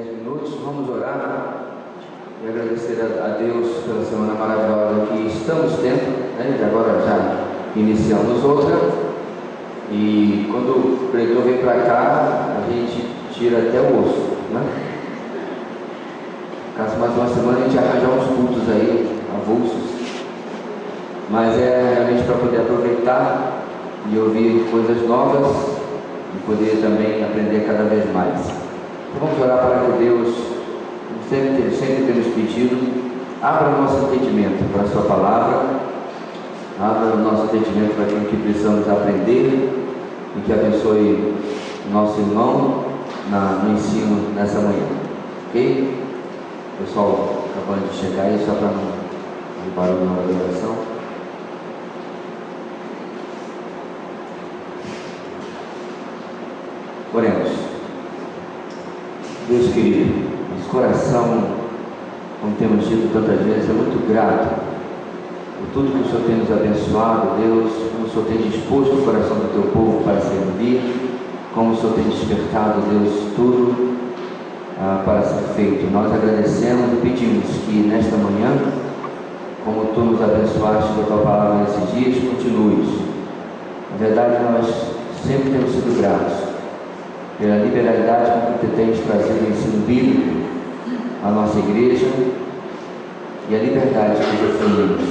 10 minutos, vamos orar e agradecer a Deus pela semana maravilhosa que estamos tendo, né? E agora já iniciamos outra, e quando o pregador vem para cá, a gente tira até o osso, né? Caso mais uma semana a gente arranjar uns cultos aí, avulsos, mas é realmente para poder aproveitar e ouvir coisas novas e poder também aprender cada vez mais. Então vamos orar para que Deus, sempre temos pedido, abra o nosso entendimento para a sua palavra, abra o nosso entendimento para aquilo que precisamos aprender e que abençoe o nosso irmão no ensino nessa manhã, ok? Pessoal, acabando de chegar aí, só para não barulho na hora da oração. Oremos. Deus querido, nosso coração, como temos dito tantas vezes, é muito grato por tudo que o Senhor tem nos abençoado, Deus, como o Senhor tem disposto o coração do teu povo para servir, como o Senhor tem despertado, Deus, tudo para ser feito. Nós agradecemos e pedimos que nesta manhã, como tu nos abençoaste com a tua palavra nesses dias, continues. Na verdade, nós sempre temos sido gratos pela liberalidade com que tu tens trazido o ensino bíblico à nossa igreja e a liberdade que usufruímos.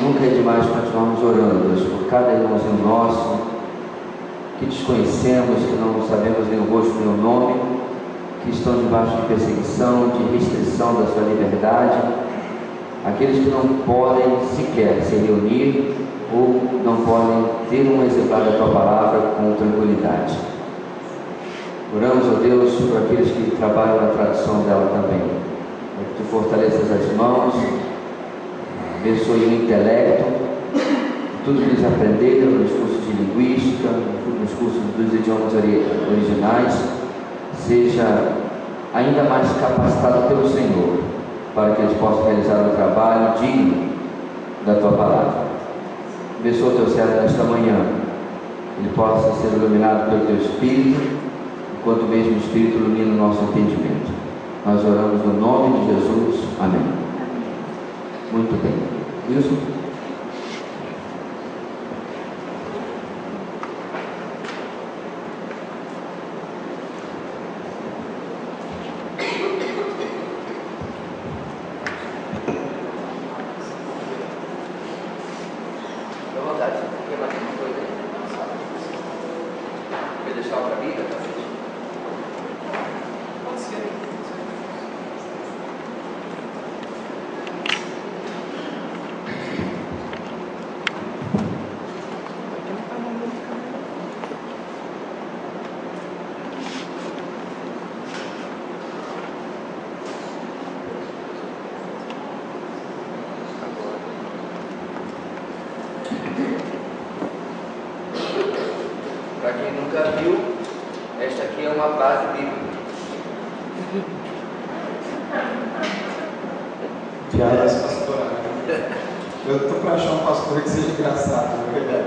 Nunca é demais continuarmos orando, Deus, por cada irmãozinho nosso que desconhecemos, que não sabemos nem o rosto nem o nome, que estão debaixo de perseguição, de restrição da sua liberdade, aqueles que não podem sequer se reunir ou não podem ter um exemplar da tua palavra com tranquilidade. Oramos, ó Deus, por aqueles que trabalham na tradução dela também, que tu fortaleças as mãos, abençoe o intelecto, tudo que eles aprenderam nos cursos de linguística, nos cursos dos idiomas originais, seja ainda mais capacitado pelo Senhor, para que eles possam realizar um trabalho digno da tua palavra. Abençoa o teu servo nesta manhã, ele possa ser iluminado pelo teu Espírito, enquanto o mesmo Espírito ilumina o nosso entendimento. Nós oramos no nome de Jesus. Amém. Muito bem. Wilson? Para quem nunca viu, esta aqui é uma base bíblica. Piadas pastorais. Eu estou para achar um pastor que seja engraçado, na verdade.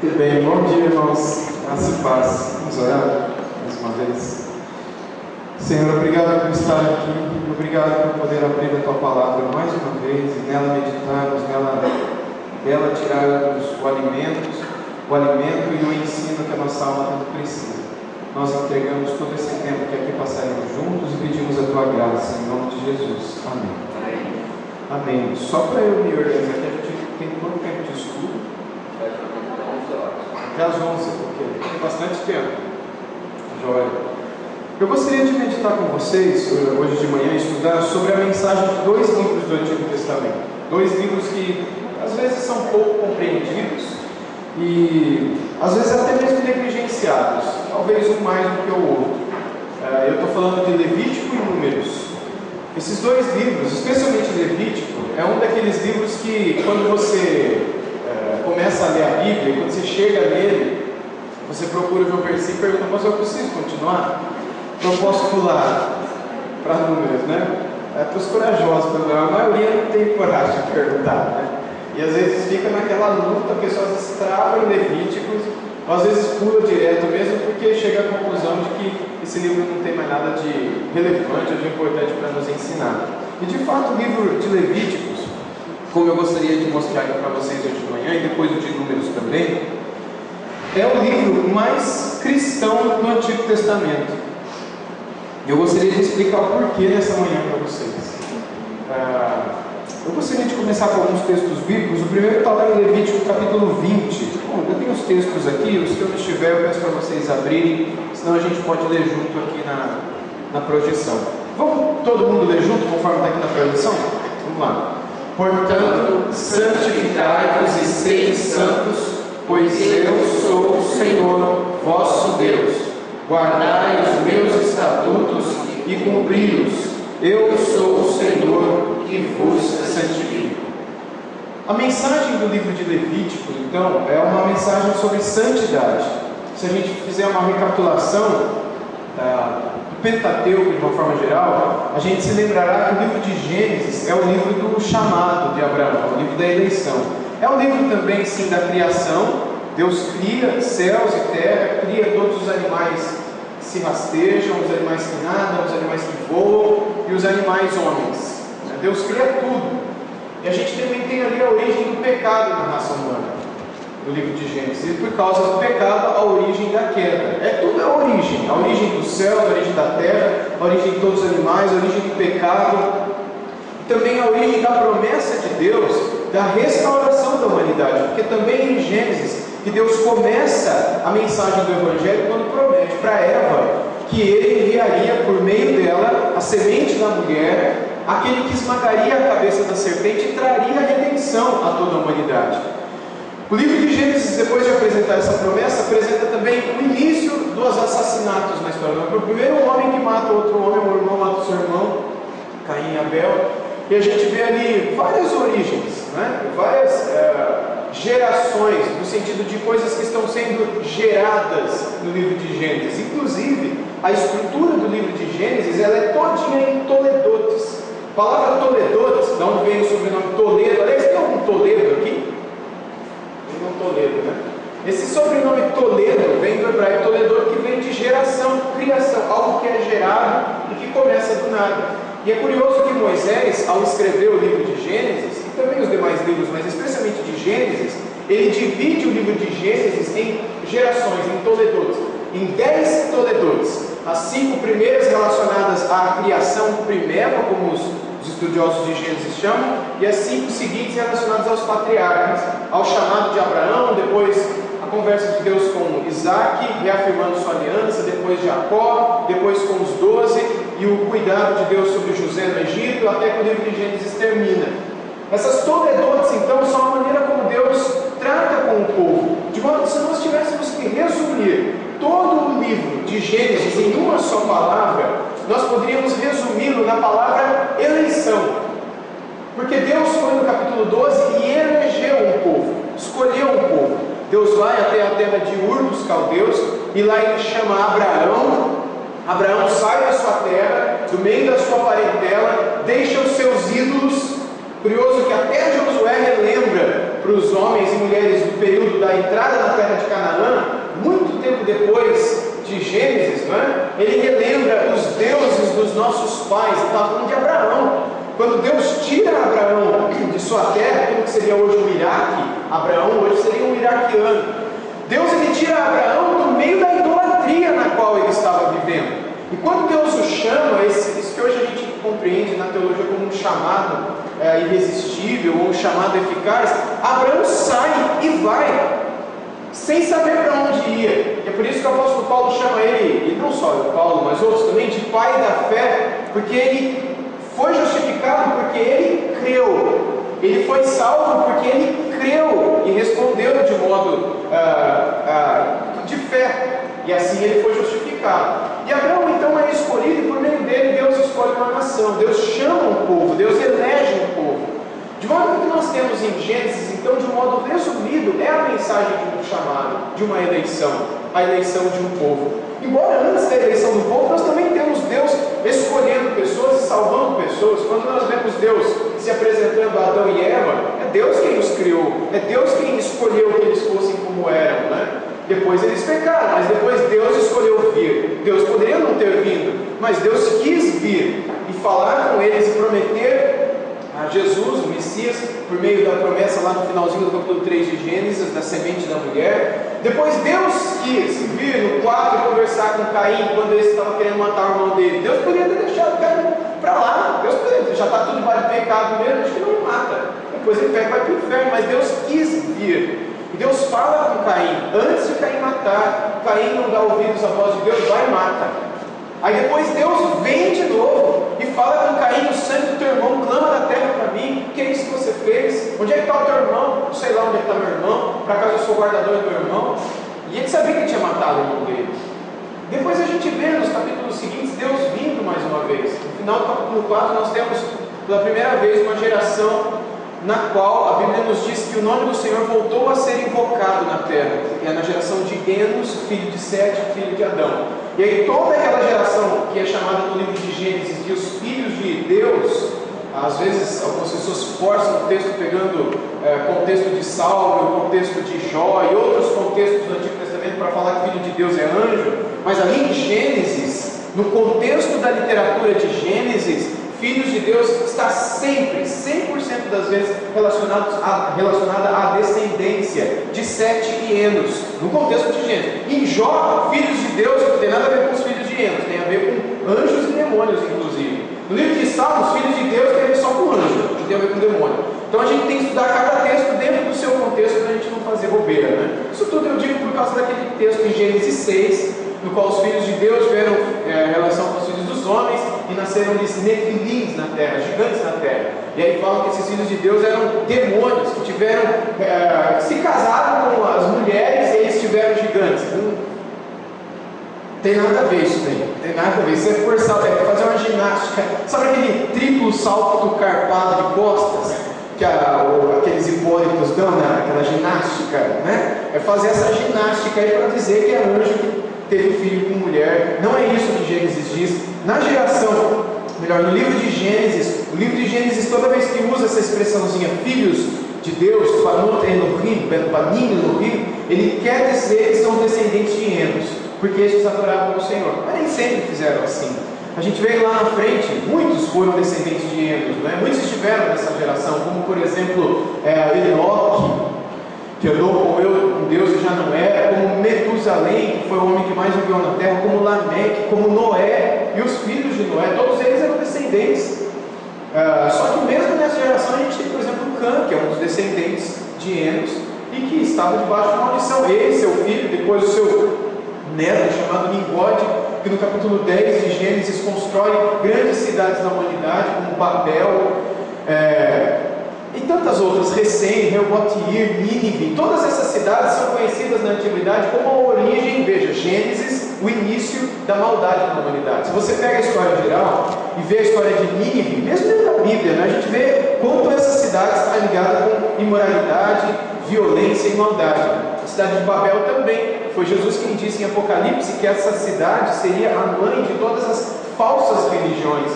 Muito bem, bom dia, irmãos. Graça e paz. Vamos orar mais uma vez. Senhor, obrigado por estar aqui. Obrigado por poder abrir a tua palavra mais uma vez e nela meditarmos, dela tirarmos o alimento e o ensino que a nossa alma tanto precisa. Nós entregamos todo esse tempo que aqui passaremos juntos e pedimos a tua graça, em nome de Jesus. Amém. Amém. Só para eu me organizar, que a gente tem quanto tempo de estudo? Até às 11, porque tem bastante tempo. Joia. Eu gostaria de meditar com vocês, hoje de manhã, estudar sobre a mensagem de 2 livros do Antigo Testamento. 2 livros que às vezes são pouco compreendidos e às vezes até mesmo negligenciados, talvez um mais do que o outro. Eu estou falando de Levítico e Números. Esses 2 livros, especialmente Levítico, é um daqueles livros que quando você começa a ler a Bíblia, quando você chega nele, você procura ver o versículo e pergunta, mas eu preciso continuar? Não posso pular para Números, né? É para os corajosos, a maioria não tem coragem de perguntar, né? E às vezes fica naquela luta, a pessoa se trava em Levíticos ou às vezes pula direto mesmo, porque chega à conclusão de que esse livro não tem mais nada de relevante ou de importante para nos ensinar. E de fato o livro de Levíticos, como eu gostaria de mostrar aqui para vocês hoje de manhã, e depois o de Números também, é o livro mais cristão do Antigo Testamento. Eu gostaria de explicar o porquê nessa manhã para vocês. Eu gostaria de começar com alguns textos bíblicos. O primeiro está lá em Levítico capítulo 20. Bom, eu tenho os textos aqui, os que eu não estiver eu peço para vocês abrirem, senão a gente pode ler junto aqui na projeção. Vamos todo mundo ler junto, conforme está aqui na projeção? Vamos lá. Portanto, santificai-vos e sede santos, pois eu sou o Senhor, vosso Deus. Guardai os meus estatutos e cumpri-los. Eu sou o Senhor que vos santifico. A mensagem do livro de Levítico, então, é uma mensagem sobre santidade. Se a gente fizer uma recapitulação do Pentateuco de uma forma geral, a gente se lembrará que o livro de Gênesis é o livro do chamado de Abraão, é o livro da eleição. É o livro também, sim, da criação. Deus cria céus e terra, cria todos os animais que se rastejam, os animais que nadam, os animais que voam e os animais homens. Deus cria tudo. E a gente também tem ali a origem do pecado na raça humana, no livro de Gênesis. E por causa do pecado, a origem da queda. Tudo é a origem do céu, a origem da terra, a origem de todos os animais, a origem do pecado. E também a origem da promessa de Deus, da restauração da humanidade. Porque também em Gênesis, que Deus começa a mensagem do Evangelho quando promete para Eva que Ele enviaria por meio dela a semente da mulher, aquele que esmagaria a cabeça da serpente e traria a redenção a toda a humanidade. O livro de Gênesis, depois de apresentar essa promessa, apresenta também o início dos assassinatos na história. O primeiro homem que mata outro homem, o irmão mata o seu irmão, Caim e Abel, e a gente vê ali várias origens, várias gerações, no sentido de coisas que estão sendo geradas no livro de Gênesis. Inclusive, a estrutura do livro de Gênesis ela é todinha em toledotes. A palavra toledotes, de onde vem o sobrenome Toledo? Aliás, tem algum Toledo aqui? Tem um Toledo, né? Esse sobrenome Toledo vem do hebraico Toledor, que vem de geração, criação, algo que é gerado e que começa do nada. E é curioso que Moisés, ao escrever o livro de Gênesis, e também os demais livros, mas especialmente de Gênesis, ele divide o livro de Gênesis em gerações, em toledotes, em 10 toledotes. As 5 primeiras relacionadas à criação primeva, como os estudiosos de Gênesis chamam, e as 5 seguintes relacionadas aos patriarcas, ao chamado de Abraão, depois a conversa de Deus com Isaac, reafirmando sua aliança, depois Jacó, depois com os 12, e o cuidado de Deus sobre José no Egito, até que o livro de Gênesis termina. Essas toledotes, então, são a maneira como Deus trata com o povo, de modo que se nós tivéssemos que resumir todo o livro de Gênesis em uma só palavra, nós poderíamos resumi-lo na palavra eleição. Porque Deus foi no capítulo 12 e elegeu um povo, escolheu um povo. Deus vai até a terra de Ur dos caldeus e lá ele chama Abraão. Abraão sai da sua terra, do meio da sua parentela, deixa os seus ídolos. Curioso que até Josué relembra para os homens e mulheres do período da entrada na terra de Canaã, muito tempo depois de Gênesis, ele relembra os deuses dos nossos pais. Ele está falando de Abraão. Quando Deus tira Abraão de sua terra, aquilo que seria hoje o Iraque, Abraão hoje seria um iraquiano. Deus ele tira Abraão do meio da idolatria na qual ele estava vivendo. E quando Deus o chama, isso que hoje a gente compreende na teologia como um chamado irresistível ou um chamado eficaz, Abraão sai e vai, sem saber para onde ia. E é por isso que o apóstolo Paulo chama ele, e não só o Paulo, mas outros também, de pai da fé, porque ele foi justificado porque ele creu. Ele foi salvo porque ele creu e respondeu de modo de fé. E assim ele foi justificado. E Abraão então é escolhido e por meio dele Deus escolhe uma nação. Deus chama um povo, Deus elege um povo. De modo que nós temos em Gênesis, então, de um modo resumido, é a mensagem de um chamado, de uma eleição, a eleição de um povo. Embora antes da eleição do povo, nós também temos Deus escolhendo pessoas e salvando pessoas. Quando nós vemos Deus se apresentando a Adão e Eva, é Deus quem os criou, é Deus quem escolheu que eles fossem como eram, Depois eles pecaram, mas depois Deus escolheu vir. Deus poderia não ter vindo, mas Deus quis vir e falar com eles e prometer a Jesus, o Messias, por meio da promessa lá no finalzinho do capítulo 3 de Gênesis, da semente da mulher. Depois Deus quis vir no quarto e conversar com Caim, quando ele estava querendo matar o irmão dele. Deus poderia ter deixado Caim para lá, Deus poderia, já está tudo debaixo de pecado mesmo, acho que não mata. Depois ele pega e vai para o inferno, mas Deus quis vir. E Deus fala com Caim, antes de Caim matar. Caim não dá ouvidos à voz de Deus, vai e mata. Aí depois Deus vem de novo e fala com Caim: o sangue do teu irmão clama da terra para mim. O que é isso que você fez? Onde é que está o teu irmão? Não sei lá onde é que está meu irmão. Para acaso eu sou guardador do meu irmão? E ele sabia que tinha matado o irmão dele. Depois a gente vê nos capítulos seguintes Deus vindo mais uma vez. No final do capítulo 4 nós temos pela primeira vez uma geração na qual a Bíblia nos diz que o nome do Senhor voltou a ser invocado na terra. É na geração de Enos, filho de Sete, filho de Adão. E aí toda aquela geração que é chamada no livro de Gênesis de os filhos de Deus, às vezes algumas pessoas forçam o texto pegando contexto de Saulo, contexto de Jó e outros contextos do Antigo Testamento para falar que filho de Deus é anjo, mas ali em Gênesis, no contexto da literatura de Gênesis, filhos de Deus está sempre, 100% das vezes relacionada à descendência de Sete e Enos, no contexto de Gênesis. Em Jó, filhos de Deus não tem nada a ver com os filhos de Enos, tem a ver com anjos e demônios, inclusive. No livro de Salmos, filhos de Deus tem a ver só com anjo, não tem a ver com demônio. Então a gente tem que estudar cada texto dentro do seu contexto para a gente não fazer bobeira, né? Isso tudo eu digo por causa daquele texto em Gênesis 6, no qual os filhos de Deus tiveram relação com os filhos dos homens e nasceram-lhes nefilins na terra, gigantes na terra. E aí falam que esses filhos de Deus eram demônios que tiveram, se casaram com as mulheres e eles tiveram gigantes. Não tem nada a ver isso daí, tem nada a ver. Você é forçado, fazer uma ginástica, sabe aquele triplo salto carpado de costas que aqueles hipólitos dão naquela ginástica, né? É fazer essa ginástica aí para dizer que é anjo que teve filho com mulher. Não é isso que Gênesis diz. Na geração, melhor, no livro de Gênesis, o livro de Gênesis, toda vez que usa essa expressãozinha filhos de Deus, ele quer dizer que são descendentes de Enos, porque estes adoravam o Senhor. Mas nem sempre fizeram assim. A gente vê lá na frente, muitos foram descendentes de Enos, né? Muitos estiveram nessa geração, como por exemplo Enoque, que andou com Deus e já não era, como Metusalém, que foi o homem que mais viveu na terra, como Lameque, como Noé e os filhos de Noé, todos eles eram descendentes. Só que mesmo nessa geração a gente tem, por exemplo, Cã, que é um dos descendentes de Enos e que estava debaixo de maldição. Ele, seu filho, depois o seu neto chamado Ningode, que no capítulo 10 de Gênesis constrói grandes cidades da humanidade, como Babel, e tantas outras, Recém, Reobotir, Nínive. Todas essas cidades são conhecidas na antiguidade como a origem, veja, Gênesis, o início da maldade na humanidade. Se você pega a história geral e vê a história de Nínive, mesmo dentro da Bíblia, né, a gente vê quanto essa cidade está ligada com imoralidade, violência e maldade. A cidade de Babel também. Foi Jesus quem disse em Apocalipse que essa cidade seria a mãe de todas as falsas religiões.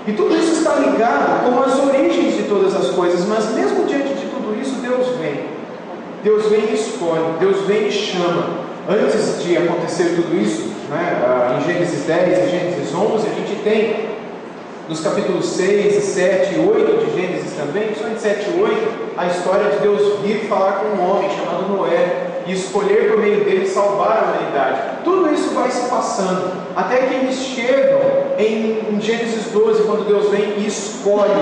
E tudo isso está ligado com as origens de todas as coisas, mas mesmo diante de tudo isso, Deus vem. Deus vem e escolhe, Deus vem e chama. Antes de acontecer tudo isso, né, em Gênesis 10 e Gênesis 11, a gente tem nos capítulos 6, 7 e 8 de Gênesis também, principalmente 7 e 8, a história de Deus vir falar com um homem chamado Noé e escolher por meio dele salvar a humanidade. Tudo isso vai se passando, até que eles chegam em Gênesis 12, quando Deus vem e escolhe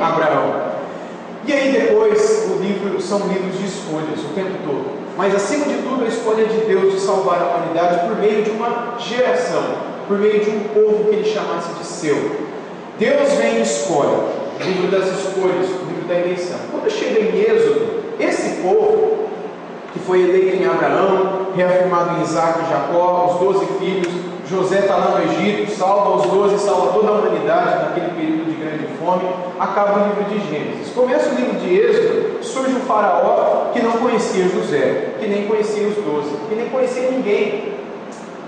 Abraão. E aí depois o livro são livros de escolhas o tempo todo. Mas acima de tudo a escolha de Deus de salvar a humanidade por meio de uma geração, por meio de um povo que ele chamasse de seu. Deus vem e escolhe, o livro das escolhas, o livro da eleição. Quando chega em Êxodo, esse povo que foi eleito em Abraão, reafirmado em Isaac e Jacó, os 12 filhos, José está lá no Egito, salva os 12, salva toda a humanidade naquele período de grande fome, acaba o livro de Gênesis. Começa o livro de Êxodo, surge um faraó que não conhecia José, que nem conhecia os 12, que nem conhecia ninguém.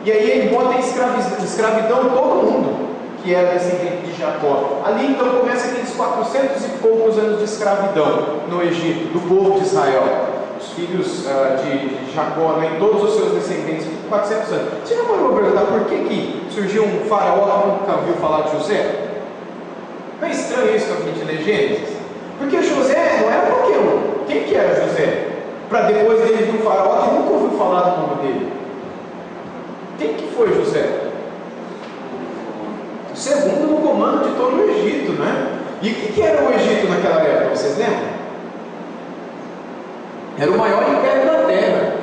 E aí ele bota em escravidão todo mundo que era descendente de Jacó. Ali então começa aqueles 400 e poucos anos de escravidão no Egito, do povo de Israel. os filhos de Jacó, né, em todos os seus descendentes, 400 anos. Você já parou para perguntar por que surgiu um faraó que nunca ouviu falar de José? Não é estranho isso que a gente lê Gênesis? Porque José não era qualquer um. Quem que era José? Para depois dele vir um faraó que nunca ouviu falar do nome dele. Quem que foi José? O segundo no comando de todo o Egito, né? E o que era o Egito naquela época? Vocês lembram? Era o maior império da terra.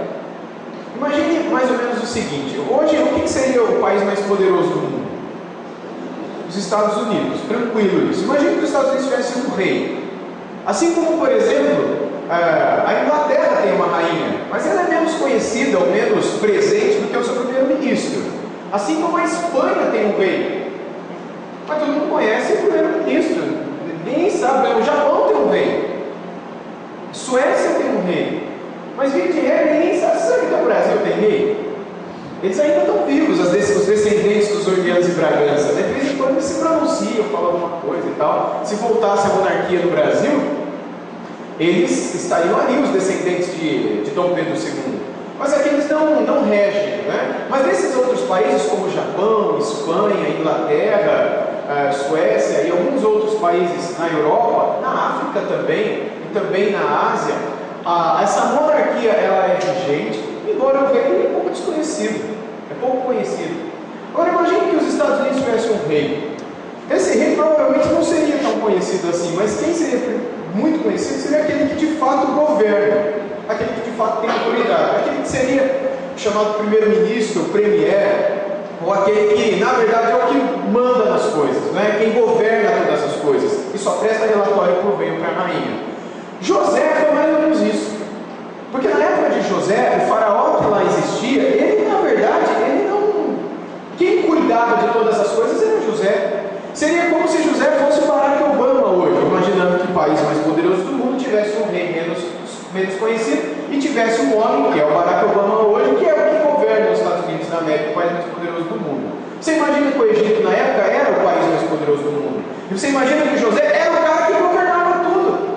Imagine mais ou menos o seguinte: hoje, o que seria o país mais poderoso do mundo? Os Estados Unidos. Tranquilo isso. Imagine que os Estados Unidos tivessem um rei. Assim como, por exemplo, a Inglaterra tem uma rainha, mas ela é menos conhecida ou menos presente do que o seu primeiro-ministro. Assim como a Espanha tem um rei, mas todo mundo conhece o primeiro-ministro. Ninguém sabe. O Japão tem um rei. A Suécia tem um rei. Mas via de regra, ninguém sabe. Você sabe que o Brasil tem rei? Eles ainda estão vivos, os descendentes dos Orleans e Bragança. De vez em quando eles se pronunciam, falam alguma coisa e tal. Se voltasse a monarquia do Brasil, eles estariam ali, os descendentes de Dom Pedro II. Mas aqui eles não regem, né? Mas nesses outros países, como Japão, Espanha, Inglaterra, Suécia e alguns outros países na Europa, na África também, e também na Ásia, essa monarquia ela é vigente, embora o rei é pouco desconhecido, é pouco conhecido. Agora imagine que os Estados Unidos tivessem um rei. Esse rei provavelmente não seria tão conhecido assim, mas quem seria muito conhecido seria aquele que de fato governa, aquele que de fato tem autoridade, aquele que seria chamado primeiro-ministro, premier, ou aquele que na verdade é o que manda nas coisas, né? Quem governa todas as coisas e só presta relatório por meio para a rainha. José foi mais ou menos isso, porque na época de José, o faraó que lá existia, ele na verdade, quem cuidava de todas as coisas era José. Seria como se José fosse o Barack Obama hoje, imaginando que o país mais poderoso do mundo tivesse um rei menos conhecido e tivesse um homem, que é o Barack Obama hoje, que é o que governa os Estados Unidos da América, o país mais poderoso do mundo. Você imagina que o Egito na época era o país mais poderoso do mundo. E você imagina que José era o cara que governava tudo.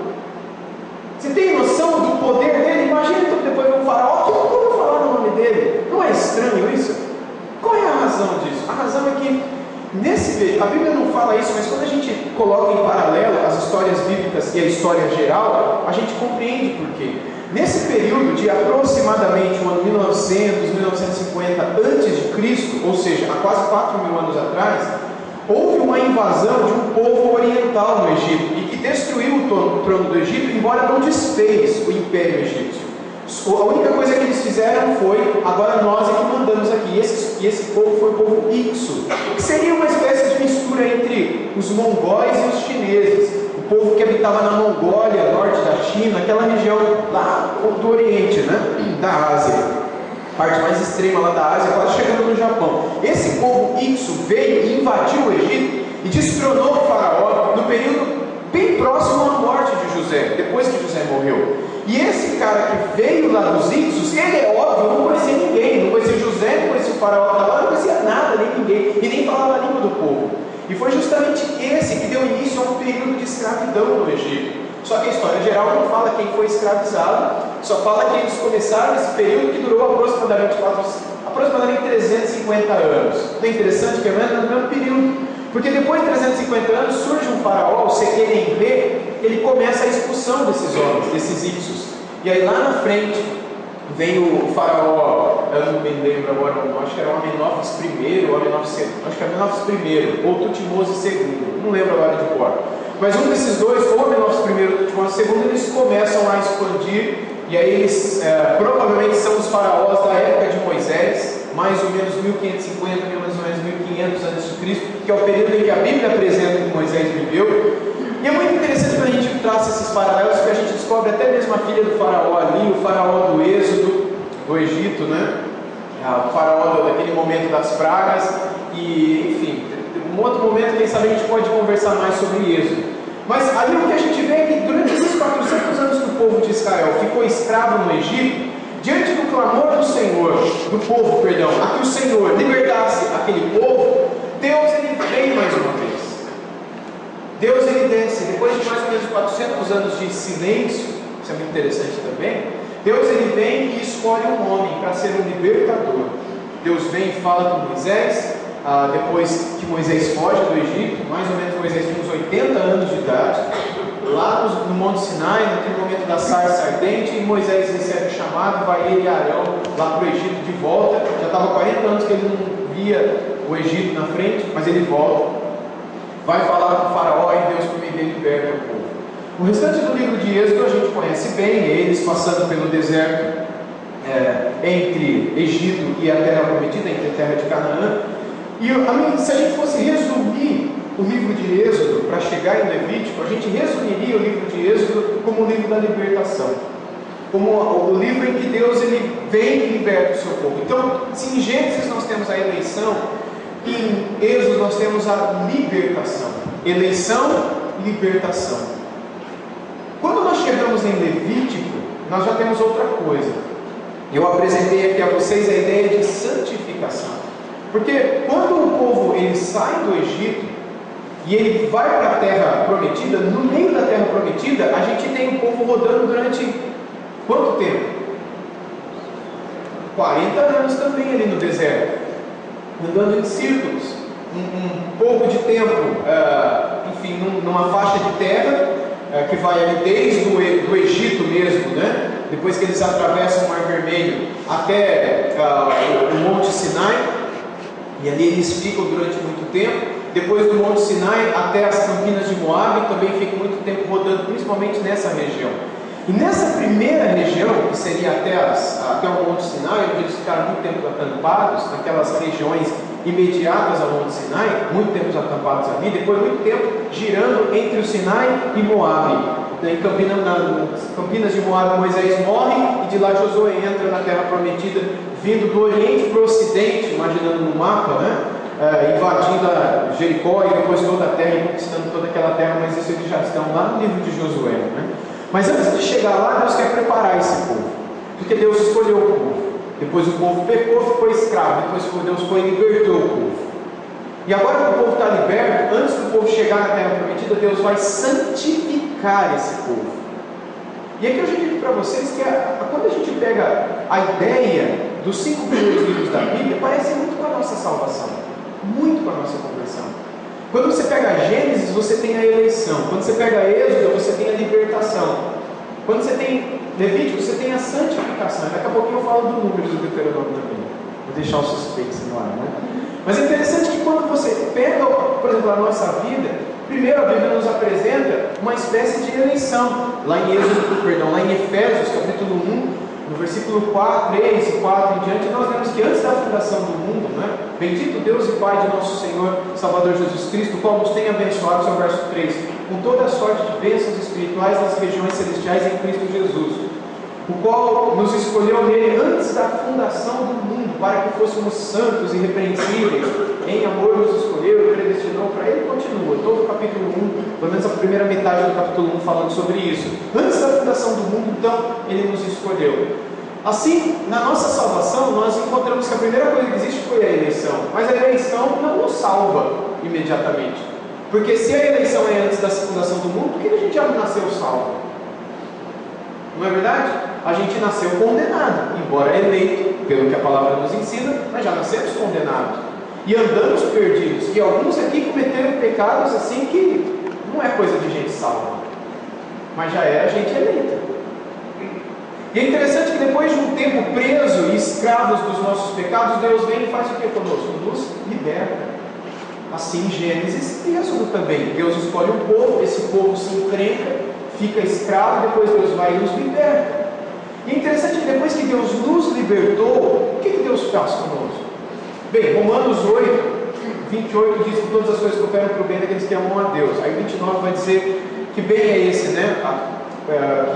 Você tem noção do poder dele? Imagina então depois de um faraó que nunca ouviu falar no nome dele. Não é estranho isso? Qual é a razão disso? A razão é que a Bíblia não fala isso, mas quando a gente coloca em paralelo as histórias bíblicas e a história geral, a gente compreende por quê. Nesse período de aproximadamente o ano 1900, 1950 a.C., ou seja, há quase 4.000 anos atrás, houve uma invasão de um povo oriental no Egito e que destruiu o trono do Egito, embora não desfez o Império Egípcio. A única coisa que eles fizeram foi: agora nós é que mandamos aqui. E esse povo foi o povo Ixo, que seria uma espécie de mistura entre os mongóis e os chineses. O povo que habitava na Mongólia, norte da China, aquela região lá do Oriente, né? Da Ásia, parte mais extrema lá da Ásia, quase chegando no Japão. Esse povo Ixo veio e invadiu o Egito e destronou o faraó no período bem próximo à morte de José, depois que José morreu. E esse cara que veio lá dos Ixos, ele é óbvio, não conhecia ninguém, não conhecia José, não conhecia o faraó que estava lá, não conhecia nada, nem ninguém, e nem falava a língua do povo. E foi justamente esse que deu início a um período de escravidão no Egito. Só que a história geral não fala quem foi escravizado, só fala que eles começaram esse período que durou aproximadamente 350 anos. Não é interessante que é no mesmo período? Porque depois de 350 anos surge um faraó, o Sequerenrê, ele começa a expulsão desses homens, desses Ixos. E aí lá na frente vem o faraó, eu não me lembro agora, acho que era o Amenófis I, ou Amenófis II, acho que é Amenófis I, ou Tutmose II, não lembro agora de cor. Mas um desses dois, ou Amenófis I ou Tutmose II, eles começam a expandir, e aí eles provavelmente são os faraós da época de Moisés, mais ou menos 1550, mais ou menos 1500 a.C., que é o período em que a Bíblia apresenta que Moisés viveu. E é muito interessante quando a gente traça esses paralelos, porque a gente descobre até mesmo a filha do faraó ali, o faraó do Êxodo, do Egito, né? O faraó daquele momento das pragas, e enfim, um outro momento, quem sabe a gente pode conversar mais sobre Êxodo. Mas ali o que a gente vê é que durante esses 400 anos que o povo de Israel ficou escravo no Egito, diante do clamor do Senhor, do povo, perdão, a que o Senhor libertasse aquele povo, Deus ele vem mais uma vez. Deus ele desce, depois de mais ou menos 400 anos de silêncio, isso é muito interessante também, Deus ele vem e escolhe um homem para ser um libertador. Deus vem e fala com Moisés, depois que Moisés foge do Egito, mais ou menos Moisés tinha uns 80 anos de idade, lá no Monte Sinai, naquele momento da sarça ardente, e Moisés recebe o chamado, vai ele e Arão lá para o Egito de volta. Já estava 40 anos que ele não via o Egito na frente, mas ele volta, vai falar com o faraó e Deus por meio dele liberta o povo. O restante do livro de Êxodo a gente conhece bem, eles passando pelo deserto entre Egito e a terra prometida, entre a terra de Canaã. E se a gente fosse resumir o livro de Êxodo para chegar em Levítico, a gente resumiria o livro de Êxodo como o livro da libertação, como o livro em que Deus ele vem e liberta o seu povo. Então, se em Gênesis nós temos a eleição, em Êxodo nós temos a libertação. Eleição, libertação. Quando nós chegamos em Levítico, nós já temos outra coisa. Eu apresentei aqui a vocês a ideia de santificação. Porque quando o povo ele sai do Egito e ele vai para a terra prometida, no meio da terra prometida, a gente tem o povo rodando durante quanto tempo? 40 anos também ali no deserto, andando em círculos, um pouco de tempo, enfim, numa faixa de terra que vai ali desde o Egito mesmo, né? Depois que eles atravessam o Mar Vermelho até o Monte Sinai, e ali eles ficam durante muito tempo. Depois do Monte Sinai até as Campinas de Moabe, também ficam muito tempo rodando, principalmente nessa região. E nessa primeira região, que seria até o Monte Sinai, onde eles ficaram muito tempo acampados, naquelas regiões imediatas ao Monte Sinai, muito tempo acampados ali, depois muito tempo girando entre o Sinai e Moabe. Em Campinas de Moabe, Moisés morre e de lá Josué entra na terra prometida, vindo do Oriente para o Ocidente, imaginando no mapa, né? Invadindo a Jericó e depois toda a terra e conquistando toda aquela terra, mas isso eles já estão lá no livro de Josué, né? Mas antes de chegar lá, Deus quer preparar esse povo, porque Deus escolheu o povo. Depois o povo pecou, ficou escravo, depois Deus foi e libertou o povo. E agora que o povo está liberto, antes do povo chegar na terra prometida, Deus vai santificar esse povo. E aqui eu já digo para vocês que quando a gente pega a ideia dos 5 primeiros livros da Bíblia, parece muito com a nossa salvação, muito com a nossa conversão. Quando você pega Gênesis, você tem a eleição. Quando você pega Êxodo, você tem a libertação. Quando você tem Levítico, você tem a santificação. Daqui a pouquinho eu falo do número do Deuteronômio também. Vou deixar o suspense no ar, né? Mas é interessante que quando você pega, por exemplo, a nossa vida, primeiro a Bíblia nos apresenta uma espécie de eleição. Lá em Efésios, capítulo 1, no versículo 3 e 4 em diante, nós vemos que antes da fundação do mundo, né, bendito Deus e Pai de nosso Senhor Salvador Jesus Cristo, o qual nos tem abençoado, seu verso 3, com toda a sorte de bênçãos espirituais nas regiões celestiais em Cristo Jesus, o qual nos escolheu nele antes da fundação do mundo, para que fôssemos santos e irrepreensíveis, em amor nos escolheu e predestinou. Para ele continua, todo o capítulo 1, pelo menos a primeira metade do capítulo 1 falando sobre isso. Antes da fundação do mundo, então, ele nos escolheu. Assim, na nossa salvação, nós encontramos que a primeira coisa que existe foi a eleição, mas a eleição não nos salva imediatamente, porque se a eleição é antes da fundação do mundo, por que a gente já não nasceu salvo? Não é verdade? A gente nasceu condenado, embora eleito, pelo que a palavra nos ensina, mas já nascemos condenados e andamos perdidos. E alguns aqui cometeram pecados assim que não é coisa de gente salva, mas já era gente eleita. E é interessante que depois de um tempo preso e escravos dos nossos pecados, Deus vem e faz o que conosco? Nos liberta. Assim Gênesis e Êxodo também. Deus escolhe um povo, esse povo se encrenca, fica escravo, depois Deus vai e nos liberta. E é interessante que depois que Deus nos libertou, o que Deus faz conosco? Bem, Romanos 8:28 diz que todas as coisas cooperam para o bem daqueles que amam a Deus. Aí 29 vai dizer que bem é esse, né?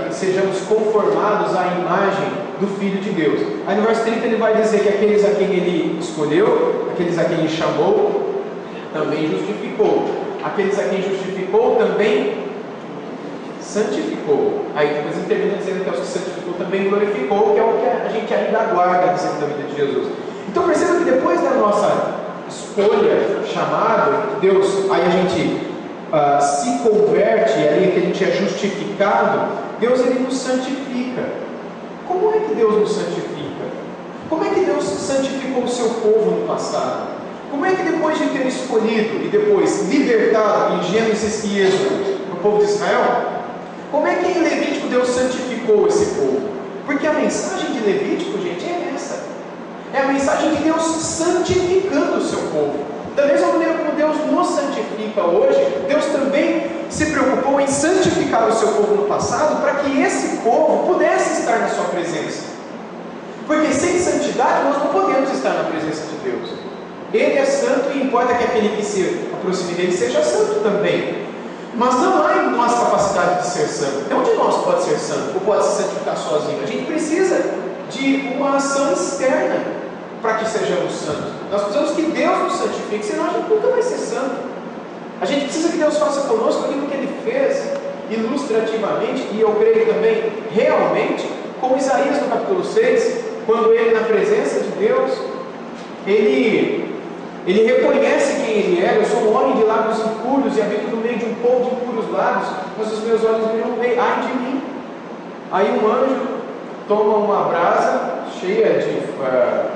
Que sejamos conformados à imagem do Filho de Deus. Aí no verso 30 ele vai dizer que aqueles a quem ele escolheu, aqueles a quem ele chamou, também justificou. Aqueles a quem justificou também santificou. Aí depois ele termina dizendo que aos que santificou também glorificou, que é o que a gente ainda aguarda dizendo da vida de Jesus. Então perceba que depois da nossa escolha, chamado, Deus, aí a gente se converte, ali que a gente é justificado, Deus ele nos santifica. Como é que Deus nos santifica? Como é que Deus santificou o seu povo no passado? Como é que depois de ter escolhido e depois libertado em Gênesis e Êxodo o povo de Israel, como é que em Levítico Deus santificou esse povo? Porque a mensagem de Levítico, gente, é essa. É a mensagem de Deus santificando o seu povo. Da mesma maneira como Deus nos santifica hoje, Deus também se preocupou em santificar o seu povo no passado, para que esse povo pudesse estar na sua presença. Porque sem santidade nós não podemos estar na presença de Deus. Ele é santo e importa que aquele que se aproxime dele seja santo também. Mas não há em nós capacidade de ser santo. Nenhum de nós pode ser santo ou pode se santificar sozinho. A gente precisa de uma ação externa para que sejamos santos. Nós precisamos que Deus nos santifique, senão a gente nunca vai ser santo. A gente precisa que Deus faça conosco aquilo que Ele fez ilustrativamente, e eu creio também realmente, como Isaías no capítulo 6, quando ele, na presença de Deus, ele reconhece quem ele é. Eu sou um homem de lábios impuros e habito no meio de um povo de impuros lábios, mas os meus olhos viram rei, ai de mim. Aí um anjo toma uma brasa cheia de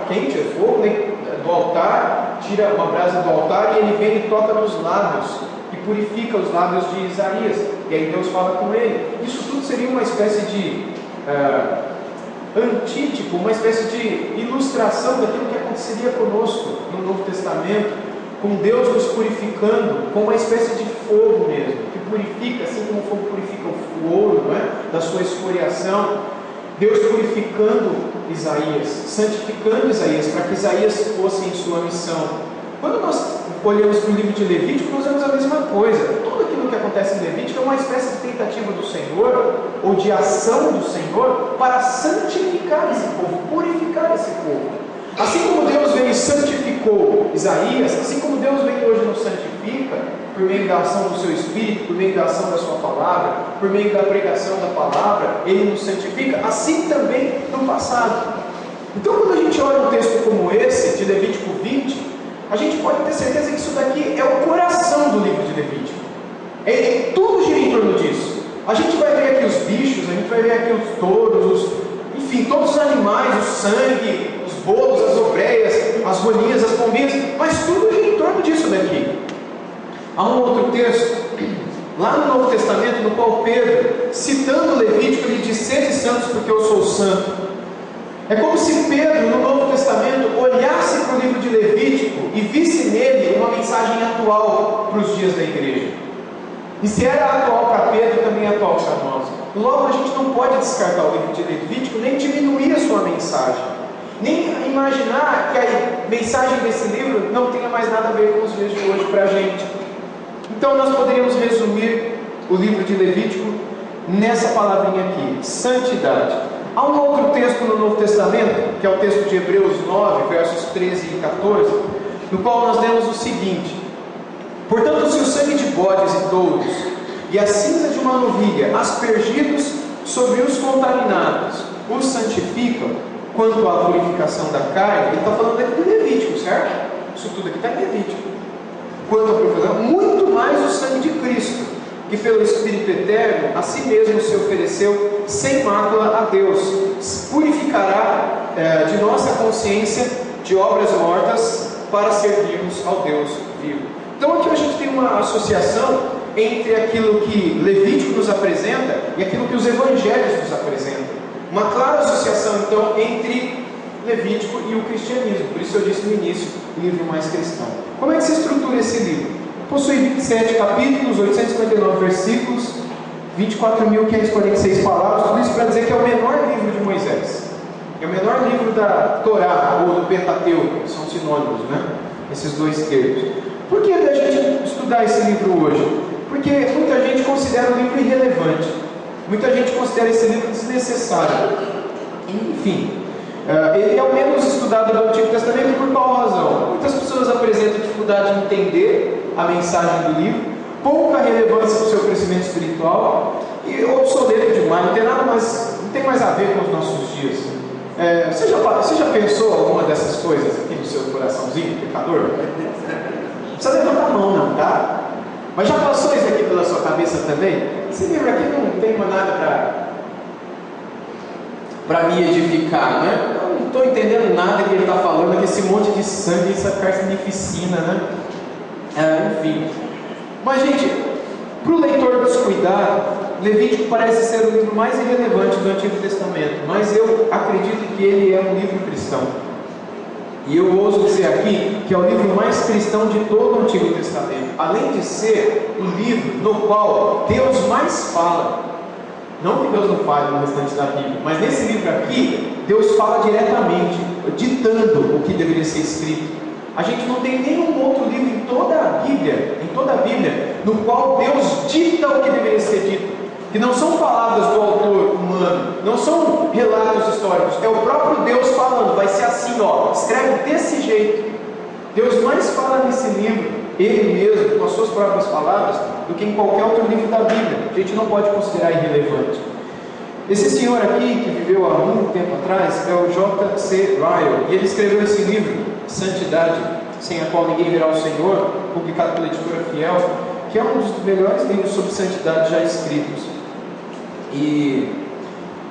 quente, de fogo, né, do altar, tira uma brasa do altar e ele vem e toca nos lábios e purifica os lábios de Isaías. E aí Deus fala com ele. Isso tudo seria uma espécie de antítipo, uma espécie de ilustração daquilo que aconteceria conosco no Novo Testamento, com Deus nos purificando, com uma espécie de fogo mesmo, que purifica, assim como o fogo purifica o ouro, não é? Da sua escoriação. Deus purificando Isaías, santificando Isaías, para que Isaías fosse em sua missão. Quando nós olhamos para o livro de Levítico, nós vemos a mesma coisa. Tudo aquilo que acontece em Levítico é uma espécie de tentativa do Senhor, ou de ação do Senhor, para santificar esse povo, purificar esse povo. Assim como Deus veio e santificou Isaías, assim como Deus vem hoje nos santifica, por meio da ação do seu Espírito, por meio da ação da sua palavra, por meio da pregação da palavra, Ele nos santifica, assim também no passado. Então, quando a gente olha um texto como esse, de Levítico 20, a gente pode ter certeza que isso daqui é o coração do livro de Levítico. Tudo gira em torno disso. A gente vai ver aqui os bichos, a gente vai ver aqui os touros, enfim, todos os animais, o sangue, os bolos, as obreias, as rolinhas, as pombinhas, mas tudo gira em torno disso daqui. Há um outro texto, lá no Novo Testamento, no qual Pedro, citando Levítico, ele diz: sede santos porque eu sou santo. É como se Pedro, no Novo Testamento, olhasse para o livro de Levítico e visse nele uma mensagem atual para os dias da igreja. E se era atual para Pedro, também é atual para nós. Logo, a gente não pode descartar o livro de Levítico, nem diminuir a sua mensagem, nem imaginar que a mensagem desse livro não tenha mais nada a ver com os dias de hoje para a gente. Então nós poderíamos resumir o livro de Levítico nessa palavrinha aqui: santidade. Há um outro texto no Novo Testamento, que é o texto de Hebreus 9, versos 13 e 14, no qual nós lemos o seguinte: portanto, se o sangue de bodes e touros e a cinza de uma novilha, aspergidos sobre os contaminados, os santificam, quanto à purificação da carne, ele está falando aqui do Levítico, certo? Isso tudo aqui está em Levítico. Quanto à purificação, muito mais o sangue de Cristo, que pelo Espírito Eterno a si mesmo se ofereceu sem mácula a Deus, purificará de nossa consciência de obras mortas para servirmos ao Deus vivo. Então aqui a gente tem uma associação entre aquilo que Levítico nos apresenta e aquilo que os Evangelhos nos apresentam. Uma clara associação então entre Levítico e o cristianismo. Por isso eu disse no início, o livro mais cristão. Como é que se estrutura esse livro? Possui 27 capítulos, 859 versículos, 24.546 palavras, tudo isso para dizer que é o menor livro de Moisés. É o menor livro da Torá, ou do Pentateuco, são sinônimos, né? Esses dois termos. Por que a gente estudar esse livro hoje? Porque muita gente considera o livro irrelevante. Muita gente considera esse livro desnecessário. Enfim, ele é o menos estudado do Antigo Testamento por qual razão? Muitas pessoas apresentam dificuldade de entender a mensagem do livro, pouca relevância para o seu crescimento espiritual e obsoleto demais, não tem nada mais, não tem mais a ver com os nossos dias. Você já pensou alguma dessas coisas aqui no seu coraçãozinho, pecador? Não precisa levantar a mão não, tá? Mas já passou isso aqui pela sua cabeça também? Esse livro aqui não tem mais nada para... para me edificar, né? Eu não estou entendendo nada que ele está falando, que esse monte de sangue, essa carnificina, né? Enfim. Mas, gente, para o leitor descuidado, Levítico parece ser o livro mais irrelevante do Antigo Testamento, mas eu acredito que ele é um livro cristão. E eu ouso dizer aqui que é o livro mais cristão de todo o Antigo Testamento, além de ser o livro no qual Deus mais fala. Não que Deus não fale no restante da Bíblia, mas nesse livro aqui, Deus fala diretamente, ditando o que deveria ser escrito. A gente não tem nenhum outro livro em toda a Bíblia, no qual Deus dita o que deveria ser dito. Que não são palavras do autor humano, não são relatos históricos, é o próprio Deus falando, vai ser assim, ó, escreve desse jeito. Deus mais fala nesse livro, Ele mesmo, com as suas próprias palavras, do que em qualquer outro livro da Bíblia. A gente não pode considerar irrelevante. Esse senhor aqui, que viveu há muito tempo atrás, é o J.C. Ryle, e ele escreveu esse livro, Santidade, sem a qual ninguém verá o Senhor, publicado pela editora Fiel, que é um dos melhores livros sobre santidade já escritos. E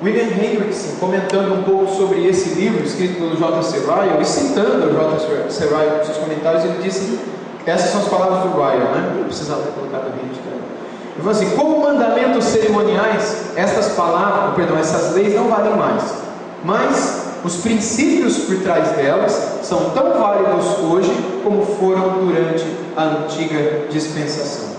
William Hendrickson, comentando um pouco sobre esse livro, escrito pelo J.C. Ryle, e citando o J.C. Ryle nos seus comentários, ele disse, essas são as palavras do Ryle, né? Não precisava ter colocado a gente, cara. Ele falou assim: como mandamentos cerimoniais, essas leis não valem mais, mas os princípios por trás delas são tão válidos hoje como foram durante a antiga dispensação.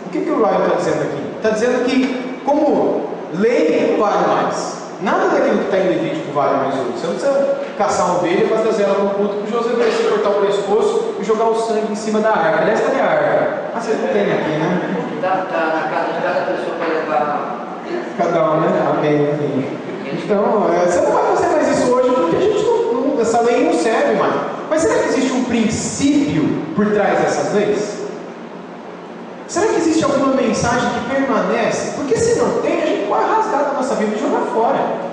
O que o Ryle está dizendo aqui? Está dizendo que, como lei vale mais, nada daquilo que está em Levítico vale mais hoje. Você não precisa caçar uma ovelha para trazer ela para o culto, que José vai se cortar o pescoço e jogar o sangue em cima da arca. Aliás, cadê a arca? Ah, vocês não tem aqui, né? Está na casa de cada pessoa para levar. Cada um, né? Amém. Então, você não vai fazer mais isso hoje, porque a gente essa lei não serve mais. Mas será que existe um princípio por trás dessas leis? Será que existe alguma mensagem que permanece? Porque se não tem, a gente pode rasgar da nossa Bíblia e jogar fora.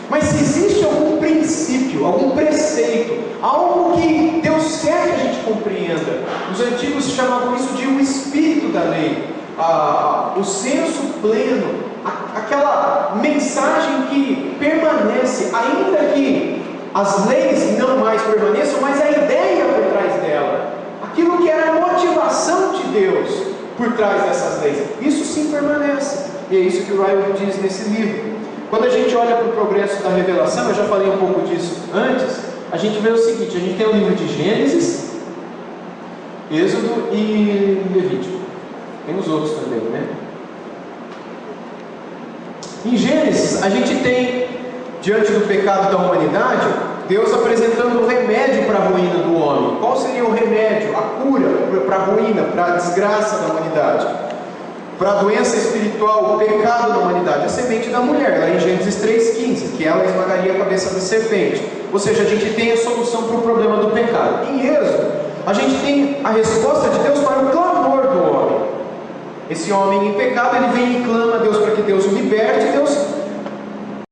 Mas se existe algum princípio, algum preceito, algo que Deus quer que a gente compreenda, os antigos chamavam isso de o espírito da lei, o senso pleno, aquela mensagem que permanece, ainda que as leis não mais permaneçam, mas a ideia por trás dela, aquilo que era a motivação de Deus por trás dessas leis, isso sim permanece. E é isso que o Ryle diz nesse livro. Quando a gente olha para o progresso da revelação, eu já falei um pouco disso antes, a gente vê o seguinte: a gente tem o livro de Gênesis, Êxodo e Levítico. Tem os outros também, né? Em Gênesis, a gente tem, diante do pecado da humanidade, Deus apresentando um remédio para a ruína do homem. Qual seria o remédio, a cura para a ruína, para a desgraça da humanidade? Para a doença espiritual, o pecado da humanidade, a semente da mulher, lá em Gênesis 3,15, que ela esmagaria a cabeça da serpente. Ou seja, a gente tem a solução para o problema do pecado. Em Êxodo, a gente tem a resposta de Deus para o clamor do homem. Esse homem em pecado, ele vem e clama a Deus para que Deus o liberte. Deus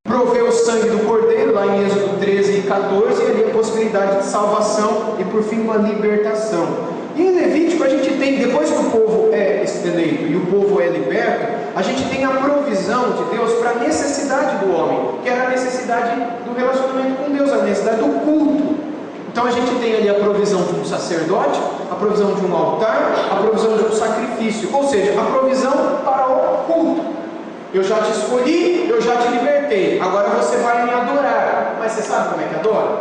provê o sangue do cordeiro, lá em Êxodo 13 e 14, e ali a possibilidade de salvação e por fim uma libertação. E em Levítico a gente tem, depois que o povo é eleito e o povo é liberto, a gente tem a provisão de Deus para a necessidade do homem, que era a necessidade do relacionamento com Deus, a necessidade do culto. Então a gente tem ali a provisão de um sacerdote, a provisão de um altar, a provisão de um sacrifício, ou seja, a provisão para o culto. Eu já te escolhi, eu já te libertei, agora você vai me adorar. Mas você sabe como é que adora?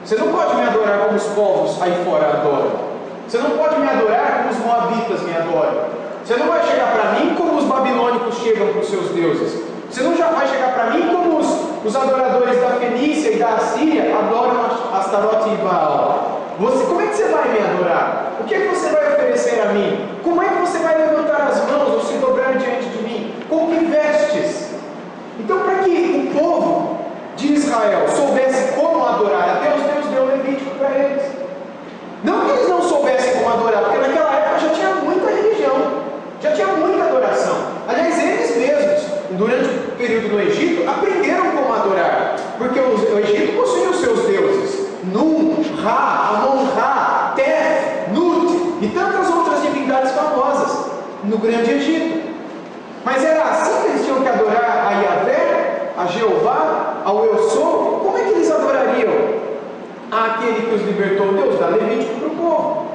Você não pode me adorar como os povos aí fora adoram. Você não pode me adorar como os moabitas me adoram. Você não vai chegar para mim como os babilônicos chegam para os seus deuses. Você não já vai chegar para mim como os adoradores da Fenícia e da Assíria adoram Astarote e Baal. Como é que você vai me adorar? O que é que você vai oferecer a mim? Como é que você vai levantar as mãos ou se dobrar diante de mim? Com que vestes? Então, para que o povo de Israel soubesse como adorar a Deus, Deus deu Levítico para eles. Não que eles não soubessem como adorar, porque naquela época já tinha muita religião, já tinha muita adoração. Aliás, eles mesmos, durante o período no Egito, aprenderam como adorar, porque o Egito possuía os seus deuses, Nun, Ra, Amon-Ra, Tef, Nut e tantas outras divindades famosas no Grande Egito. Mas era assim que eles tinham que adorar a Yahvé, a Jeová. ao eu sou, como é que eles adorariam àquele que os libertou? Deus dá Levítico para o povo.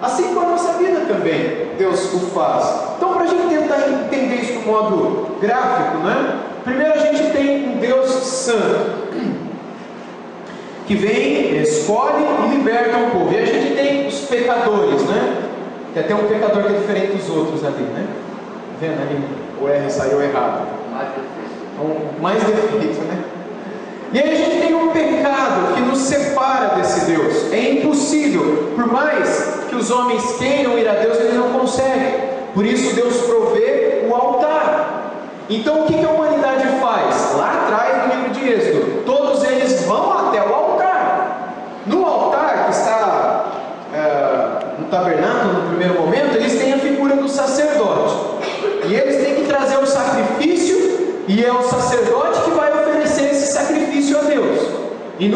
Assim como a nossa vida também, Deus o faz. Então, para a gente tentar entender isso de modo gráfico, né? Primeiro a gente tem um Deus santo, que vem, escolhe e liberta o povo. E a gente tem os pecadores, né? Tem até um pecador que é diferente dos outros ali, né? Tá vendo ali? O R saiu errado. Mais defeito, né? E aí a gente tem um pecado que nos separa desse Deus. É impossível, por mais que os homens queiram ir a Deus, eles não conseguem. Por isso Deus provê o altar. Então o que a humanidade faz? Lá atrás no livro de Êxodo, todos eles vão até o altar. No altar que está no tabernáculo, no primeiro momento, eles têm a figura do sacerdote. E eles têm que trazer o sacrifício, e é o sacerdote que vai oferecer esse sacrifício a Deus. E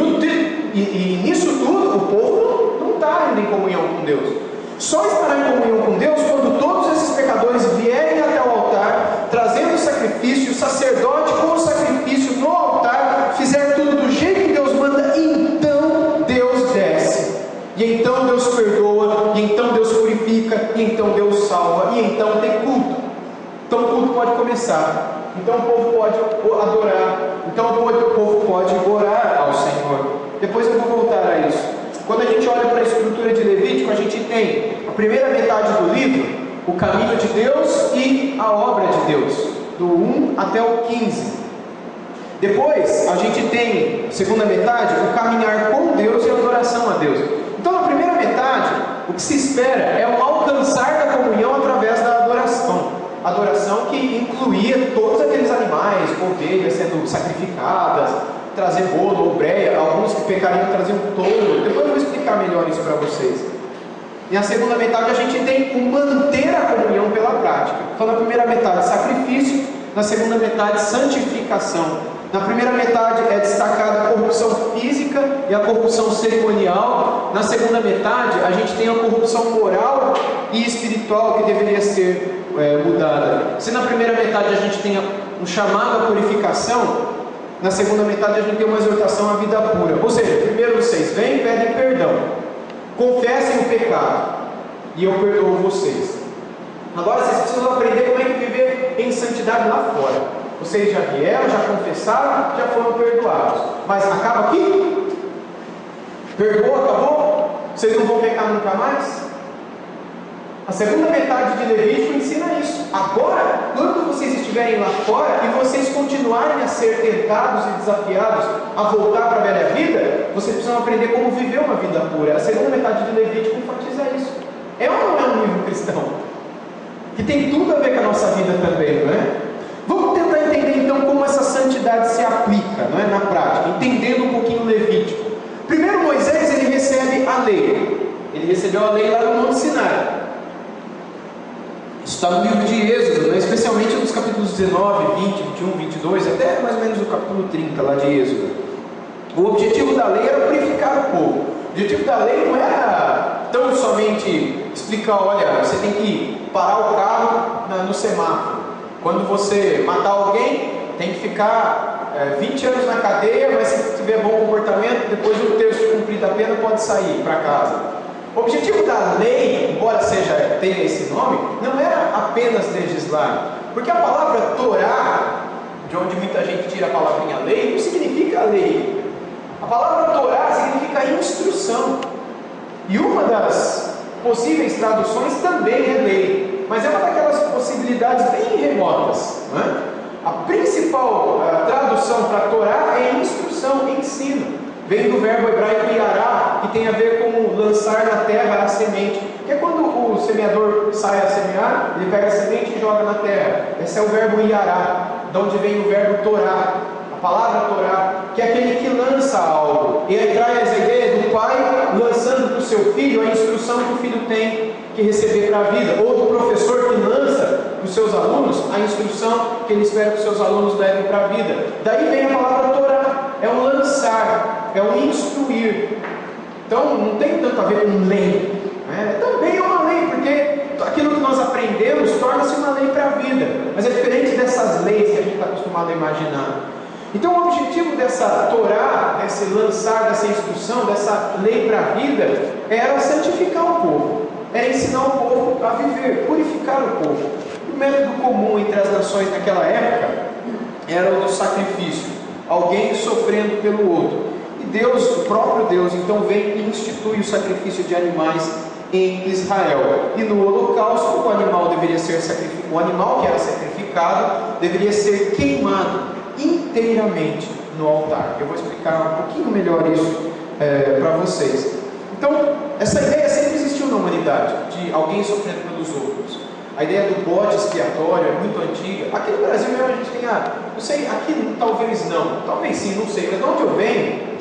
nisso tudo, o povo não está ainda em comunhão com Deus. Só estará em comunhão com Deus quando todos esses pecadores vierem até o altar, trazendo o sacrifício, o sacerdote com o sacrifício no altar, fizer tudo do jeito que Deus manda, e então Deus desce. E então Deus perdoa, e então Deus purifica, e então Deus salva, e então tem culto. Então o culto pode começar. Então o povo pode adorar. Então o povo pode orar ao Senhor. Depois eu vou voltar a isso. Quando a gente olha para a estrutura de Levítico, a gente tem a primeira metade do livro, o caminho de Deus e a obra de Deus, do 1 até o 15. Depois a gente tem a segunda metade, o caminhar com Deus e a adoração a Deus. Então na primeira metade, o que se espera é o alcançar da comunhão através da adoração. Adoração que incluía todos aqueles animais, ovelhas sendo sacrificadas, trazer bolo ou breia, alguns que pecariam traziam touro. Depois eu vou explicar melhor isso para vocês. E na segunda metade a gente tem o manter a comunhão pela prática. Então na primeira metade sacrifício, na segunda metade santificação. Na primeira metade é destacada a corrupção física e a corrupção cerimonial. Na segunda metade a gente tem a corrupção moral e espiritual que deveria ser mudada. Se na primeira metade a gente tem um chamado à purificação, na segunda metade a gente tem uma exortação à vida pura. Ou seja, primeiro vocês vêm e pedem perdão, confessem o pecado e eu perdoo vocês. Agora vocês precisam aprender como é que viver em santidade lá fora. Vocês já vieram, já confessaram, já foram perdoados, mas acaba aqui? Perdoou, acabou? Vocês não vão pecar nunca mais? A segunda metade de Levítico ensina isso. Agora, quando vocês estiverem lá fora e vocês continuarem a ser tentados e desafiados a voltar para a velha vida, vocês precisam aprender como viver uma vida pura. A segunda metade de Levítico enfatiza isso. É ou não é um livro cristão? Que tem tudo a ver com a nossa vida também, não é? Vamos tentar entender então como essa santidade se aplica, não é, na prática, entendendo um pouquinho o Levítico. Primeiro Moisés, ele recebe a lei. Ele recebeu a lei lá no Monte Sinai. Isso está no livro de Êxodo, né? Especialmente nos capítulos 19, 20, 21, 22, até mais ou menos no capítulo 30 lá de Êxodo. O objetivo da lei era purificar o povo. O objetivo da lei não era tão somente explicar, olha, você tem que parar o carro no semáforo. Quando você matar alguém, tem que ficar 20 anos na cadeia, mas se tiver bom comportamento, depois de um terço cumprido a pena, pode sair para casa. O objetivo da lei, embora tenha esse nome, não era apenas legislar, porque a palavra Torá, de onde muita gente tira a palavrinha lei, não significa lei. A palavra Torá significa instrução, e uma das possíveis traduções também é lei, mas é uma daquelas possibilidades bem remotas, não é? A principal tradução para Torá é instrução, ensino. Vem do verbo hebraico yará, que tem a ver com lançar na terra a semente. Que é quando o semeador sai a semear, ele pega a semente e joga na terra. Esse é o verbo yará, de onde vem o verbo Torá, a palavra Torá, que é aquele que lança algo. E aí traz a ideia do pai lançando para o seu filho a instrução que o filho tem que receber para a vida, ou do professor que lança para os seus alunos a instrução que ele espera que os seus alunos levem para a vida. Daí vem a palavra Torá, é um lançar, é um instruir. Então não tem tanto a ver com lei, né? Também é uma lei, porque aquilo que nós aprendemos torna-se uma lei para a vida, mas é diferente dessas leis que a gente está acostumado a imaginar. Então o objetivo dessa Torá, desse lançar, dessa instrução, dessa lei para a vida, era santificar o povo, era ensinar o povo a viver, purificar o povo. O método comum entre as nações naquela época era o do sacrifício, alguém sofrendo pelo outro. E Deus, o próprio Deus, então vem e institui o sacrifício de animais em Israel. E no holocausto, o animal deveria ser sacrificado, o animal que era sacrificado deveria ser queimado inteiramente no altar. Eu vou explicar um pouquinho melhor isso para vocês. Então, essa ideia sempre existiu na humanidade, de alguém sofrendo pelos outros. A ideia do bode expiatório é muito antiga. Aqui no Brasil mesmo a gente tem não sei, aqui talvez não, talvez sim, não sei, mas de onde eu venho,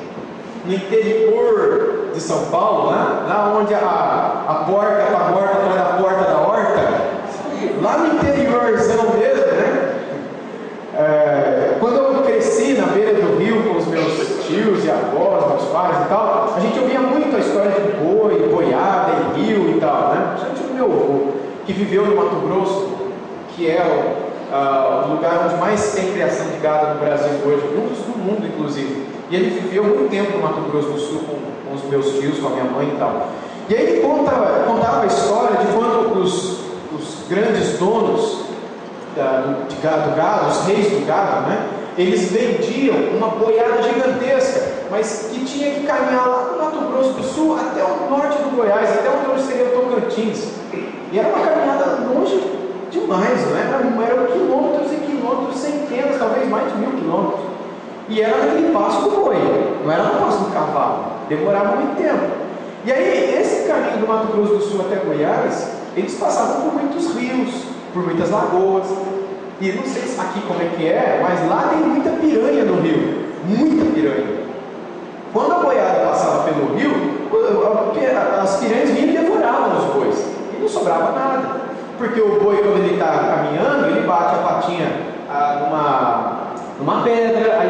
no interior de São Paulo, lá onde a porca está morta atrás da porta da horta, lá no interiorzão mesmo, né? Quando eu cresci na beira do rio com os meus tios e avós, meus pais e tal, a gente ouvia muito a história de boi, boiada e rio e tal, né? Principalmente o meu avô, que viveu no Mato Grosso, que é o lugar onde mais tem criação de gado no Brasil hoje, um dos do mundo inclusive. E ele viveu muito tempo no Mato Grosso do Sul com os meus tios, com a minha mãe e tal. E aí ele contava a história de quando os grandes donos do gado, os reis do gado, né? Eles vendiam uma boiada gigantesca, mas que tinha que caminhar lá no Mato Grosso do Sul até o norte do Goiás, até onde hoje seria Tocantins. E era uma caminhada longe demais, não é? Eram quilômetros e quilômetros, centenas, talvez mais de 1000 quilômetros. E era naquele passo do boi, não era no passo do cavalo, demorava muito tempo. E aí, esse caminho do Mato Grosso do Sul até Goiás, eles passavam por muitos rios, por muitas lagoas. E não sei aqui como é que é, mas lá tem muita piranha no rio, muita piranha. Quando a boiada passava pelo rio, as piranhas vinham e devoravam os bois, e não sobrava nada, porque o boi, quando ele está caminhando, ele bate a patinha numa pedra, aí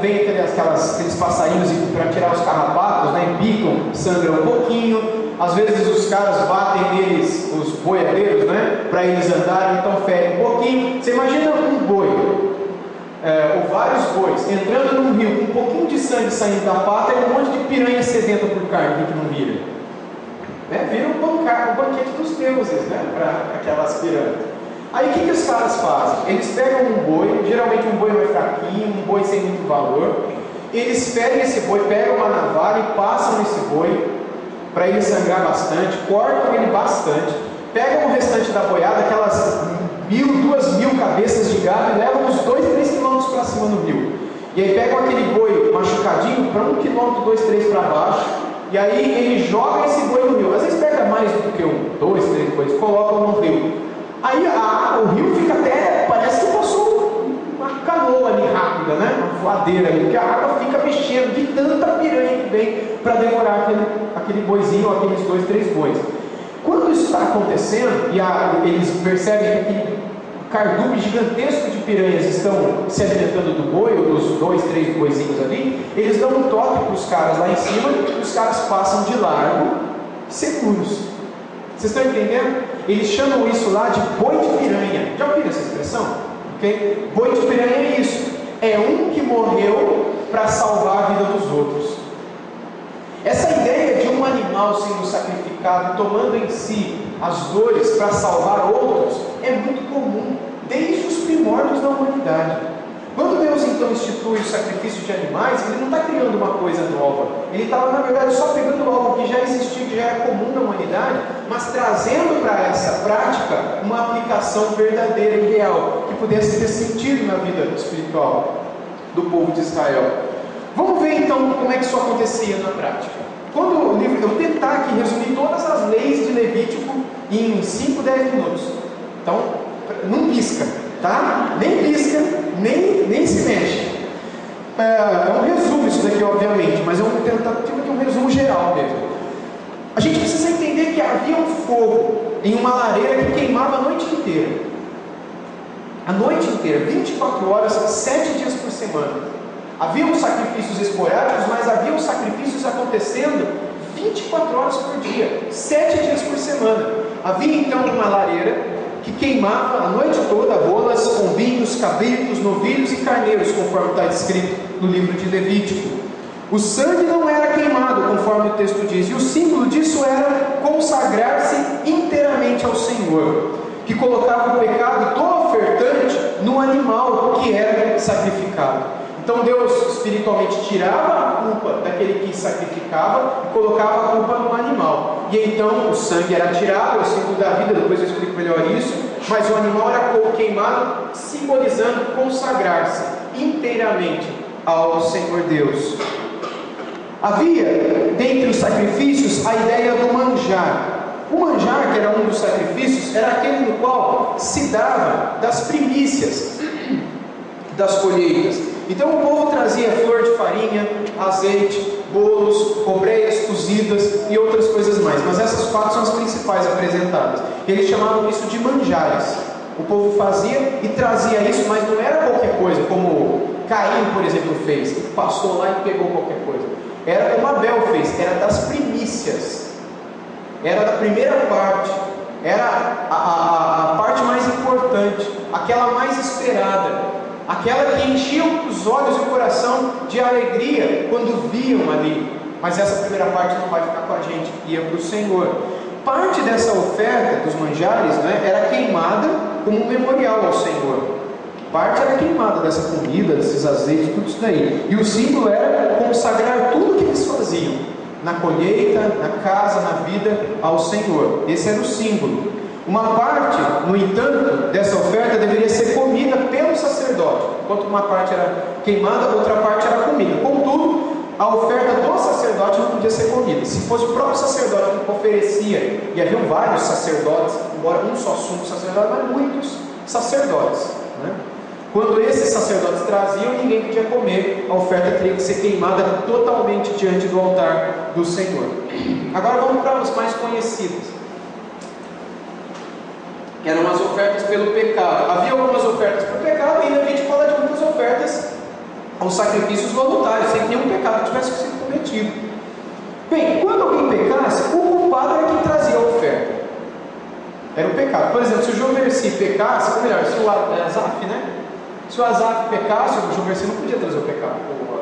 vem aqueles passarinhos para tirar os carrapatos, né, picam, sangram um pouquinho. Às vezes os caras batem neles, os boiadeiros, né, para eles andarem, então ferem um pouquinho. Você imagina um boi, ou vários bois, entrando num rio com um pouquinho de sangue saindo da pata e um monte de piranha sedenta por carne que não vira. Vira um banquete dos deuses, né, para aquelas piranhas. Aí o que os caras fazem? Eles pegam um boi, geralmente um boi mais fraquinho, um boi sem muito valor. Eles ferem esse boi, pegam uma navalha e passam nesse boi para ele sangrar bastante, cortam ele bastante, pegam o restante da boiada, aquelas 2.000 cabeças de gado, e levam uns 2-3 quilômetros para cima no rio. E aí pegam aquele boi machucadinho para 1 quilômetro, 2, 3 para baixo, e aí ele joga esse boi no rio. Às vezes pega mais do que 1, 2, 3 bois, colocam no rio. Aí o rio fica até, parece que passou uma canoa ali rápida, né? Uma voadeira ali, porque a água fica mexendo de tanta piranha que vem para devorar aquele boizinho, ou aqueles 2, 3 bois. Quando isso está acontecendo, e eles percebem que aquele cardume gigantesco de piranhas estão se alimentando do boi, ou dos 2, 3 boizinhos ali, eles dão um toque para os caras lá em cima, e os caras passam de largo, seguros. Vocês estão entendendo? Eles chamam isso lá de boi de piranha. Já ouviram essa expressão? Okay? Boi de piranha é isso. É um que morreu para salvar a vida dos outros. Essa ideia de um animal sendo sacrificado, tomando em si as dores para salvar outros, é muito comum, desde os primórdios da humanidade. Quando Deus então institui o sacrifício de animais, Ele não está criando uma coisa nova. Ele estava, na verdade, só pegando algo que já existia, que já era comum na humanidade, mas trazendo para essa prática uma aplicação verdadeira e real, que pudesse ter sentido na vida espiritual do povo de Israel. Vamos ver então como é que isso acontecia na prática. Quando o livro, eu vou tentar aqui resumir todas as leis de Levítico em 5, 10 minutos. Então, não pisca, tá? Nem pisca, nem se mexe. É um resumo isso daqui, obviamente, mas é uma tentativa de um resumo geral mesmo. A gente precisa entender que havia um fogo em uma lareira que queimava a noite inteira. A noite inteira, 24 horas, 7 dias por semana. Haviam sacrifícios esporádicos, mas haviam sacrifícios acontecendo 24 horas por dia, 7 dias por semana. Havia então uma lareira que queimava a noite toda rolas, pombinhos, cabritos, novilhos e carneiros, conforme está escrito no livro de Levítico. O sangue não era queimado, conforme o texto diz, e o símbolo disso era consagrar-se inteiramente ao Senhor, que colocava o pecado do ofertante no animal que era sacrificado. Então Deus espiritualmente tirava a culpa daquele que sacrificava e colocava a culpa no animal. E então o sangue era tirado, é o símbolo da vida, depois eu explico melhor isso, mas o animal era queimado, simbolizando consagrar-se inteiramente ao Senhor Deus. Havia, dentre os sacrifícios, a ideia do manjar. O manjar, que era um dos sacrifícios, era aquele no qual se dava das primícias das colheitas. Então o povo trazia flor de farinha, azeite, bolos, obreias cozidas e outras coisas mais, mas essas 4 são as principais apresentadas. Eles chamavam isso de manjares. O povo fazia e trazia isso, mas não era qualquer coisa, como Caim, por exemplo, fez, que passou lá e pegou qualquer coisa. Era como Abel fez, era das primícias, era da primeira parte, era a parte mais importante, aquela mais esperada, aquela que enchia os olhos e o coração de alegria quando viam ali. Mas essa primeira parte não vai ficar com a gente, ia para o Senhor. Parte dessa oferta dos manjares, né, era queimada como um memorial ao Senhor. Parte era queimada dessa comida, desses azeites, tudo isso daí. E o símbolo era consagrar tudo o que eles faziam, na colheita, na casa, na vida, ao Senhor. Esse era o símbolo. Uma parte, no entanto, dessa oferta deveria ser comida pelo sacerdote. Enquanto uma parte era queimada, outra parte era comida. Contudo, a oferta do sacerdote não podia ser comida. Se fosse o próprio sacerdote que oferecia, e haviam vários sacerdotes, embora um só sumo sacerdote, mas muitos sacerdotes, né? Quando esses sacerdotes traziam, ninguém podia comer, a oferta teria que ser queimada totalmente diante do altar do Senhor. Agora vamos para as mais conhecidas, que eram as ofertas pelo pecado. Havia algumas ofertas por pecado, e ainda a gente fala de muitas ofertas aos sacrifícios voluntários, sem que nenhum pecado tivesse sido cometido. Bem, quando alguém pecasse, o culpado era quem trazia a oferta. Era o pecado. Por exemplo, se o João Merci pecasse, ou melhor, se o Asaf, né? Se o Asaf pecasse, o João Merci não podia trazer o pecado,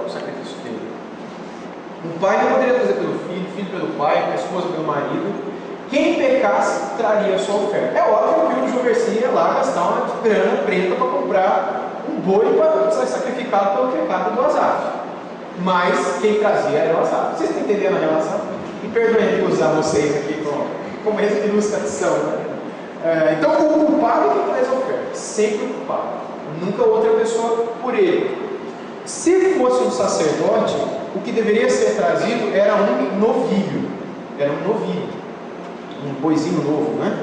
o sacrifício dele. O pai não poderia trazer pelo filho, filho pelo pai, a esposa pelo marido. Quem pecasse, traria a sua oferta. É óbvio que o João Merci ia lá gastar uma grana preta para comprar um boi para ser sacrificado pelo pecado do Asaf. Mas quem trazia era o Asaf. Vocês estão entendendo a relação? E perdoem aqui usar vocês aqui como ilustração, né? Então o culpado é quem traz a oferta, sempre o culpado, nunca outra pessoa por ele. Se fosse um sacerdote, o que deveria ser trazido era um novilho, um boizinho novo, né?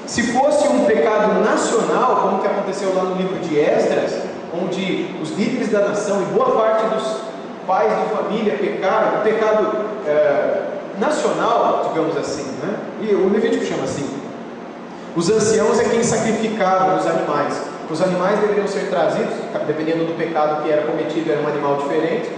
Se fosse um pecado nacional, como que aconteceu lá no livro de Esdras, onde os líderes da nação e boa parte dos pais de família pecaram, o pecado nacional, digamos assim, né? E o Levítico chama assim. Os anciãos é quem sacrificava os animais. Os animais deveriam ser trazidos, dependendo do pecado que era cometido, era um animal diferente.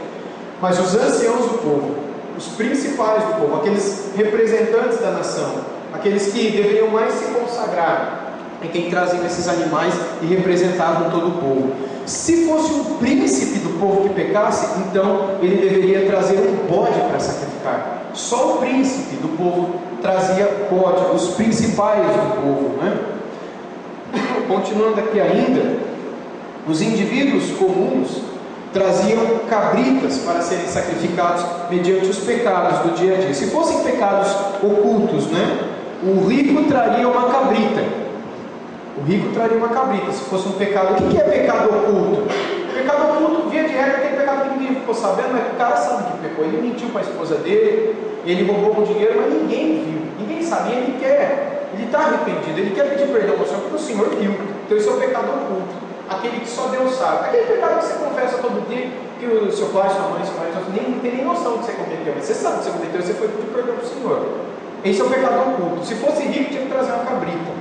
Mas os anciãos do povo, os principais do povo, aqueles representantes da nação, aqueles que deveriam mais se consagrar, é quem traziam esses animais e representavam todo o povo. Se fosse um príncipe do povo que pecasse, então ele deveria trazer um bode para sacrificar. Só o príncipe do povo trazia bode, os principais do povo, né? Continuando aqui ainda, os indivíduos comuns traziam cabritas para serem sacrificados mediante os pecados do dia a dia. Se fossem pecados ocultos, né? O rico traria uma cabrita. Se fosse um pecado, o que é pecado oculto? Pecado oculto, via de regra, aquele pecado que ninguém ficou sabendo, mas o cara sabe que pecou. Ele mentiu para a esposa dele, ele roubou o dinheiro, mas ninguém viu, ninguém sabia. Ele está arrependido, ele quer pedir perdão ao Senhor, porque o Senhor viu. Então esse é o pecado oculto, aquele que só Deus sabe, aquele pecado que você confessa todo dia, que o seu pai, sua mãe, seu marido, nem tem nem noção do que você cometeu, mas você sabe que você cometeu, você foi pedir perdão ao Senhor. Esse é o pecado oculto. Se fosse rico, tinha que trazer uma cabrita.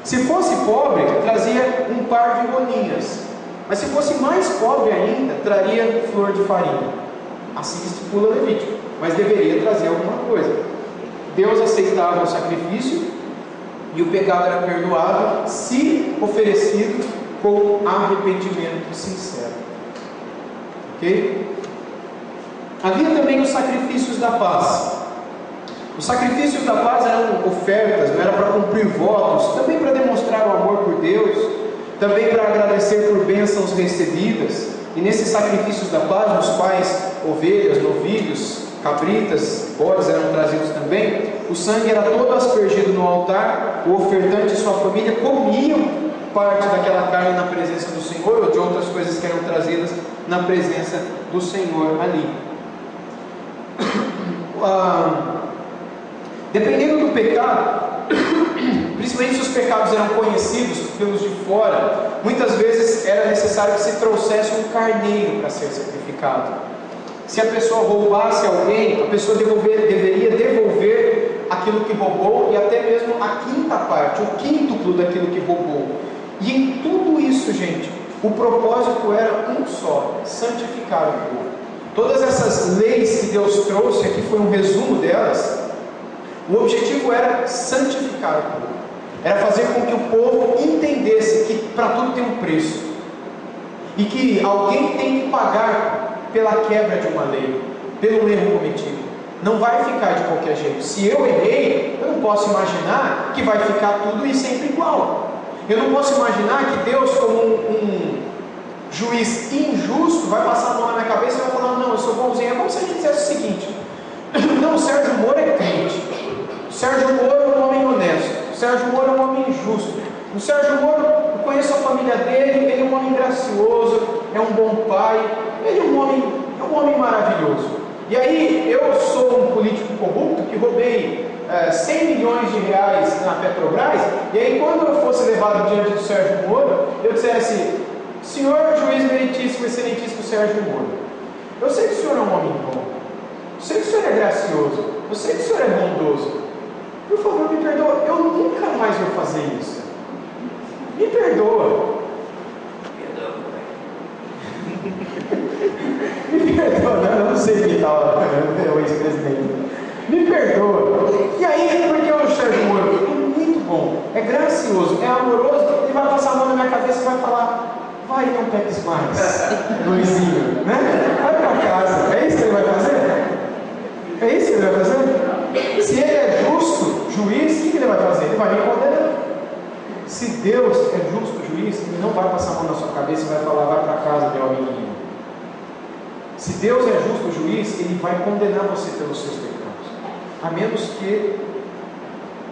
Se fosse pobre, trazia um par de rolinhas. Mas se fosse mais pobre ainda, traria flor de farinha. Assim estipula o Levítico. Mas deveria trazer alguma coisa. Deus aceitava o sacrifício, E o pecado era perdoado se oferecido com arrependimento sincero. Ok? Havia também os sacrifícios da paz. Os sacrifícios da paz eram ofertas, não era para cumprir votos, também para demonstrar o amor por Deus, também para agradecer por bênçãos recebidas. E nesses sacrifícios da paz, nos quais ovelhas, novilhos, cabritas, bodes eram trazidos também, o sangue era todo aspergido no altar, o ofertante e sua família comiam parte daquela carne na presença do Senhor, ou de outras coisas que eram trazidas na presença do Senhor ali. Dependendo do pecado, principalmente se os pecados eram conhecidos pelos de fora, muitas vezes era necessário que se trouxesse um carneiro para ser sacrificado. Se a pessoa roubasse alguém, a pessoa deveria devolver aquilo que roubou, e até mesmo a quinta parte, o quíntuplo daquilo que roubou. E em tudo isso, gente, o propósito era um só: santificar o povo. Todas essas leis que Deus trouxe, aqui foi um resumo delas. O objetivo era santificar o povo, era fazer com que o povo entendesse que para tudo tem um preço, e que alguém tem que pagar pela quebra de uma lei, pelo erro cometido. Não vai ficar de qualquer jeito. Se eu errei, eu não posso imaginar que vai ficar tudo e sempre igual. Eu não posso imaginar que Deus, como um juiz injusto, vai passar a mão na minha cabeça e vai falar: não, eu sou bonzinho. É como se a gente dissesse o seguinte: não, o Sérgio Moro é crente, o Sérgio Moro é um homem honesto, o Sérgio Moro é um homem justo, o Sérgio Moro, eu conheço a família dele, ele é um homem gracioso, é um bom pai, ele é um homem maravilhoso. E aí, eu sou um político corrupto que roubei 100 milhões de reais na Petrobras, e aí quando eu fosse levado diante do Sérgio Moro, eu dissesse: senhor juiz meritíssimo, excelentíssimo Sérgio Moro, eu sei que o senhor é um homem bom, eu sei que o senhor é gracioso, eu sei que o senhor é bondoso, por favor me perdoa, eu nunca mais vou fazer isso, me perdoa. Me perdoa, eu não sei quem estava, o ex-presidente. Me perdoa. E aí, porque o Sérgio Moro é muito bom, é gracioso, é amoroso, ele vai passar a mão na minha cabeça e vai falar: vai, não peques mais, Luizinho, né? Vai para casa. É isso que ele vai fazer? É isso que ele vai fazer? Se ele é justo juiz, o que ele vai fazer? Ele vai me condenar. Se Deus é justo juiz, ele não vai passar a mão na sua cabeça e vai falar: vai para casa, meu amiguinho. Se Deus é justo juiz, ele vai condenar você pelos seus pecados, a menos que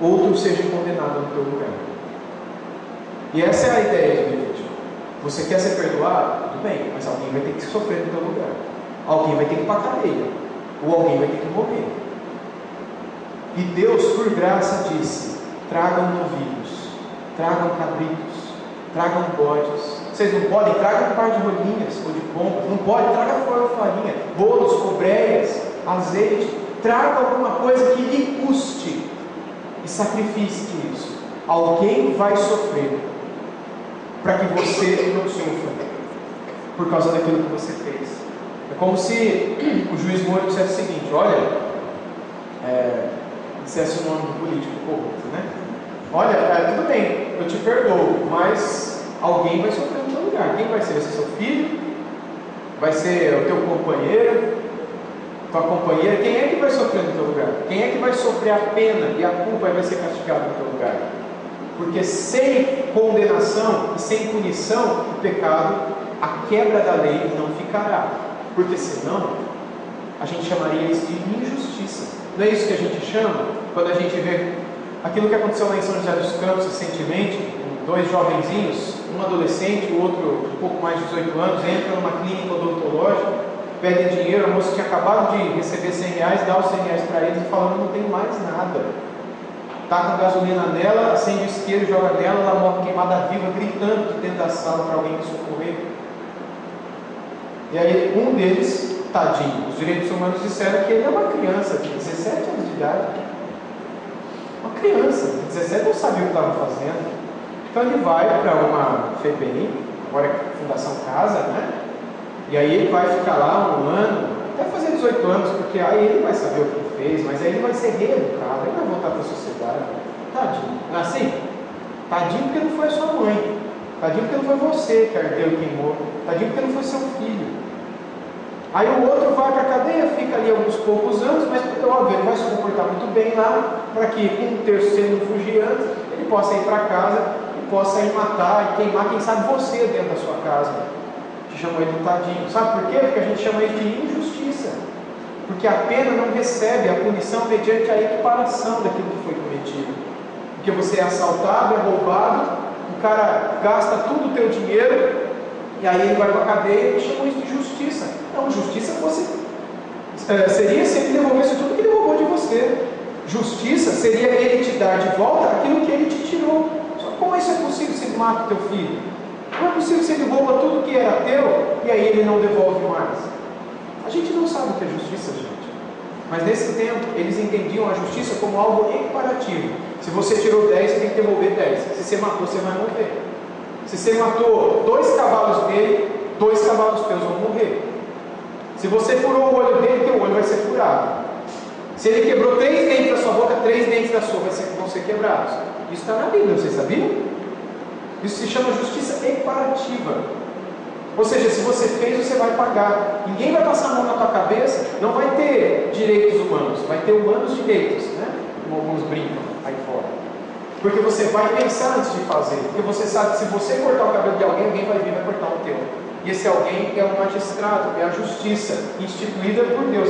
outro seja condenado no teu lugar. E essa é a ideia de Levítico. Você quer ser perdoado? Tudo bem, mas alguém vai ter que sofrer no teu lugar. Alguém vai ter que ir para a cadeia, ou alguém vai ter que morrer. E Deus, por graça, disse: tragam novilhos, tragam cabritos, tragam bodes. Vocês não podem? Tragam um par de rolinhas ou de pombas. Não pode? Traga farinha, bolos, cobreias, azeite. Traga alguma coisa que lhe custe e sacrifique isso. Alguém vai sofrer para que você não sofra por causa daquilo que você fez. É como se o juiz Moro dissesse o seguinte: olha, dissesse o nome do político corrupto, né? Olha, tudo bem, eu te perdoo, mas alguém vai sofrer no teu lugar. Quem vai ser? Vai ser seu filho? Vai ser o teu companheiro? Tua companheira? Quem é que vai sofrer no teu lugar? Quem é que vai sofrer a pena e a culpa vai ser castigado no teu lugar? Porque sem condenação e sem punição, o pecado, a quebra da lei não ficará. Porque senão, a gente chamaria isso de injustiça. Não é isso que a gente chama? Quando a gente vê aquilo que aconteceu lá em São José dos Campos recentemente, dois jovenzinhos, um adolescente, o outro um pouco mais de 18 anos, entram numa clínica odontológica, pedem dinheiro, a moça tinha acabado de receber 100 reais, dá os 100 reais para eles e falando: não tenho mais nada. Tá com gasolina nela, acende o isqueiro, joga nela, ela morre queimada viva, gritando dentro da sala para alguém socorrer. E aí um deles, tadinho, os direitos humanos disseram que ele é uma criança de 17 anos de idade. Uma criança de 17 não sabia o que estava fazendo. Então ele vai para uma FEBEM, agora é Fundação Casa, né? E aí ele vai ficar lá um ano, até fazer 18 anos, porque aí ele vai saber o que ele fez, mas aí ele vai ser reeducado, ele vai voltar para a sociedade. Tadinho. Não é assim? Tadinho porque não foi a sua mãe. Tadinho porque não foi você que ardeu e queimou. Tadinho porque não foi seu filho. Aí o outro vai para a cadeia, fica ali alguns poucos anos, mas óbvio, ele vai se comportar muito bem lá, para que com um terceiro fugir antes, ele possa ir para casa e possa ir matar e queimar, quem sabe você dentro da sua casa. Te chamou ele de tadinho. Sabe por quê? Porque a gente chama ele de injustiça. Porque a pena não recebe a punição mediante a equiparação daquilo que foi cometido. Porque você é assaltado, é roubado, o cara gasta tudo o teu dinheiro, e aí ele vai para a cadeia e chamou isso de justiça. Não, justiça seria se ele devolvesse tudo que ele roubou de você. Justiça seria ele te dar de volta aquilo que ele te tirou. Só como isso é possível se ele mata o teu filho? Não é possível se ele rouba tudo que era teu e aí ele não devolve mais. A gente não sabe o que é justiça, gente. Mas nesse tempo, eles entendiam a justiça como algo equiparativo. Se você tirou 10, você tem que devolver 10. Se você matou, você vai morrer. Se você matou 2 cavalos dele, 2 cavalos teus vão morrer. Se você furou o olho dele, teu olho vai ser furado. Se ele quebrou 3 dentes da sua boca, 3 dentes da sua vão ser quebrados. Isso está na Bíblia, vocês sabiam? Isso se chama justiça equiparativa. Ou seja, se você fez, você vai pagar. Ninguém vai passar a mão na tua cabeça. Não vai ter direitos humanos, vai ter humanos direitos, né? Como alguns brincam aí fora. Porque você vai pensar antes de fazer. Porque você sabe que se você cortar o cabelo de alguém, alguém vai vir e vai cortar o teu. E esse alguém é o magistrado, é a justiça instituída por Deus.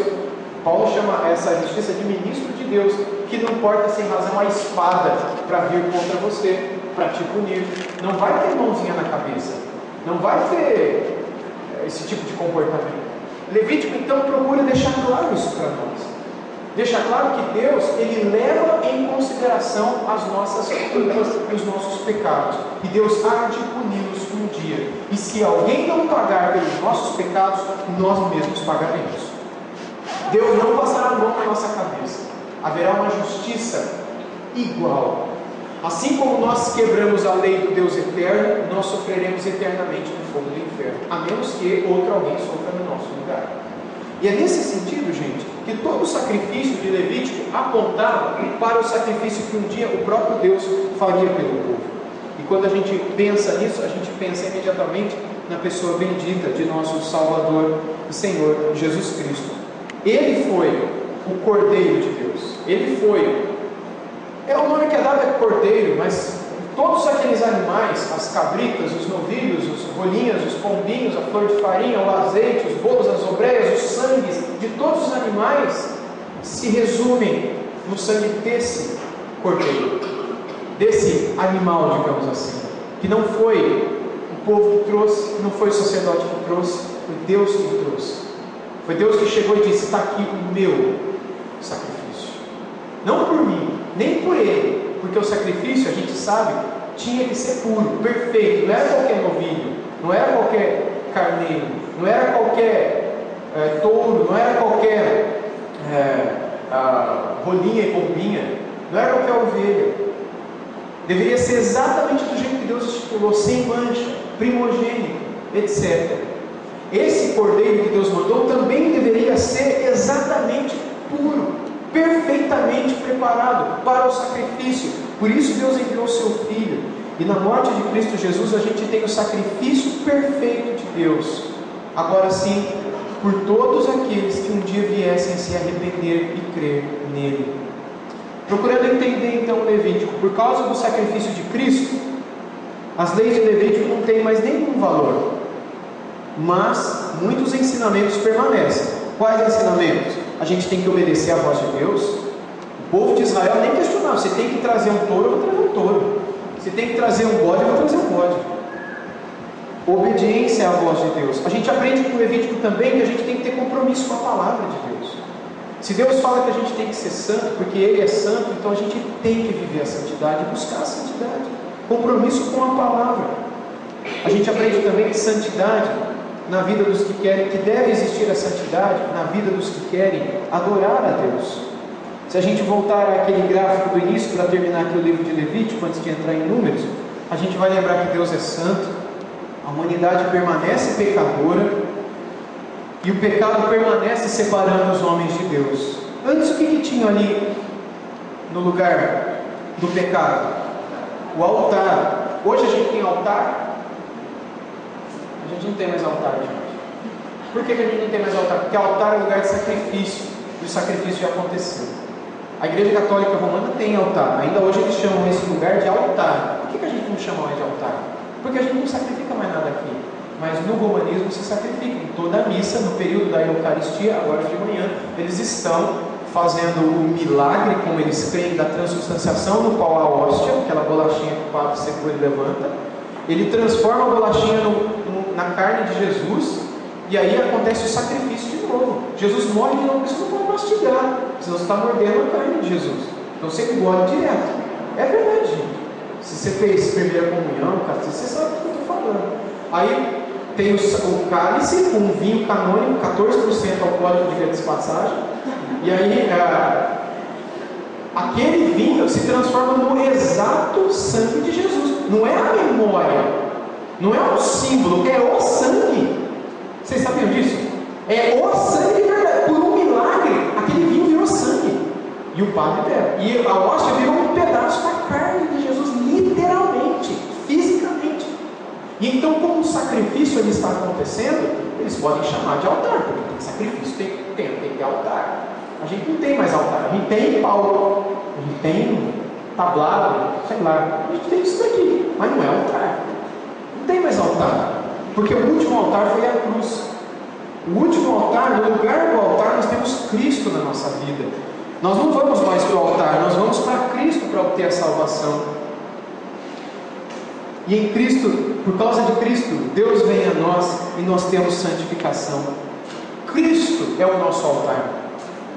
Paulo chama essa justiça de ministro de Deus, que não porta sem razão a espada para vir contra você, para te punir. Não vai ter mãozinha na cabeça. Não vai ter esse tipo de comportamento. Levítico então procura deixar claro isso para nós. Deixa claro que Deus, Ele leva em consideração as nossas culpas e os nossos pecados. E Deus há de puni-los um dia. E se alguém não pagar pelos nossos pecados, nós mesmos pagaremos. Deus não passará a mão na nossa cabeça. Haverá uma justiça igual. Assim como nós quebramos a lei do Deus eterno, nós sofreremos eternamente no fogo do inferno. A menos que outro alguém sofra no nosso lugar. E é nesse sentido, gente, que todo o sacrifício de Levítico apontava para o sacrifício que um dia o próprio Deus faria pelo povo. E quando a gente pensa nisso, a gente pensa imediatamente na pessoa bendita de nosso Salvador e Senhor Jesus Cristo. Ele foi o Cordeiro de Deus. Ele foi, o nome que é dado é Cordeiro, mas todos aqueles animais, as cabritas, os novilhos, os rolinhas, os pombinhos, a flor de farinha, o azeite, os bolos, as obreias, os sangues de todos os animais se resumem no sangue desse cordeiro, desse animal, digamos assim, que não foi o povo que trouxe, não foi o sacerdote que trouxe, foi Deus que trouxe. Foi Deus que chegou e disse: está aqui o meu sacrifício, não por mim, nem por ele, porque o sacrifício, a gente sabe, tinha que ser puro, perfeito. Não era qualquer novilho, não era qualquer carneiro, não era qualquer touro, não era qualquer rolinha e pombinha, não era qualquer ovelha. Deveria ser exatamente do jeito que Deus estipulou, sem mancha, primogênito, etc. Esse cordeiro que Deus mandou também deveria ser exatamente puro, perfeitamente preparado para o sacrifício. Por isso Deus enviou o seu Filho. E na morte de Cristo Jesus a gente tem o sacrifício perfeito de Deus. Agora sim, por todos aqueles que um dia viessem se arrepender e crer nele. Procurando entender então o Levítico, por causa do sacrifício de Cristo, as leis de Levítico não têm mais nenhum valor. Mas muitos ensinamentos permanecem. Quais ensinamentos? A gente tem que obedecer à voz de Deus. O povo de Israel nem questionava: você tem que trazer um touro, eu vou trazer um touro. Você tem que trazer um bode, eu vou trazer um bode. Obediência à voz de Deus. A gente aprende com o Levítico também que a gente tem que ter compromisso com a palavra de Deus. Se Deus fala que a gente tem que ser santo, porque Ele é santo, então a gente tem que viver a santidade, buscar a santidade. Compromisso com a palavra. A gente aprende também que santidade na vida dos que querem, que deve existir a santidade na vida dos que querem adorar a Deus. Se a gente voltar àquele gráfico do início para terminar aqui o livro de Levítico, antes de entrar em Números, a gente vai lembrar que Deus é santo, a humanidade permanece pecadora e o pecado permanece separando os homens de Deus. Antes, o que tinha ali no lugar do pecado? O altar. Hoje a gente tem altar? A gente não tem mais altar, gente. Por que a gente não tem mais altar? Porque altar é lugar de sacrifício. E o sacrifício já aconteceu. A Igreja Católica Romana tem altar. Ainda hoje eles chamam esse lugar de altar. Por que a gente não chama mais de altar? Porque a gente não sacrifica mais nada aqui. Mas no romanismo se sacrifica. Em toda a missa, no período da Eucaristia, agora de manhã, eles estão fazendo o milagre, como eles creem, da transubstanciação, no qual a hóstia, aquela bolachinha que o padre segura e levanta, ele transforma a bolachinha na carne de Jesus, e aí acontece o sacrifício de novo. Jesus morre de novo, porque você não pode mastigar, senão você está mordendo a carne de Jesus. Então você engole direto. É verdade, gente. Se você fez primeira comunhão, você sabe do que eu estou falando. Aí tem o cálice com um vinho canônico, 14% alcoólico, diga-se de passagem. E aí aquele vinho se transforma no exato sangue de Jesus. Não é a memória, não é um símbolo, é o sangue. Vocês sabiam disso? É o sangue de verdade. Por um milagre, aquele vinho virou sangue. E o padre bebe. E a hóstia virou um pedaço da carne de Jesus, literalmente, fisicamente. E então, como o sacrifício ali está acontecendo, eles podem chamar de altar, porque tem sacrifício, tem que altar. A gente não tem mais altar, a gente tem Paulo, a gente tem tablado, sei lá, a gente tem isso daqui, mas não é altar. Não tem mais altar, porque o último altar foi a cruz. O último altar, no lugar do altar, nós temos Cristo na nossa vida. Nós não vamos mais para o altar, nós vamos para Cristo para obter a salvação. E em Cristo, por causa de Cristo, Deus vem a nós e nós temos santificação. Cristo é o nosso altar.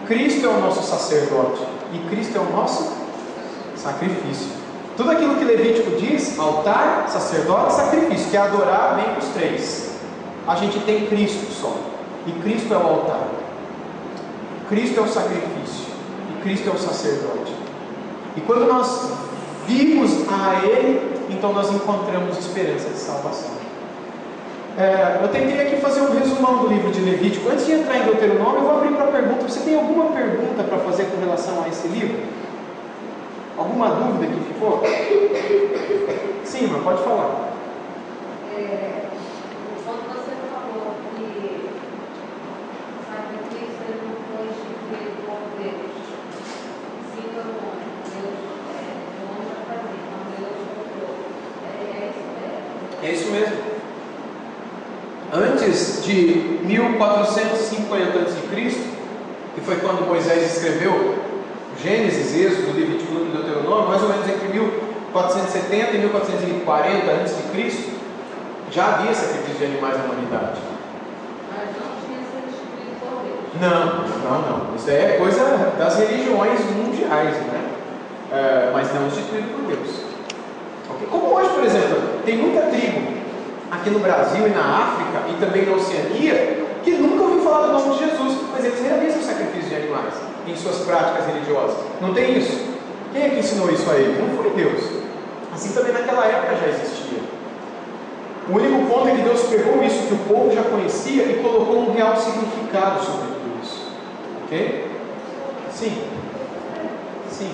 Cristo é o nosso sacerdote. E Cristo é o nosso sacrifício. Tudo aquilo que Levítico diz, altar, sacerdote, sacrifício, que é adorar, vem os três. A gente tem Cristo só. E Cristo é o altar. Cristo é o sacrifício. E Cristo é o sacerdote. E quando nós vimos a Ele, então nós encontramos esperança de salvação. Eu tentei aqui fazer um resumão do livro de Levítico. Antes de entrar em Deuteronômio, eu vou abrir para pergunta. Você tem alguma pergunta para fazer com relação a esse livro? Alguma dúvida que ficou? Sim, mas pode falar. Quando você falou que o sacrifício não foi instituído por Deus, sim, como Deus manda fazer, como Deus comprou, é isso mesmo? É isso mesmo. Antes de 1450 a.C., que foi quando Moisés escreveu Gênesis, Êxodo, Levítico e Deuteronômio, mais ou menos entre 1470 e 1440 a.C., já havia sacrifício de animais na humanidade. Mas não tinha sido instituído por Deus. Não. Isso é coisa das religiões mundiais, né? Mas não instituído por Deus. Okay? Como hoje, por exemplo, tem muita tribo aqui no Brasil e na África e também na Oceania que nunca ouviu falar do nome de Jesus, mas eles realizam sacrifício de animais em suas práticas religiosas. Não tem isso? Quem é que ensinou isso a eles? Não foi Deus. Assim também naquela época já existia. O único ponto é que Deus pegou isso que o povo já conhecia e colocou um real significado sobre tudo isso. Ok? Sim. Sim.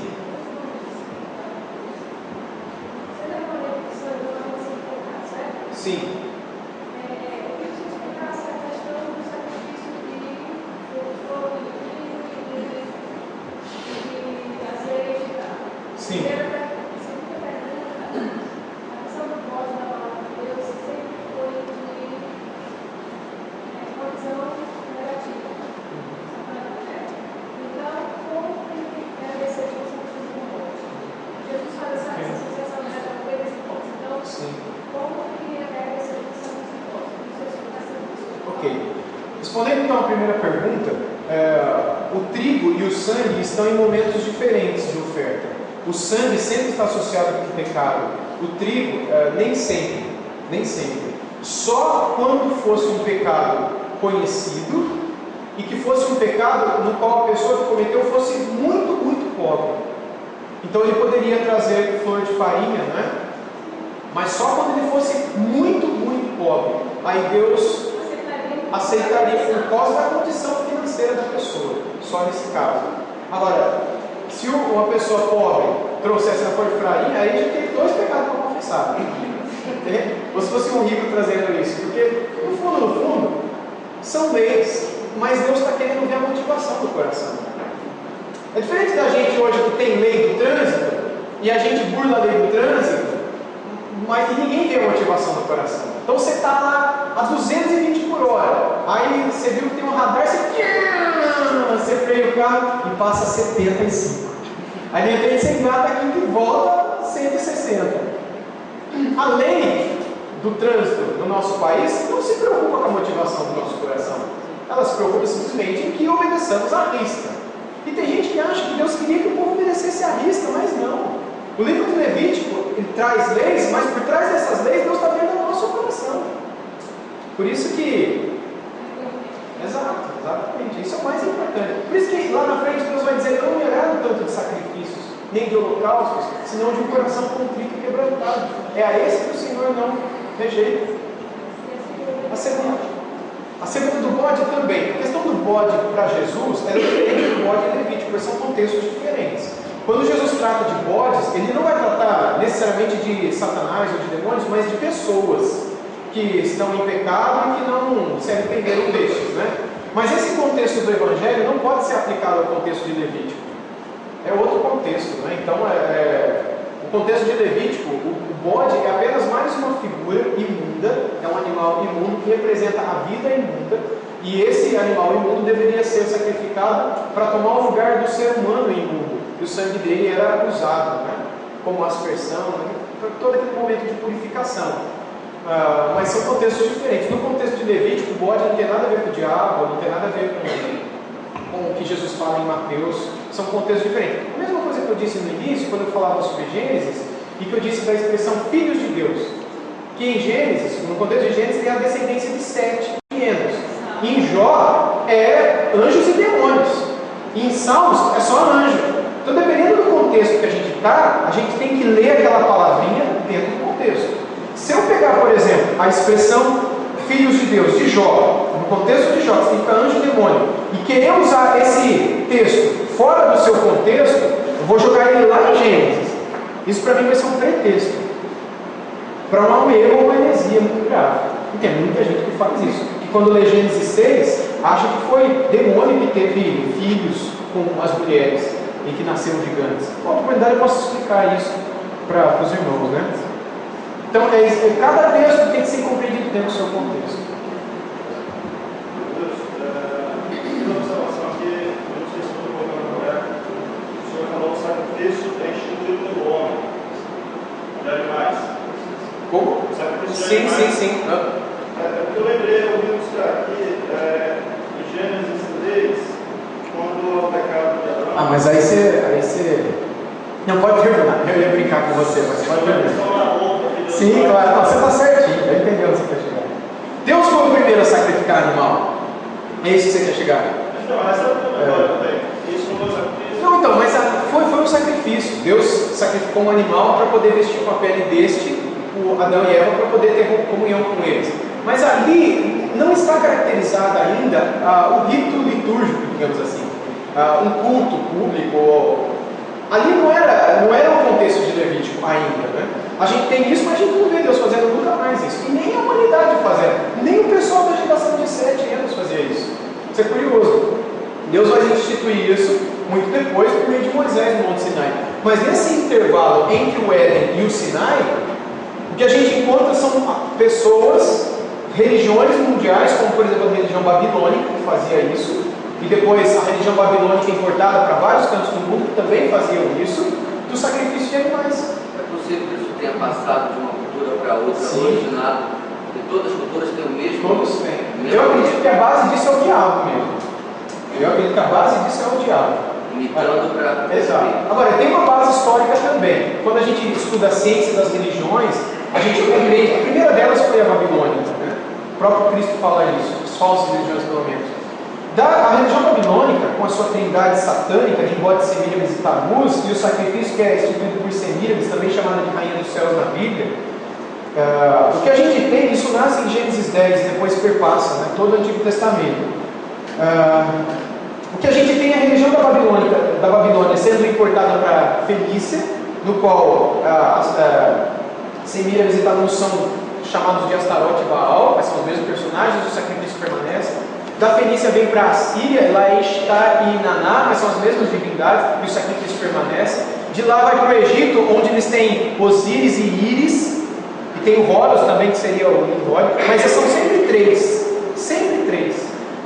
Sim. Respondendo então a primeira pergunta, o trigo e o sangue estão em momentos diferentes de oferta. O sangue sempre está associado com o pecado. O trigo, nem sempre. Só quando fosse um pecado conhecido e que fosse um pecado no qual a pessoa que cometeu fosse muito, muito pobre. Então ele poderia trazer flor de farinha, né? Mas só quando ele fosse muito, muito pobre. Aí Deus aceitaria por causa da condição financeira da pessoa, só nesse caso. Agora, se uma pessoa pobre trouxesse na porfraria, aí já tem 2 pecados para confessar. Ou se fosse um rico trazendo isso. Porque, no fundo, são leis, mas Deus está querendo ver a motivação do coração. É diferente da gente hoje que tem lei do trânsito, e a gente burla a lei do trânsito, mas ninguém vê a motivação do coração. Então você está lá a 220 por hora, aí você viu que tem um radar, você freia o carro e passa 75. Aí de repente você engata aqui e volta a 160. A lei do trânsito no nosso país não se preocupa com a motivação do nosso coração. Ela se preocupa simplesmente em que obedeçamos à risca. E tem gente que acha que Deus queria que o povo obedecesse à risca, mas não. O livro de Levítico, ele traz leis, mas por trás dessas leis Deus está vendo o nosso coração. Por isso que... Exatamente, isso é o mais importante. Por isso que lá na frente Deus vai dizer: não me agrado tanto de sacrifícios, nem de holocaustos, senão de um coração contrito e quebrantado. É a esse que o Senhor não rejeita. A segunda do bode também. A questão do bode para Jesus é diferente do bode levítico, porque são contextos diferentes. Quando Jesus trata de bodes, ele não vai tratar necessariamente de Satanás ou de demônios, mas de pessoas que estão em pecado e que não se arrependeram destes, né? Mas esse contexto do Evangelho não pode ser aplicado ao contexto de Levítico. É outro contexto, né? Então, o contexto de Levítico, o bode é apenas mais uma figura imunda, é um animal imundo que representa a vida imunda, e esse animal imundo deveria ser sacrificado para tomar o lugar do ser humano imundo, e o sangue dele era usado, né? Como aspersão, né? Para todo aquele momento de purificação. Mas são contextos diferentes. No contexto de Levítico, o bode não tem nada a ver com o diabo, não tem nada a ver com o que Jesus fala em Mateus. São contextos diferentes. A mesma coisa que eu disse no início, quando eu falava sobre Gênesis, e que eu disse da expressão filhos de Deus, que em Gênesis, no contexto de Gênesis, tem a descendência de Sete pequenos. Em Jó é anjos e demônios. E em Salmos é só anjo. Então, dependendo do contexto que a gente está, a gente tem que ler aquela palavrinha dentro do contexto. Se eu pegar, por exemplo, a expressão filhos de Deus, de Jó, no contexto de Jó, que significa anjo e demônio, e querer usar esse texto fora do seu contexto, eu vou jogar ele lá em Gênesis. Isso para mim vai ser um pretexto para um erro ou uma heresia muito grave. E tem muita gente que faz isso. Que quando lê Gênesis 6, acha que foi demônio que teve filhos com as mulheres e que nasceram gigantes. Com a oportunidade eu posso explicar isso para os irmãos, né? Então, cada texto tem que ser compreendido dentro do seu contexto. Uma observação aqui, eu não sei se estou colocando correto. O senhor falou que o sacrifício é instituído pelo homem, de animais. Como? O sacrifício de animais. Sim. Porque eu lembrei, eu vi aqui em Gênesis 3, quando o pecado de Adão. Mas aí você... Não pode terminar. Eu ia brincar com você, mas pode terminar. Sim, claro. Não, você está certinho. Eu entendi onde você quer chegar. Deus foi o primeiro a sacrificar animal. É isso que você quer chegar? Não, essa também. Isso não foi sacrifício. Não, então, mas foi um sacrifício. Deus sacrificou um animal para poder vestir com a pele deste, o Adão e Eva, para poder ter comunhão com eles. Mas ali não está caracterizado ainda o rito litúrgico, digamos assim. Um culto público. Ali não era o contexto de Levítico ainda, né? A gente tem isso, mas a gente não vê Deus fazendo nunca mais isso. E nem a humanidade fazendo. Nem o pessoal da geração de 7 anos fazia isso. Isso é curioso. Deus vai instituir isso muito depois por meio de Moisés no Monte Sinai. Mas nesse intervalo entre o Éden e o Sinai, o que a gente encontra são pessoas, religiões mundiais, como por exemplo a religião babilônica, que fazia isso. E depois a religião babilônica importada para vários cantos do mundo, que também faziam isso, do sacrifício de animais. É possível que isso tenha passado de uma cultura para outra, originado, e todas as culturas têm o mesmo. Todos têm. Eu acredito que a base disso é o diabo mesmo. Eu acredito que a base disso é o diabo. Imitando para... Exato. Agora, tem uma base histórica também. Quando a gente estuda a ciência das religiões, a gente compreende. A primeira delas foi a Babilônia. Né? O próprio Cristo fala isso, as falsas religiões pelo menos. A religião babilônica, com a sua trindade satânica de Bode, Semíramis e Tammuz, e o sacrifício que é instituído por Semíramis, também chamada de Rainha dos Céus na Bíblia, o que a gente tem, isso nasce em Gênesis 10 e depois perpassa, né, todo o Antigo Testamento. O que a gente tem é a religião da Babilônia sendo importada para Fenícia, no qual Semíramis e Tammuz são chamados de Astarote e Baal, mas são os mesmos personagens, o sacrifício permanece. Da Fenícia vem para a Síria, lá é Ishtar e Naná, mas são as mesmas divindades e o sacrifício permanece. De lá vai para o Egito, onde eles têm Osíris e Íris, e tem o Horus também, que seria o Nimrod, mas são sempre três. Sempre três.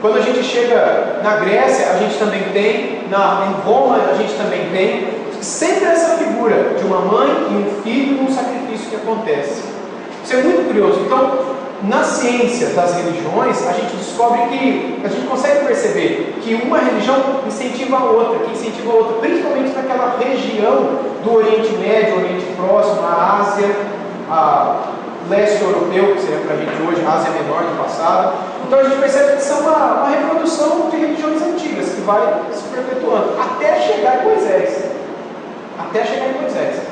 Quando a gente chega na Grécia, a gente também tem, em Roma, a gente também tem, sempre essa figura de uma mãe e um filho num sacrifício que acontece. Isso é muito curioso. Então, na ciência das religiões, a gente descobre que, a gente consegue perceber que uma religião incentiva a outra, principalmente naquela região do Oriente Médio, Oriente Próximo, a Ásia, a leste europeu, que seria para a gente hoje, a Ásia Menor do passado. Então a gente percebe que são uma reprodução de religiões antigas, que vai se perpetuando, até chegar em Moisés.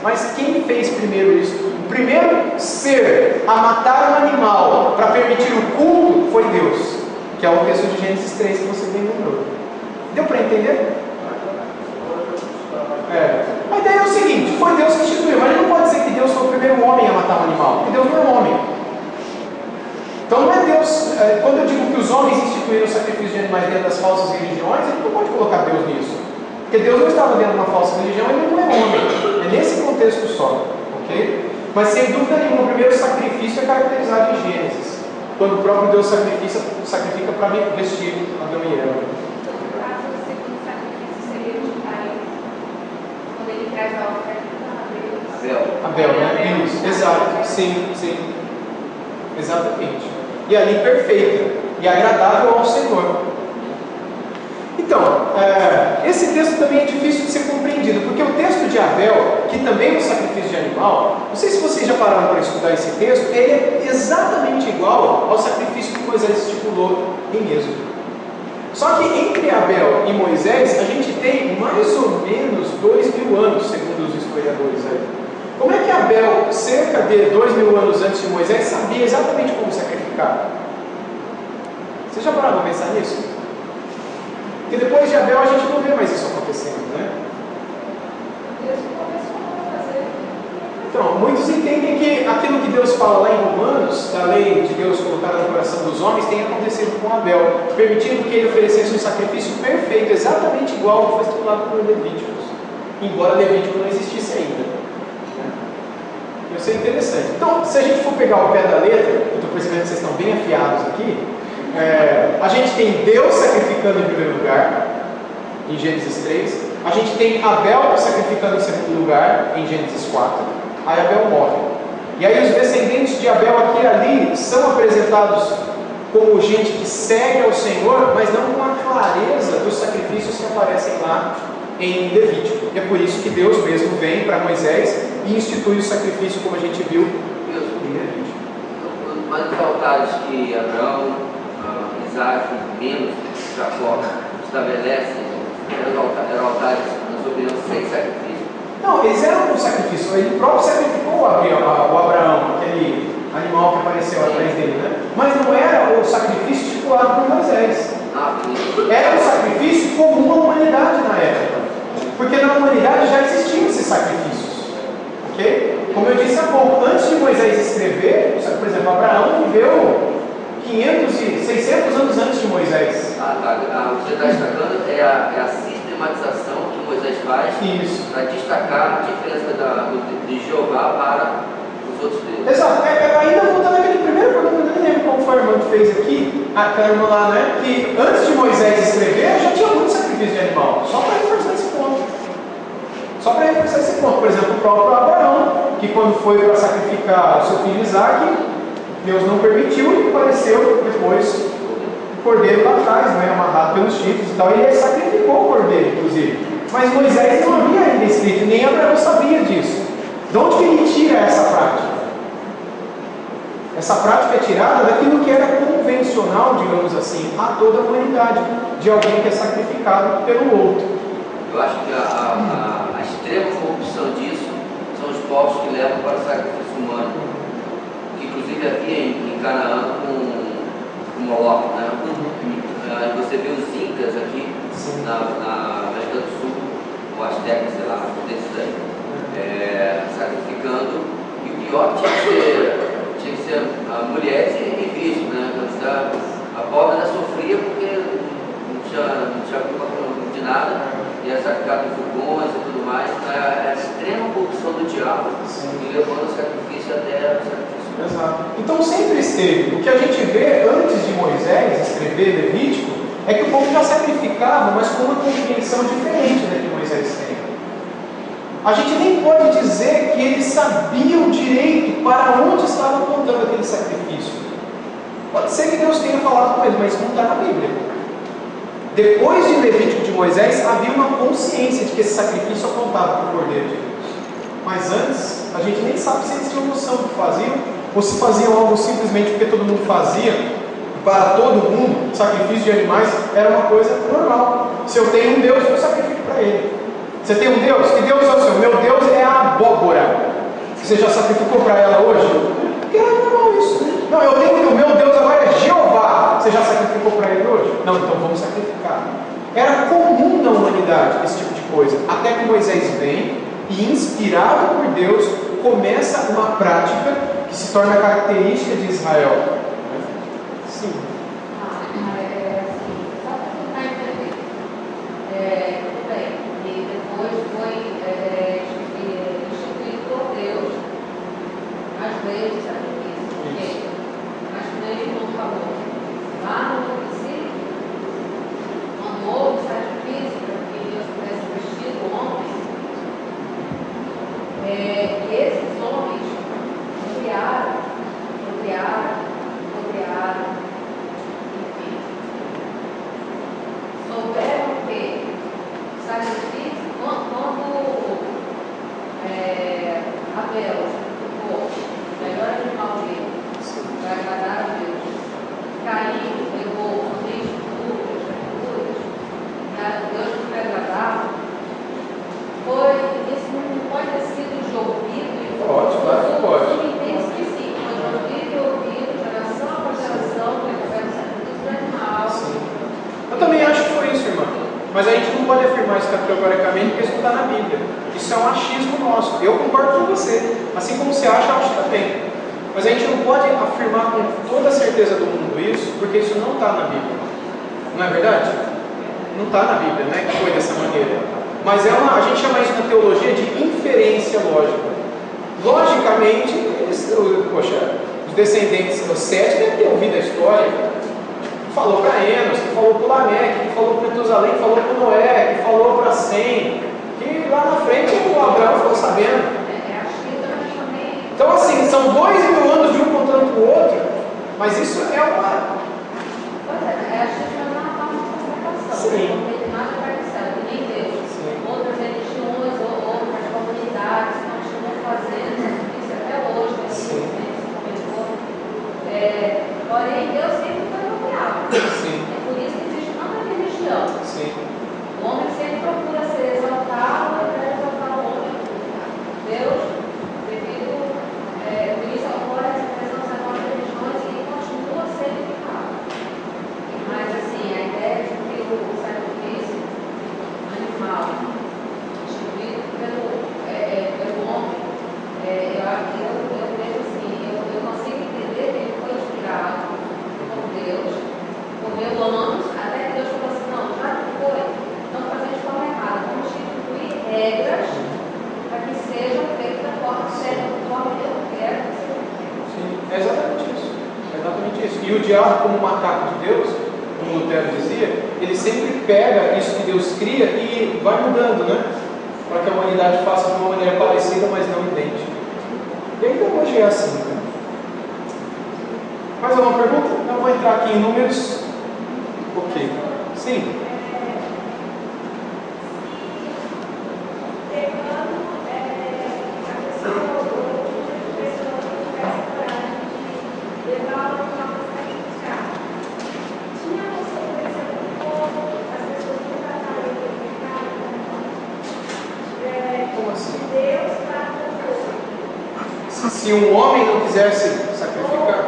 Mas quem fez primeiro isso? O primeiro ser a matar um animal para permitir o culto foi Deus, que é o texto de Gênesis 3 que você bem lembrou. Deu para entender? A ideia é o seguinte: foi Deus que instituiu, mas a gente não pode dizer que Deus foi o primeiro homem a matar um animal, porque Deus não é um homem. Então não é Deus, quando eu digo que os homens instituíram o sacrifício de animais dentro das falsas religiões, a gente não pode colocar Deus nisso. Porque Deus não estava dentro de uma falsa religião, ele não é homem. É nesse contexto só, ok? Mas sem dúvida nenhuma, o primeiro sacrifício é caracterizado em Gênesis, quando o próprio Deus sacrifica para vestir Adão e Eva. No caso, o segundo sacrifício seria de Caim, quando ele traz a oferta para Abel, né? Isso, exato, sim. Exatamente. E ali perfeita e agradável ao Senhor. Então, esse texto também é difícil de ser compreendido, porque o texto de Abel, que também é um sacrifício de animal, não sei se vocês já pararam para estudar esse texto, ele é exatamente igual ao sacrifício que Moisés estipulou em Êxodo. Só que entre Abel e Moisés, a gente tem mais ou menos 2.000 anos, segundo os historiadores aí. Como é que Abel, cerca de 2.000 anos antes de Moisés, sabia exatamente como sacrificar? Vocês já pararam para pensar nisso? Porque depois de Abel a gente não vê mais isso acontecendo, né? Deus começou a fazer. Então, muitos entendem que aquilo que Deus fala lá em Romanos, da lei de Deus colocada no coração dos homens, tem acontecido com Abel, permitindo que ele oferecesse um sacrifício perfeito, exatamente igual ao que foi estipulado por Levíticos, embora Levítico não existisse ainda. Isso é interessante. Então, se a gente for pegar o pé da letra, eu estou percebendo que vocês estão bem afiados aqui, a gente tem Deus sacrificando em primeiro lugar, em Gênesis 3, a gente tem Abel sacrificando em segundo lugar, em Gênesis 4, aí Abel morre. E aí os descendentes de Abel aqui e ali são apresentados como gente que segue ao Senhor, mas não com a clareza dos sacrifícios que aparecem lá em Levítico. E é por isso que Deus mesmo vem para Moisés e institui o sacrifício, como a gente viu em Levítico. Mas os altares que Abraão, Isaac, menos Jacó estabelecem, eram altares, na sua opinião, sem sacrifício? Não, eles eram um sacrifício. Ele próprio sacrificou o Abraão, aquele animal que apareceu atrás dele, né? Mas não era o sacrifício estipulado por Moisés. Era um sacrifício comum à humanidade na época. Porque na humanidade já existiam esses sacrifícios. Ok? Como eu disse há pouco, antes de Moisés escrever, por exemplo, Abraão viveu 600 anos antes de Moisés. Você está destacando a sistematização que Moisés faz para destacar a diferença de Jeová para os outros deuses. Exato. Ainda voltando àquele primeiro programa, eu nem lembro qual foi a irmã que fez aqui, aquela irmã lá, né? Que antes de Moisés escrever já tinha muito sacrifício de animal. Só para reforçar esse ponto. Por exemplo, o próprio Abraão, que quando foi para sacrificar o seu filho Isaac, Deus não permitiu e apareceu depois o cordeiro lá atrás, né, amarrado pelos chifres e tal, e ele sacrificou o cordeiro, inclusive. Mas Moisés não havia ainda escrito, nem Abraão sabia disso. De onde que ele tira essa prática? Essa prática é tirada daquilo que era convencional, digamos assim, a toda a humanidade, de alguém que é sacrificado pelo outro. Eu acho que a extrema corrupção disso são os povos que levam para o sacrifício humano. Inclusive havia em Canaã com Moloch, né? Você vê os Incas aqui na América do Sul, ou Aztecas, sei lá, desses aí. diabo e levando o sacrifício até o sacrifício. Exato. Então sempre esteve. O que a gente vê antes de Moisés escrever Levítico é que o povo já sacrificava, mas com uma compreensão diferente da que Moisés tem. A gente nem pode dizer que eles sabiam direito para onde estava apontando aquele sacrifício. Pode ser que Deus tenha falado com eles, mas não está na Bíblia. Depois de Levítico de Moisés, havia uma consciência de que esse sacrifício apontava para o Cordeiro de Deus. Mas antes, a gente nem sabe se eles tinham noção do que faziam, ou se faziam algo simplesmente porque todo mundo fazia. Para todo mundo, sacrifício de animais era uma coisa normal. Se eu tenho um Deus, eu sacrifico para ele. Você tem um Deus? Que Deus é o seu? Meu Deus é a abóbora. Você já sacrificou para ela hoje? Porque era normal isso. Não, eu tenho o meu Deus agora é Jeová. Você já sacrificou para ele hoje? Não, então vamos sacrificar. Era comum na humanidade esse tipo de coisa. Até que Moisés vem e, inspirado por Deus, começa uma prática que se torna característica de Israel. Sim. Só para tentar entender. Tudo bem. E depois foi instituído por Deus as leis de sacrifício. Ok? Mas como ele não falou, lá no princípio, quando houve sacrifício para que Deus pudesse vestir o homem, esses homens criaram, enfim, souberam que o sacrifício, quando Abel ficou o melhor animal dele, para agradar a Deus, Caim levou somente frutas, Deus não foi agradável, isso não pode ter sido ouvido e Pode, claro que pode. Penso que sim, pode ouvir e ouvido, geração após geração, que houver sacrifício do animal. Sim. Eu também acho que foi isso, irmã. Mas a gente não pode afirmar isso categoricamente porque isso não está na Bíblia. Isso é um achismo nosso. Eu concordo com você. Assim como você acha, eu acho também. Mas a gente não pode afirmar com toda a certeza do mundo isso, porque isso não está na Bíblia. Não é verdade? Não está na Bíblia, né? Que foi dessa maneira. Mas a gente chama isso na teologia de inferência lógica. Logicamente, os descendentes do Sete devem ter ouvido a história. Falou para Enos, que falou para Lameque, que falou para Metusalém, que falou para Noé, que falou para Sem, que lá na frente o Abraão ficou sabendo. Então assim, são 2000 anos de um contando com o outro, mas isso é uma... Sim. Outras religiões, outras comunidades continuam fazendo sacrifício até hoje. Porém, Deus sempre foi nomeado. É por isso que existe tanta religião. Sim. O homem sempre procura ser exaltado ao invés de exaltar o homem. Deus, por isso agora essa presença das novas religiões e continua sendo pecado. Mas assim, a ideia de que o sacrifício animal instituído pelo homem, eu vejo assim, eu consigo entender que ele foi inspirado por Deus, por meus anos, até que Deus falou assim, não, já que foi, estamos fazendo de forma errada, vamos instituir regras para que sejam feitas da forma certa, da forma que eu quero que seja. Sim, é exatamente isso. É exatamente isso. E o diabo, como macaco de Deus, como Lutero dizia, ele sempre pega isso que Deus cria e vai mudando, né? Para que a humanidade faça de uma maneira parecida, mas não idêntica. E ainda hoje é assim, né? Mais alguma pergunta? Eu vou entrar aqui em números. Ok. Sim. Se um homem não quisesse sacrificar,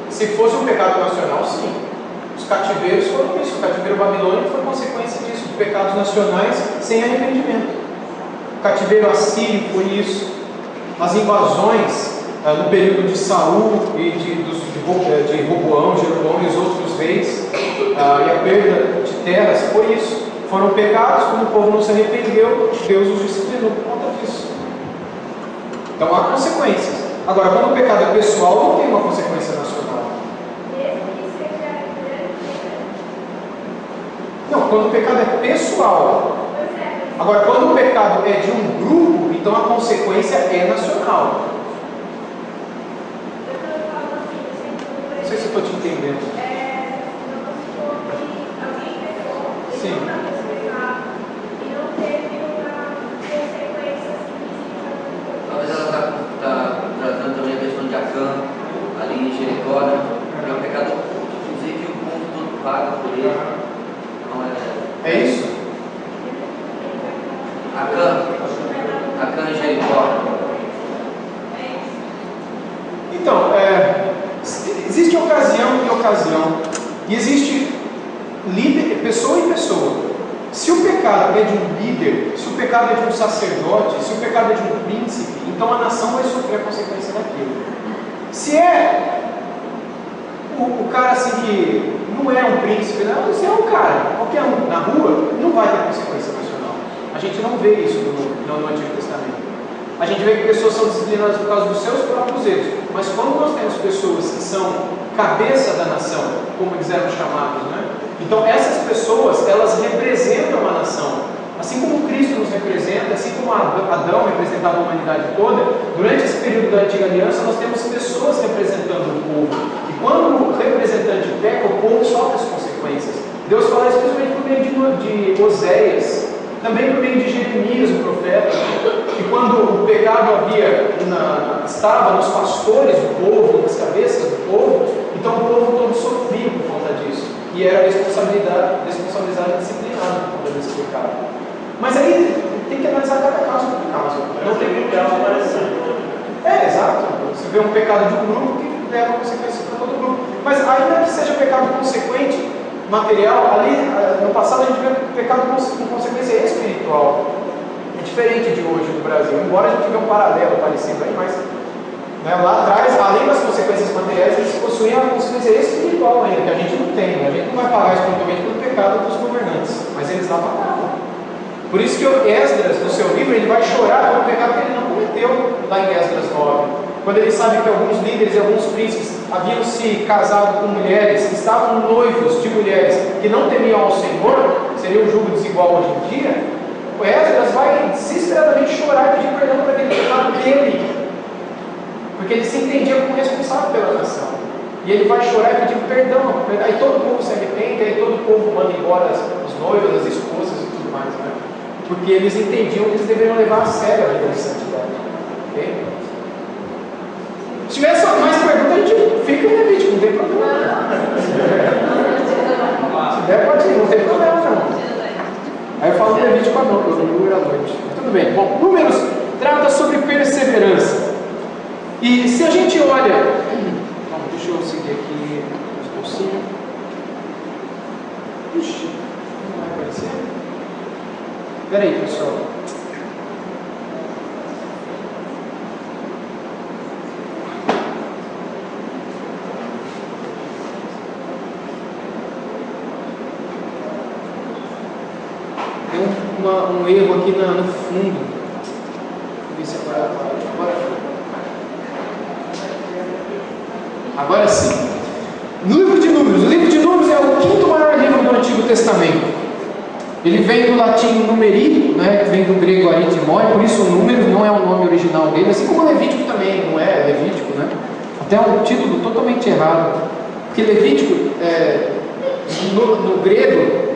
se fosse um pecado nacional, sim. Os cativeiros foram isso. O cativeiro babilônico foi consequência disso, de pecados nacionais sem arrependimento. O cativeiro assírio foi isso. As invasões no período de Saul e de Roboão, Jeroboão e os outros reis, e a perda de terras, foi isso. foram pecados, como o povo não se arrependeu, Deus os disciplinou por conta disso. Então há consequências. Agora, quando o pecado é pessoal, não tem uma consequência nacional. Não, quando o pecado é pessoal. Agora, quando o pecado é de um grupo, então a consequência é nacional. Não sei se eu estou te entendendo. Sim. Talvez ela está tratando também a questão de Acã, ali em Jericó, né? Que é um pecado, inclusive, que o povo todo paga por ele. Então, É isso? Acã em Jericó. Então, existe ocasião e ocasião. E existe líder, pessoa e pessoa. Se o pecado é de um líder, se o pecado é de um sacerdote, se o pecado é de um príncipe, então a nação vai sofrer a consequência daquilo. Se é o cara assim que não é um príncipe, não, se é um cara, qualquer um, na rua, não vai ter consequência nacional. A gente não vê isso no Antigo Testamento. A gente vê que pessoas são disciplinadas por causa dos seus próprios erros. Mas quando nós temos pessoas que são cabeça da nação, como eles eram chamados, né? Então essas pessoas, elas representam a nação. Assim como Cristo nos representa, assim como Adão representava a humanidade toda, durante esse período da Antiga Aliança nós temos pessoas representando o povo. E quando o representante peca, o povo sofre as consequências. Deus fala isso principalmente por meio de Oséias, também por meio de Jeremias, o profeta. E quando o pecado estava nos pastores do povo, nas cabeças do povo, então o povo todo sofria por conta disso. E era responsabilizado e disciplinado por conta desse pecado. Mas aí tem que analisar cada caso por caso. Não tem que exato. Você vê um pecado de um grupo que leva consequência para todo grupo. Mas ainda que seja pecado consequente, material, ali no passado a gente vê pecado com consequência espiritual. É diferente de hoje no Brasil. Embora a gente vê um paralelo parecido aí, mas lá atrás, além das consequências materiais, eles possuíam a consequência espiritual ainda, que a gente não tem. A gente não vai pagar espiritualmente pelo pecado dos governantes, mas eles lá pagavam. Por isso que o Esdras, no seu livro, ele vai chorar pelo pecado que ele não cometeu lá em Esdras 9. Quando ele sabe que alguns líderes e alguns príncipes haviam se casado com mulheres, que estavam noivos de mulheres que não temiam ao Senhor, seria um julgo desigual hoje em dia, o Esdras vai desesperadamente chorar e pedir perdão para aquele pecado dele, porque ele se entendia como responsável pela nação. E ele vai chorar e pedir perdão. Aí todo o povo se arrepende, aí todo o povo manda embora os noivos, as esposas e tudo mais, né? Porque eles entendiam que eles deveriam levar a sério a vida de santidade. Ok? Se tiver só mais perguntas, a gente fica em Levítico, não tem problema. Se der, pode ir, não tem problema não. Aí eu falo de Levítico à noite, número à noite. Tudo bem. Bom, Números trata sobre perseverança. E se a gente olha. Deixa eu seguir aqui os bolsinhos. Ixi, não vai aparecer? Espera aí, pessoal. Tem um erro aqui no fundo. Deixa eu ver se agora sim. Livro de Números. O livro de Números é o quinto maior livro do Antigo Testamento. Ele vem do latim numeri, né, que vem do grego aritimoi, por isso o Números não é o nome original dele, assim como Levítico também não é Levítico, né? Até um título totalmente errado. Porque Levítico, no grego,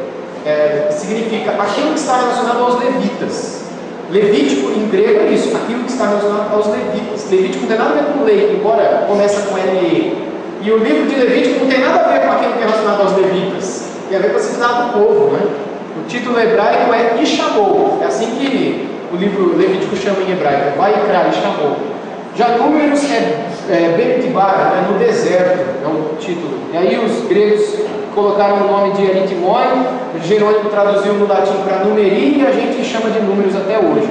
significa aquilo que está relacionado aos levitas. Levítico em grego é isso, aquilo que está relacionado aos levitas. Levítico não tem nada a ver com lei, embora começa com LE. E o livro de Levítico não tem nada a ver com aquilo que é relacionado aos levitas. Tem a ver com a cidade do povo, né? O título hebraico é Ishamou. É assim que o livro Levítico chama em hebraico, Vaikra, Ishamou. Já Números é Beritibara, né? No deserto, é o título. E aí os gregos colocaram o nome de Aritimoi, Jerônimo traduziu no latim para Numeri e a gente chama de Números até hoje.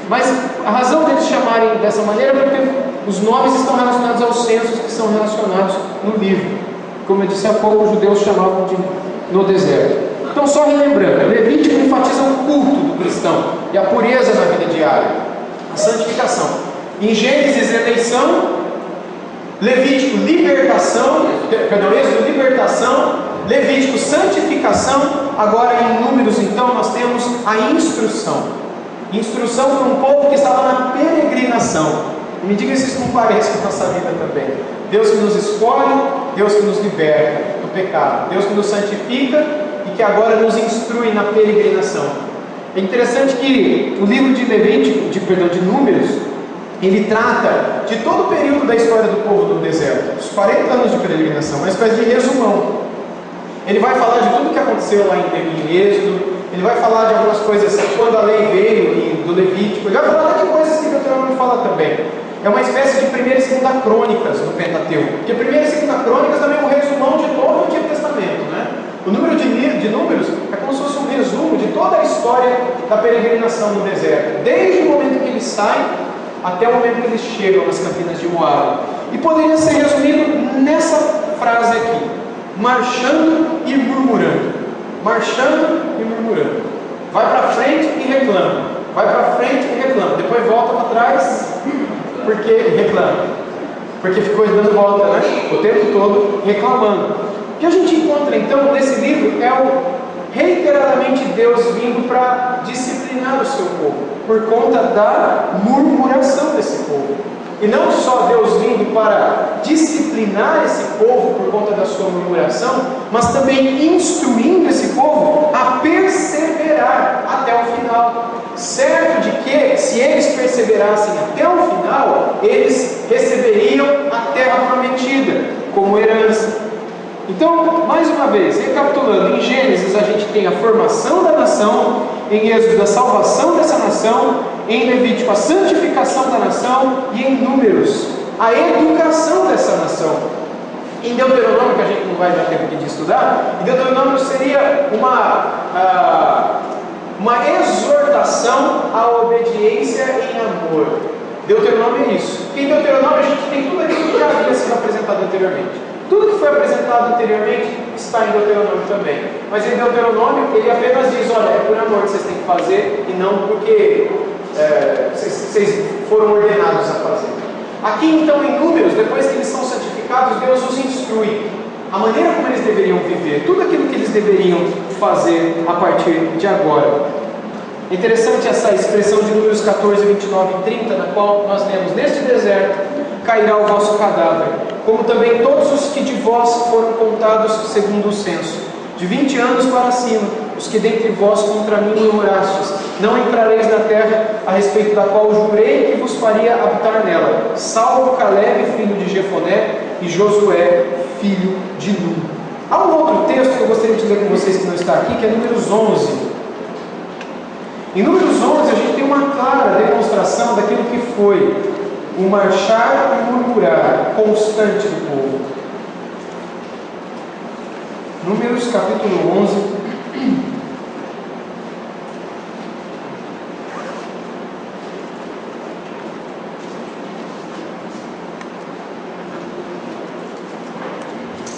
Mas a razão deles chamarem dessa maneira é porque os nomes estão relacionados aos censos que são relacionados no livro. Como eu disse há pouco, os judeus chamavam de no deserto. Então, só relembrando, Levítico enfatiza o culto do cristão e a pureza na vida diária, a santificação. Em Gênesis, eleição. Levítico, libertação. Êxodo, libertação. Levítico, santificação. Agora, em Números, então, nós temos a instrução. Instrução para um povo que estava na peregrinação. Me diga se isso não parece com a nossa vida também. Deus que nos escolhe, Deus que nos liberta do pecado, Deus que nos santifica e que agora nos instrui na peregrinação. É interessante que o livro de Levítico, de Números, ele trata de todo o período da história do povo do deserto, os 40 anos de peregrinação, uma espécie de resumão. Ele vai falar de tudo o que aconteceu lá em Êxodo, ele vai falar de algumas coisas quando a lei veio do Levítico, ele vai falar de coisas que o Deuteronômio fala também. É uma espécie de 1ª e 2ª crônicas no Pentateuco, porque 1ª e 2ª crônicas também é um resumão de todo o Antigo Testamento, né? O número de Números é como se fosse um resumo de toda a história da peregrinação no deserto, desde o momento que eles saem até o momento que eles chegam nas campinas de Moabe. E poderia ser resumido nessa frase aqui: marchando e murmurando. Marchando e murmurando. Vai para frente e reclama. Vai para frente e reclama. Depois volta para trás porque reclama. Porque ficou dando volta, né? O tempo todo reclamando. O que a gente encontra então nesse livro é reiteradamente Deus vindo para disciplinar o seu povo, por conta da murmuração desse povo. E não só Deus vindo para disciplinar esse povo por conta da sua murmuração, mas também instruindo esse povo a perseverar até o final, certo de que, se eles perseverassem até o final, eles receberiam a terra prometida como herança. Então, mais uma vez, recapitulando, em Gênesis a gente tem a formação da nação, em Êxodo a salvação dessa nação, em Levítico a santificação da nação e em Números a educação dessa nação. Em Deuteronômio, que a gente não vai dar tempo de estudar, em Deuteronômio seria uma exortação à obediência em amor. Deuteronômio é isso. Porque em Deuteronômio a gente tem tudo aquilo que já havia sido apresentado anteriormente. Tudo que foi apresentado anteriormente está em Deuteronômio também. Mas em Deuteronômio ele apenas diz: olha, é por amor que vocês têm que fazer e não porque vocês foram ordenados a fazer. Aqui então em Números, depois que eles são santificados, Deus os instrui a maneira como eles deveriam viver, tudo aquilo que eles deveriam fazer a partir de agora. É interessante essa expressão de Números 14, 29 e 30, na qual nós lemos: neste deserto cairá o vosso cadáver, como também todos os que de vós foram contados segundo o censo, de 20 anos para cima, os que dentre vós contra mim murmurastes. Não entrareis na terra a respeito da qual jurei que vos faria habitar nela, salvo Caleb, filho de Jefoné, e Josué, filho de Nun. Há um outro texto que eu gostaria de ler com vocês que não está aqui, que é Números 11. Em Números 11 a gente tem uma clara demonstração daquilo que foi o marchar e murmurar constante do povo. Números capítulo 11.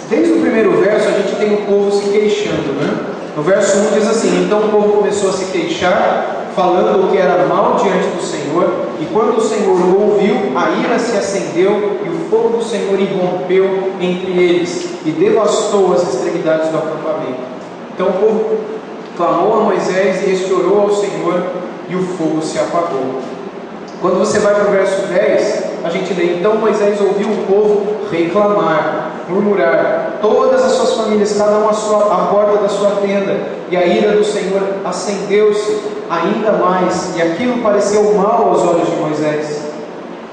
Desde o primeiro verso a gente tem o povo se queixando, né? No verso 1 diz assim: então o povo começou a se queixar, falando o que era mal diante do Senhor, e quando o Senhor o ouviu, a ira se acendeu, e o fogo do Senhor irrompeu entre eles, e devastou as extremidades do acampamento. Então o povo clamou a Moisés, e este orou ao Senhor, e o fogo se apagou. Quando você vai para o verso 10, a gente lê: então Moisés ouviu o povo reclamar, murmurar, todas as suas famílias, cada uma à porta da sua tenda, e a ira do Senhor acendeu-se ainda mais, e aquilo pareceu mal aos olhos de Moisés.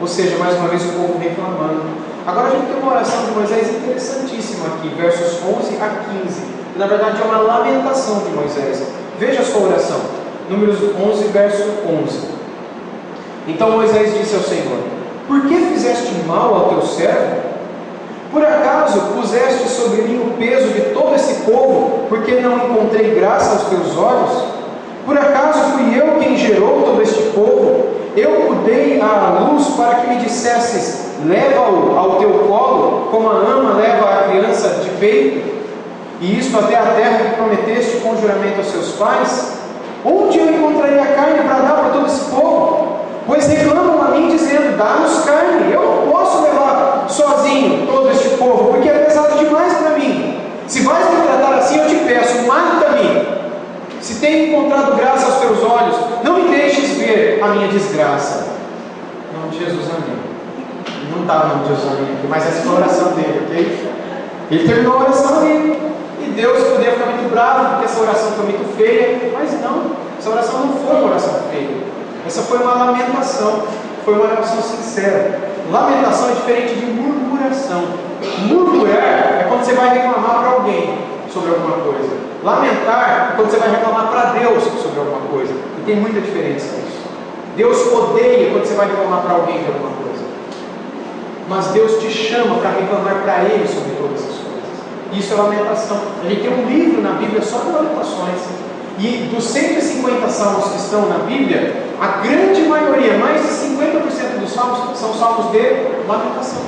Ou seja, mais uma vez o povo reclamando. Agora a gente tem uma oração de Moisés interessantíssima aqui, versos 11 a 15. Na verdade é uma lamentação de Moisés. Veja a sua oração, Números 11, verso 11. Então Moisés disse ao Senhor: por que fizeste mal ao teu servo? Por acaso puseste sobre mim o peso de todo esse povo, porque não encontrei graça aos teus olhos? Por acaso fui eu quem gerou todo este povo? Eu o dei à luz para que me dissesses: leva-o ao teu colo, como a ama leva a criança de peito? e isto até a terra que prometeste com juramento aos seus pais? Onde eu encontraria carne para dar para todo esse povo? Pois reclamam a mim dizendo, dá-nos carne. Eu não posso levar sozinho todo este povo, porque é pesado demais para mim. Se vais me tratar assim, eu te peço, mata-me. Se tenho encontrado graça aos teus olhos, não me deixes ver a minha desgraça. Em nome de Jesus, amém. Não está no nome de Jesus, amém, mas essa foi a oração dele, ok? Ele terminou a oração ali. E Deus poderia ficar muito bravo, porque essa oração foi muito feia, mas não, essa oração não foi uma oração feia. Essa foi uma lamentação, foi uma oração sincera. Lamentação é diferente de murmuração. Murmurar é quando você vai reclamar para alguém sobre alguma coisa. Lamentar é quando você vai reclamar para Deus sobre alguma coisa. E tem muita diferença nisso. Deus odeia quando você vai reclamar para alguém de alguma coisa. Mas Deus te chama para reclamar para Ele sobre todas as coisas. Isso é lamentação. A gente tem um livro na Bíblia só de lamentações. E dos 150 salmos que estão na Bíblia, a grande maioria, mais de 50% dos salmos, são salmos de lamentação.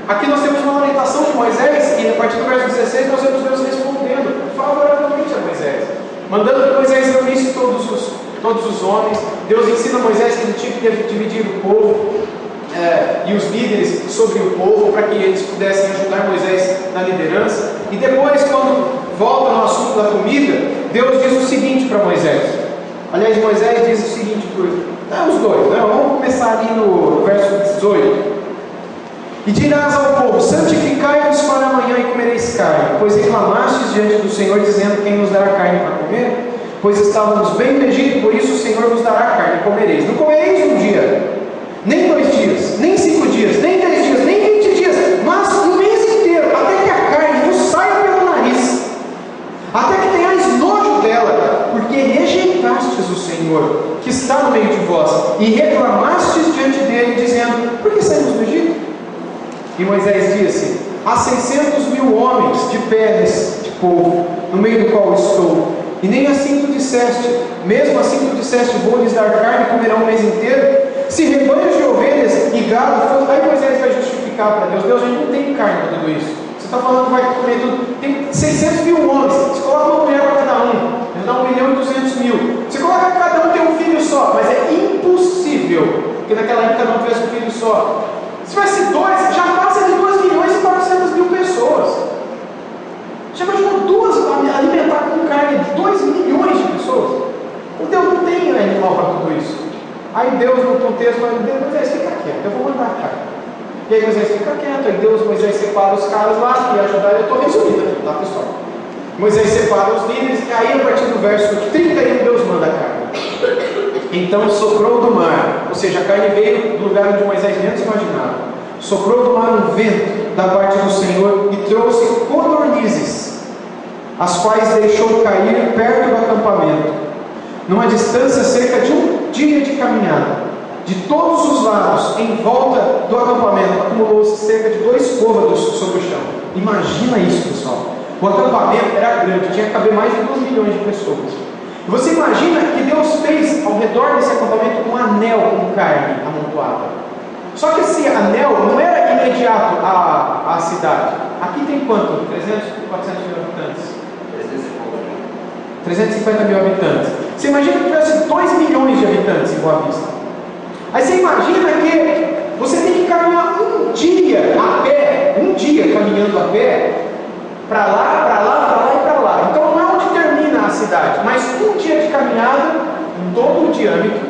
Aqui nós temos uma lamentação de Moisés, e a partir do verso 16 nós vemos Deus respondendo favoravelmente a Moisés, mandando que Moisés reunisse todos os homens. Deus ensina a Moisés que ele tinha que dividir o povo e os líderes sobre o povo, para que eles pudessem ajudar Moisés na liderança. E depois, quando volta no assunto da comida, Deus diz o seguinte para Moisés. Aliás, Moisés diz o seguinte os dois, né? Vamos começar ali no verso 18. E dirás ao povo, santificai-vos para amanhã e comereis carne, pois reclamastes diante do Senhor, dizendo, quem nos dará carne para comer? Pois estávamos bem no Egito, por isso o Senhor vos dará carne e comereis. Não comereis um dia, nem 2 dias, nem 5 dias, nem 10 dias, nem 20 dias, mas um mês inteiro, até que a carne vos saia pelo nariz, até que tenhais nojo dela, porque rejeitastes o Senhor, que está no meio de vós, e reclamastes diante dele, dizendo, por que saímos do Egito? E Moisés disse, há 600.000 homens de pé neste povo, no meio do qual estou, e nem assim tu disseste, mesmo assim tu disseste, vou lhes dar carne e comerão um mês inteiro? Se rebanhos de ovelhas e gado, aí Moisés vai justificar para Deus, Deus, a gente não tem carne para tudo isso. Você está falando que vai comer tudo. Tem 600.000 homens. Você coloca uma mulher para cada um. Ele dá 1.200.000. Você coloca que cada um tem um filho só. Mas é impossível. Porque naquela época não tivesse um filho só. Se tivesse 2, já passa de 2.400.000 pessoas. Já imaginou alimentar com carne 2 milhões de pessoas? O Deus não tem animal para tudo isso. Aí Deus, no contexto, vai dizer, Moisés, fica quieto, eu vou mandar carne. E aí Moisés fica quieto, aí Moisés separa os caras lá e ajudar. Eu estou resumindo aqui, tá, pessoal? Moisés separa os líderes, e aí a partir do verso 31 Deus manda a carne. Então soprou do mar, ou seja, a carne veio do lugar onde Moisés menos imaginava. Soprou do mar um vento da parte do Senhor e trouxe codornizes, as quais deixou cair perto do acampamento, numa distância cerca de 1 dia de caminhada. De todos os lados, em volta do acampamento, acumulou-se cerca de 2 côvados sobre o chão. Imagina isso, pessoal. O acampamento era grande, tinha que caber mais de 2 milhões de pessoas. E você imagina que Deus fez ao redor desse acampamento um anel com carne amontoada. Só que esse anel não era imediato à cidade. Aqui tem quanto? 300, 400 mil habitantes? 350 mil habitantes. Você imagina que tivesse 2 milhões de habitantes em Boa Vista. Aí você imagina que você tem que caminhar 1 dia a pé, 1 dia caminhando a pé, para lá, para lá, para lá e para lá. Então não é onde termina a cidade, mas 1 dia de caminhada em todo o diâmetro.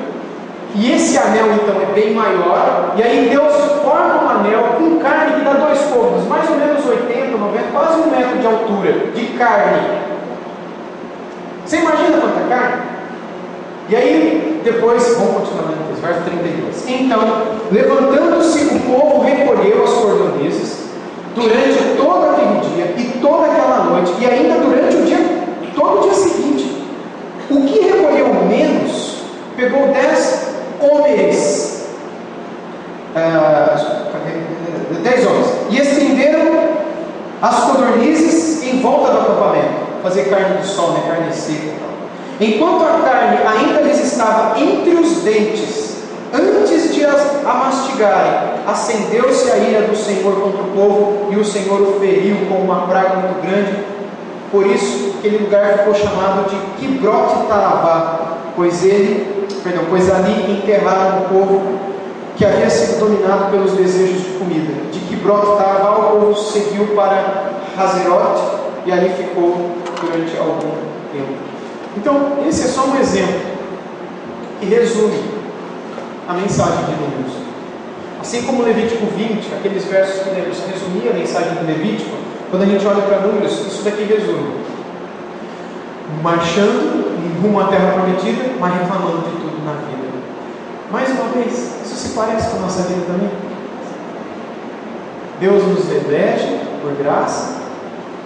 E esse anel então é bem maior, e aí Deus forma um anel com carne que dá 2 côvados, mais ou menos 80, 90, quase 1 metro de altura, de carne. Você imagina quanta carne? E aí, depois, vamos continuar no verso 32. Então, levantando-se o povo recolheu as codornizes durante todo aquele dia e toda aquela noite, e ainda durante o dia, todo o dia seguinte. O que recolheu menos, pegou 10 homens, 10 homens, e estenderam as codornizes em volta do acampamento, fazer carne de sol, né, carne seca. Enquanto a carne ainda lhes estava entre os dentes, antes de a mastigarem, acendeu-se a ira do Senhor contra o povo, e o Senhor o feriu com uma praga muito grande, Por isso, aquele lugar ficou chamado de Kibroth Taavá, pois ali enterraram o povo que havia sido dominado pelos desejos de comida. De Kibroth Taavá o povo seguiu para Hazerote e ali ficou durante algum tempo. Então, esse é só um exemplo que resume a mensagem de Números. Assim como Levítico 20, aqueles versos que resumia a mensagem do Levítico, quando a gente olha para Números, isso daqui resume: marchando em rumo à terra prometida, mas reclamando de tudo na vida. Mais uma vez, isso se parece com a nossa vida também? Deus nos elege por graça,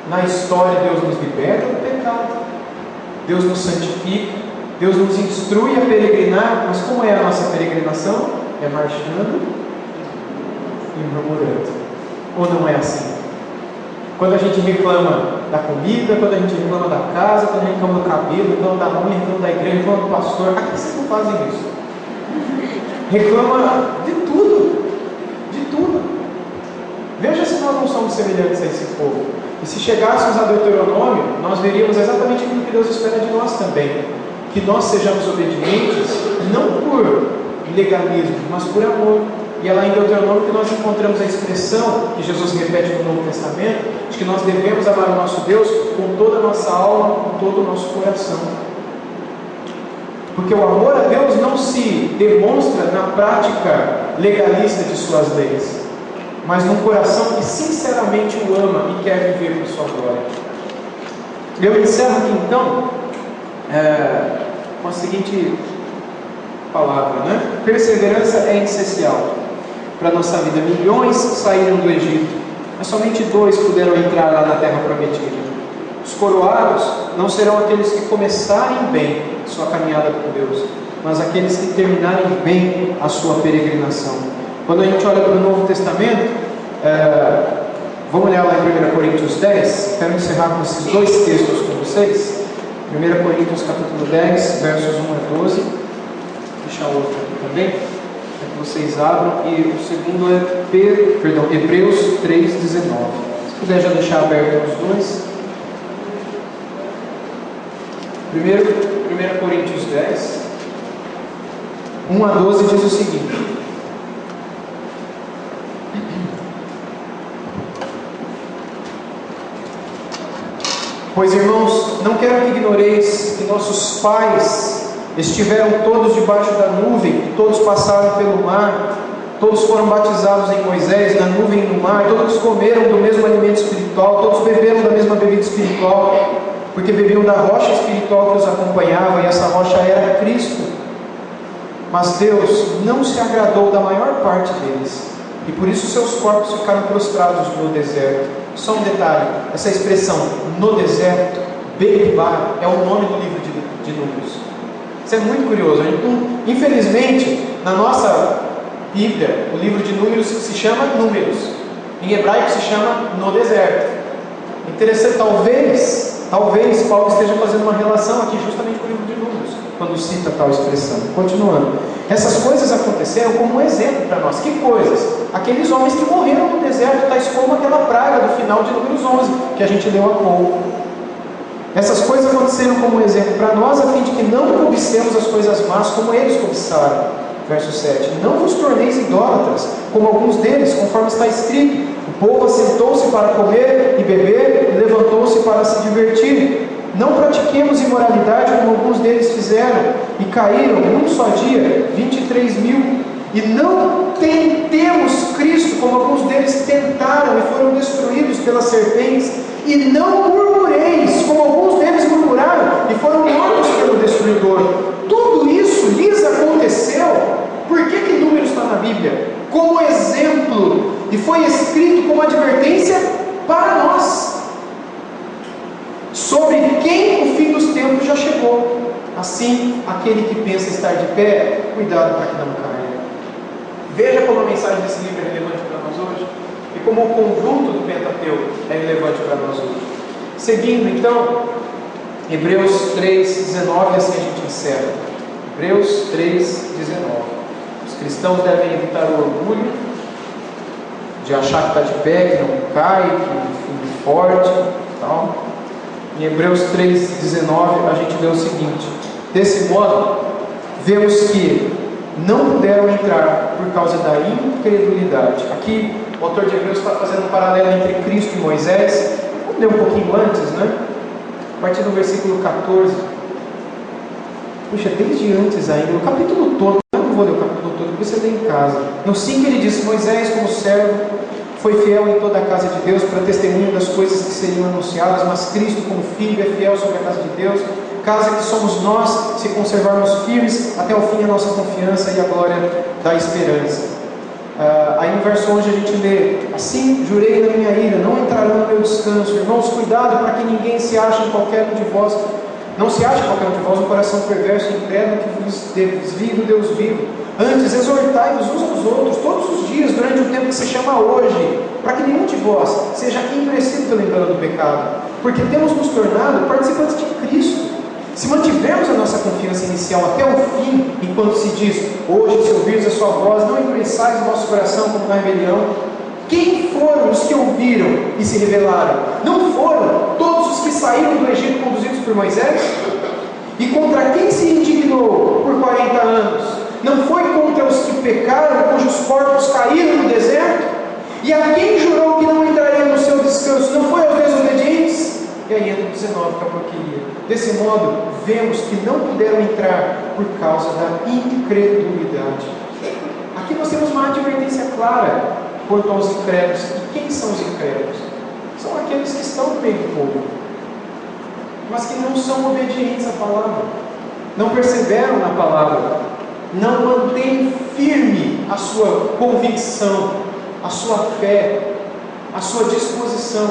na história Deus nos liberta do pecado, Deus nos santifica, Deus nos instrui a peregrinar, mas como é a nossa peregrinação? É marchando e murmurando. Ou não é assim? Quando a gente reclama da comida, quando a gente reclama da casa, quando a gente reclama do cabelo, reclama da mãe, reclama da igreja, reclama do pastor, aqui vocês não fazem isso. Reclama de tudo, de tudo. Veja se nós não somos semelhantes a esse povo. E se chegássemos a Deuteronômio, nós veríamos exatamente aquilo que Deus espera de nós também. Que nós sejamos obedientes, não por legalismo, mas por amor. E é lá em Deuteronômio que nós encontramos a expressão que Jesus repete no Novo Testamento, de que nós devemos amar o nosso Deus com toda a nossa alma, com todo o nosso coração. Porque o amor a Deus não se demonstra na prática legalista de suas leis, mas num coração que sinceramente o ama e quer viver por sua glória. Eu encerro aqui então com a seguinte palavra, né? Perseverança é essencial para a nossa vida. Milhões saíram do Egito, mas somente 2 puderam entrar lá na terra prometida. Os coroados não serão aqueles que começarem bem sua caminhada com Deus, mas aqueles que terminarem bem a sua peregrinação. Quando a gente olha para o Novo Testamento, vamos olhar lá em 1 Coríntios 10, quero encerrar com esses 2 textos com vocês. 1 Coríntios capítulo 10, versos 1 a 12. Vou deixar o outro aqui também, para que vocês abram. E o segundo é Hebreus 3, 19. Se puder já deixar aberto os dois. 1 Coríntios 10, 1 a 12 diz o seguinte: Pois, irmãos, não quero que ignoreis que nossos pais estiveram todos debaixo da nuvem, todos passaram pelo mar, todos foram batizados em Moisés, na nuvem e no mar, todos comeram do mesmo alimento espiritual, todos beberam da mesma bebida espiritual, porque bebiam da rocha espiritual que os acompanhava, e essa rocha era Cristo. Mas Deus não se agradou da maior parte deles, e por isso seus corpos ficaram prostrados no deserto. Só um detalhe, essa expressão, no deserto, Beiribar, é o nome do livro de Números. Isso é muito curioso. Infelizmente, na nossa Bíblia, o livro de Números se chama Números, em hebraico se chama no deserto. Interessante, talvez Paulo esteja fazendo uma relação aqui justamente com o livro de Números, quando cita tal expressão. Continuando, essas coisas aconteceram como um exemplo para nós. Que coisas? Aqueles homens que morreram no deserto, tais como aquela praga do final de Números 11, que a gente leu há pouco. Essas coisas aconteceram como um exemplo para nós, a fim de que não cobicemos as coisas más como eles cobiçaram. Verso 7. Não vos torneis idólatras, como alguns deles, conforme está escrito: o povo assentou-se para comer e beber, e levantou-se para se divertir. Não pratiquemos imoralidade, como alguns deles fizeram, e caíram num só dia 23.000. E não tentemos Cristo, como alguns deles tentaram e foram destruídos pelas serpentes. E não murmureis, como alguns deles murmuraram e foram mortos pelo destruidor. Tudo isso lhes aconteceu. Por que Números está na Bíblia? Como exemplo, e foi escrito como advertência para nós, sobre quem o fim dos tempos já chegou. Assim, aquele que pensa estar de pé, cuidado para que não caia. Veja como a mensagem desse livro é relevante para nós hoje, e como o conjunto do Pentateuco é relevante para nós hoje. Seguindo então, Hebreus 3,19, assim a gente encerra. Hebreus 3,19. Os cristãos devem evitar o orgulho de achar que está de pé, que não cai, que é forte e tal. Em Hebreus 3,19 a gente lê o seguinte: desse modo, vemos que não puderam entrar por causa da incredulidade. Aqui o autor de Hebreus está fazendo um paralelo entre Cristo e Moisés. Vamos ler um pouquinho antes, né? A partir do versículo 14. Puxa, desde antes ainda, o capítulo todo, eu não vou ler o capítulo todo, porque você lê em casa. No 5 ele diz: Moisés, como servo, foi fiel em toda a casa de Deus para testemunho das coisas que seriam anunciadas, mas Cristo, como Filho, é fiel sobre a casa de Deus, casa que somos nós, se conservarmos firmes até o fim a nossa confiança e a glória da esperança. Aí no verso 11 a gente lê: assim jurei na minha ira, não entrarão no meu descanso. Irmãos, cuidado para que ninguém se ache em qualquer um de vós, não se ache em qualquer um de vós um coração perverso e incrédulo que vos desvie do Deus vivo. Antes, exortai-vos uns aos outros todos os dias, durante o tempo que se chama hoje, para que nenhum de vós seja embrecido pelo engano do pecado, porque temos nos tornado participantes de Cristo, se mantivermos a nossa confiança inicial até o fim, enquanto se diz: hoje, se ouvirdes a sua voz, não endureçais o vosso coração como na rebelião. Quem foram os que ouviram e se rebelaram? Não foram todos os que saíram do Egito conduzidos por Moisés? E contra quem se indignou por 40 anos? Não foi contra os que pecaram, cujos corpos caíram no deserto? E a quem jurou que não entraria no seu descanso? Não foi aos desobedientes? E aí entra o 19, que é o que eu queria. Desse modo, vemos que não puderam entrar por causa da incredulidade. Aqui nós temos uma advertência clara quanto aos incrédulos. E quem são os incrédulos? São aqueles que estão no meio do povo, mas que não são obedientes à palavra, não perseveram na palavra, não mantêm firme a sua convicção, a sua fé, a sua disposição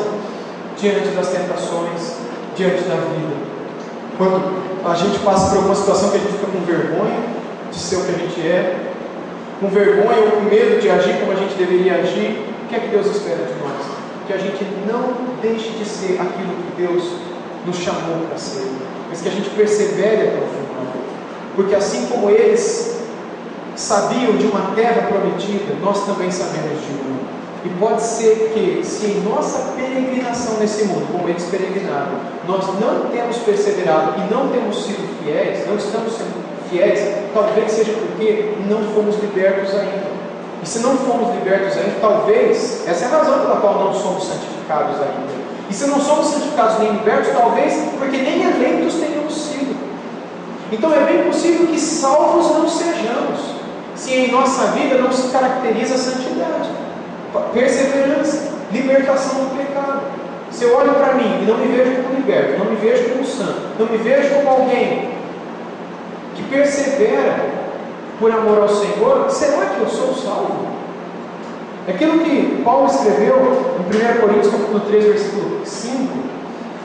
diante das tentações, diante da vida. Quando a gente passa por alguma situação que a gente fica com vergonha de ser o que a gente é, com vergonha ou com medo de agir como a gente deveria agir, o que é que Deus espera de nós? Que a gente não deixe de ser aquilo que Deus nos chamou para ser, mas que a gente persevere até o final. Porque assim como eles sabiam de uma terra prometida, nós também sabemos de uma. E pode ser que, se em nossa peregrinação nesse mundo, como eles peregrinaram, nós não temos perseverado e não temos sido fiéis, não estamos sendo fiéis, talvez seja porque não fomos libertos ainda. E se não fomos libertos ainda, talvez, essa é a razão pela qual não somos santificados ainda. E se não somos santificados nem libertos, talvez porque nem eleitos tenhamos sido. Então é bem possível que salvos não sejamos, se em nossa vida não se caracteriza a santidade, perseverança, libertação do pecado. Se eu olho para mim e não me vejo como liberto, não me vejo como santo, não me vejo como alguém que persevera por amor ao Senhor, será que eu sou salvo? Aquilo que Paulo escreveu em 1 Coríntios capítulo 3, versículo 5,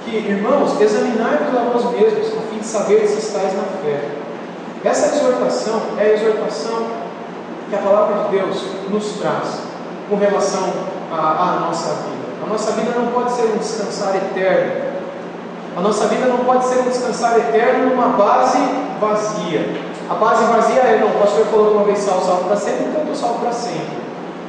que, irmãos, examinai-vos a vós mesmos, a fim de saber se estáis na fé. Essa exortação é a exortação que a palavra de Deus nos traz com relação à nossa vida. A nossa vida não pode ser um descansar eterno. A nossa vida não pode ser um descansar eterno numa base vazia. A base vazia é: não, o pastor falou que uma vez salvo para sempre, então eu estou salvo para sempre.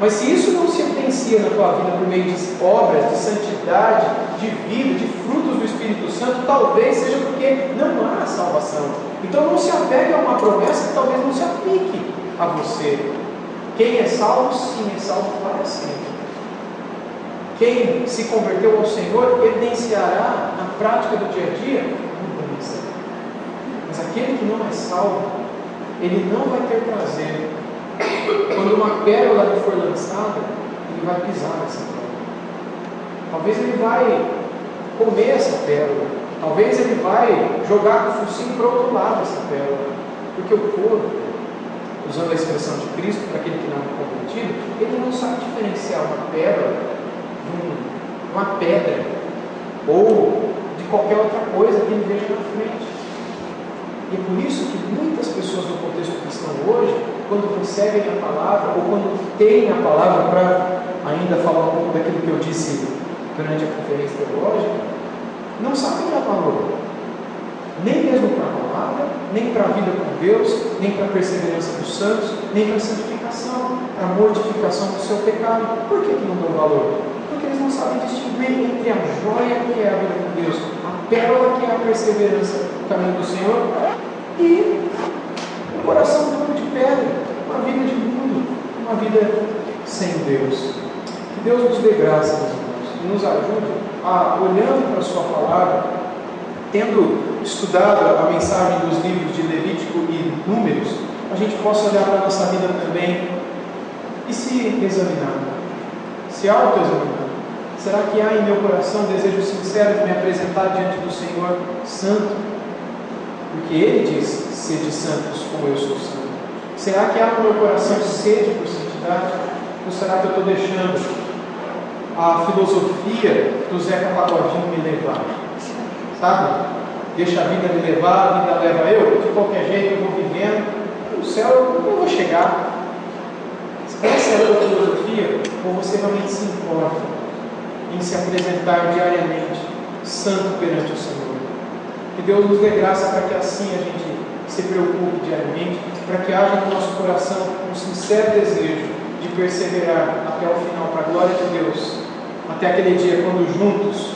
Mas se isso não se evidencia na tua vida por meio de obras, de santidade, de vida, de frutos do Espírito Santo, talvez seja porque não há salvação. Então não se apegue a uma promessa que talvez não se aplique a você. Quem é salvo, sim, é salvo para sempre. Quem se converteu ao Senhor evidenciará na prática do dia a dia mudança. Mas aquele que não é salvo, ele não vai ter prazer. Quando uma pérola lhe for lançada, ele vai pisar nessa pérola. Talvez ele vai comer essa pérola. Talvez ele vai jogar com o focinho para o outro lado dessa pérola. Porque o corpo, usando a expressão de Cristo, para aquele que não é convertido, ele não sabe diferenciar uma pérola de uma pedra ou de qualquer outra coisa que ele veja na frente. E é por isso que muitas pessoas no contexto cristão hoje, quando recebem a palavra, ou quando têm a palavra, para ainda falar um pouco daquilo que eu disse durante a conferência teológica, não sabem dar valor, nem mesmo para a palavra, nem para a vida com Deus, nem para a perseverança dos santos, nem para a santificação, para a mortificação do seu pecado. Por que não dão valor? Porque eles eles não sabem distinguir entre a joia que é a vida com Deus, a pérola que é a perseverança no caminho do Senhor, e um coração duro de pedra, uma vida de mundo, uma vida sem Deus. Que Deus nos dê graça, meus irmãos, e nos ajude a, olhando para a sua palavra, tendo estudado a mensagem dos livros de Levítico e Números, a gente possa olhar para a nossa vida também e se examinar, se autoexaminar. Será que há em meu coração desejo sincero de me apresentar diante do Senhor santo? Porque Ele diz, sede santos como eu sou santo. Será que há no meu coração sede por santidade? Ou será que eu estou deixando a filosofia do Zeca Pagodinho me levar? Sabe? Deixa a vida me levar, a vida leva eu, de qualquer jeito eu vou vivendo, no céu eu não vou chegar. Essa é a tua filosofia, ou você realmente se importa em se apresentar diariamente santo perante o Senhor? Que Deus nos dê graça para que assim a gente se preocupe diariamente, para que haja no nosso coração um sincero desejo de perseverar até o final, para a glória de Deus, até aquele dia quando juntos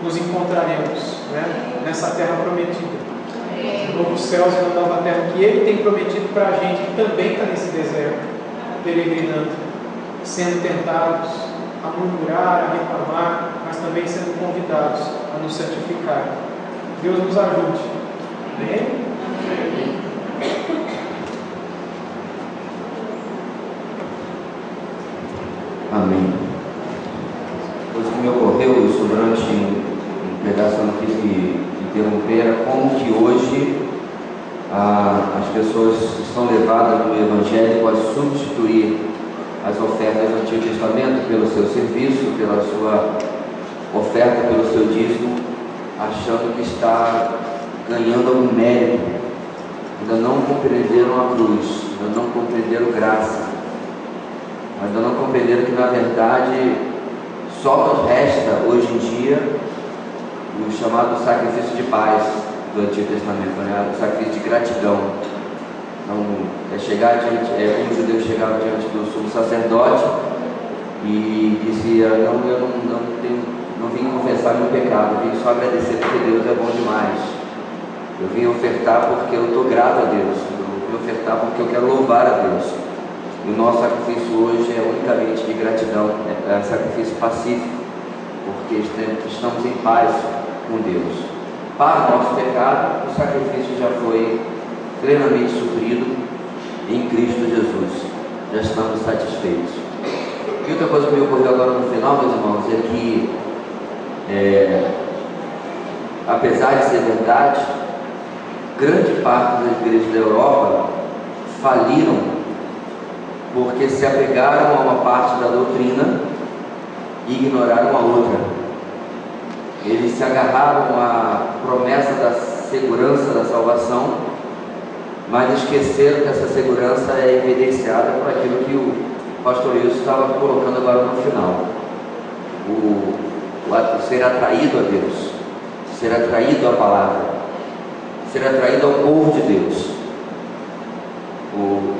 nos encontraremos, né, nessa terra prometida, novos céus e uma nova terra que Ele tem prometido para a gente, que também está nesse deserto, peregrinando, sendo tentados a murmurar, a reclamar, mas também sendo convidados a nos santificar. Deus nos ajude. Amém? Amém. Coisa que me ocorreu, isso durante um pedaço eu não quis me interromper, era como que hoje as pessoas estão levadas no evangélico a substituir as ofertas do Antigo Testamento pelo seu serviço, pela sua oferta, pelo seu dízimo, achando que está ganhando algum mérito. Ainda não compreenderam a cruz, ainda não compreenderam graça, ainda não compreenderam que na verdade só nos resta hoje em dia o chamado sacrifício de paz do Antigo Testamento, né? O sacrifício de gratidão. Então, é chegar diante, como os judeus chegavam diante do sumo sacerdote e dizia: não, eu não vim confessar meu pecado, eu vim só agradecer porque Deus é bom demais. Eu vim ofertar porque eu estou grato a Deus, eu vim ofertar porque eu quero louvar a Deus. E o nosso sacrifício hoje é unicamente de gratidão, é sacrifício pacífico, porque estamos em paz com Deus. Para o nosso pecado, o sacrifício já foi plenamente suprido em Cristo Jesus. Já estamos satisfeitos. E outra coisa que me ocorreu agora no final, meus irmãos, é que apesar de ser verdade, grande parte das igrejas da Europa faliram porque se apegaram a uma parte da doutrina e ignoraram a outra. Eles se agarraram à promessa da segurança da salvação, mas esqueceram que essa segurança é evidenciada por aquilo que o pastor Wilson estava colocando agora no final. O ser atraído a Deus, ser atraído à palavra, ser atraído ao povo de Deus. O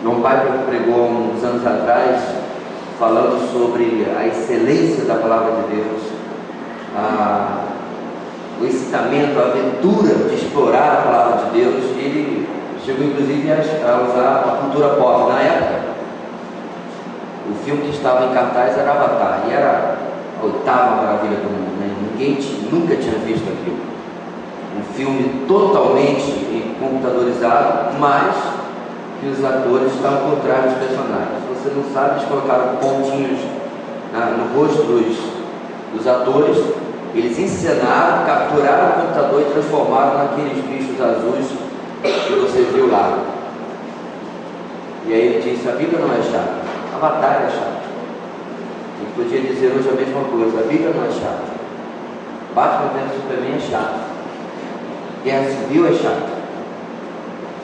João Piper pregou há uns anos atrás, falando sobre a excelência da palavra de Deus, o excitamento, a aventura de explorar a palavra de Deus. E ele chegou inclusive a usar a cultura pop. Na época, o filme que estava em cartaz era Avatar, e era a 8ª maravilha do mundo, né? Ninguém nunca tinha visto aquilo. Um filme totalmente computadorizado, mas que os atores estavam por trás dos personagens. Você não sabe, eles colocaram pontinhos no rosto dos atores. Eles encenaram, capturaram o computador e transformaram naqueles bichos azuis que você viu lá. E aí ele disse: a Bíblia não é chata, Avatar é chato. Ele podia dizer hoje a mesma coisa: a Bíblia não é chata, Batman vs Superman é chato, Guerra Civil é chato,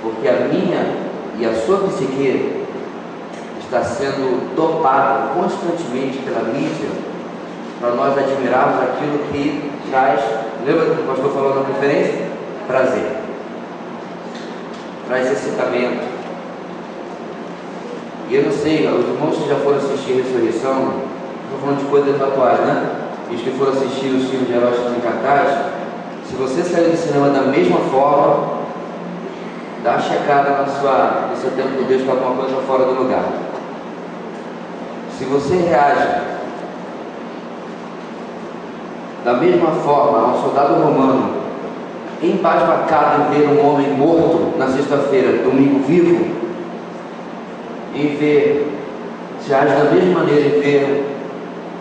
porque a minha e a sua psique está sendo dopada constantemente pela mídia para nós admirarmos aquilo que traz, lembra que o pastor falou na conferência? Prazer, traz excitamento. E eu não sei, os irmãos que já foram assistir Ressurreição, estou falando de coisas atuais, né? E os que foram assistir os filmes de heróis em cartaz, se você sair do cinema da mesma forma, dá uma checada no seu tempo com Deus com alguma coisa fora do lugar. Se você reage da mesma forma a um soldado romano, embasbacado em ver um homem morto na sexta-feira, domingo vivo, se age da mesma maneira em ver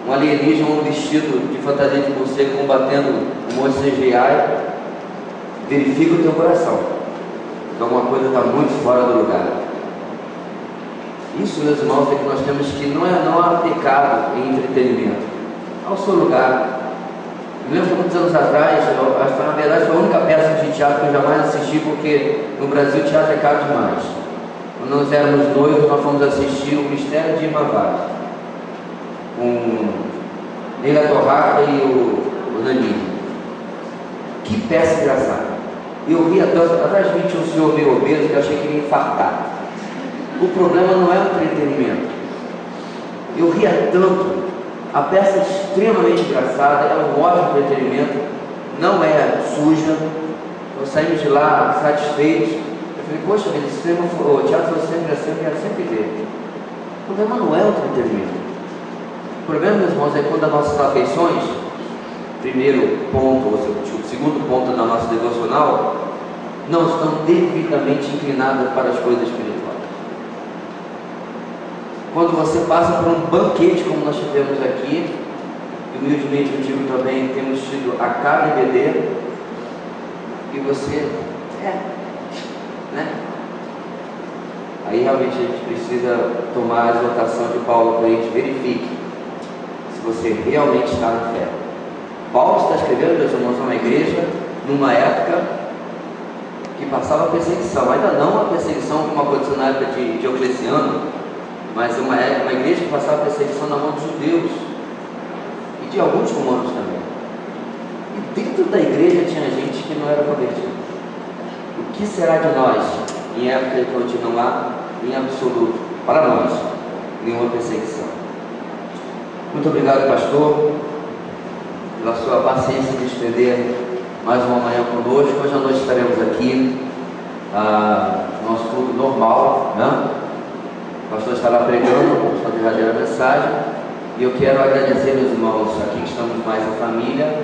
um alienígena, um vestido de fantasia de morcego combatendo um monte de CGI, verifica o teu coração, que alguma coisa está muito fora do lugar. Isso, meus irmãos, é que nós temos que não há pecado em entretenimento, ao seu lugar. Eu lembro que muitos anos atrás, na verdade foi a única peça de teatro que eu jamais assisti, porque no Brasil o teatro é caro demais. Quando nós éramos noivos, nós fomos assistir o Mistério de Imavali, com Neila Torraca e o Nani. Que peça engraçada! Eu ria tanto, atrás de mim tinha um senhor meio obeso que eu achei que ele ia infartar. O problema não é o entretenimento. Eu ria tanto. A peça é extremamente engraçada, é um ótimo entretenimento, não é suja. Nós saímos de lá satisfeitos. Eu falei, poxa vida, o teatro foi sempre assim, eu quero sempre ver. O problema não é o entretenimento. O problema, meus irmãos, é quando as nossas afeições, primeiro ponto, ou seja, o segundo ponto da nossa devocional, não estão devidamente inclinadas para as coisas espirituais. Quando você passa por um banquete como nós tivemos aqui, e humildemente eu digo também, temos tido a KBBD, e você, né? Aí realmente a gente precisa tomar a exortação de Paulo para a gente verifique se você realmente está na fé. Paulo está escrevendo, meus irmãos, uma igreja numa época que passava perseguição, ainda não a perseguição como aconteceu na época de Diocleciano, mas uma igreja que passava perseguição na mão dos judeus e de alguns romanos também. E dentro da igreja tinha gente que não era convertida. O que será de nós em época de continuar em absoluto? Para nós, nenhuma perseguição. Muito obrigado, pastor, pela sua paciência de estender mais uma manhã conosco. Hoje à noite estaremos aqui, no nosso culto normal, né? O pastor estará pregando sua verdadeira mensagem, e eu quero agradecer, meus irmãos, aqui que estamos mais em família,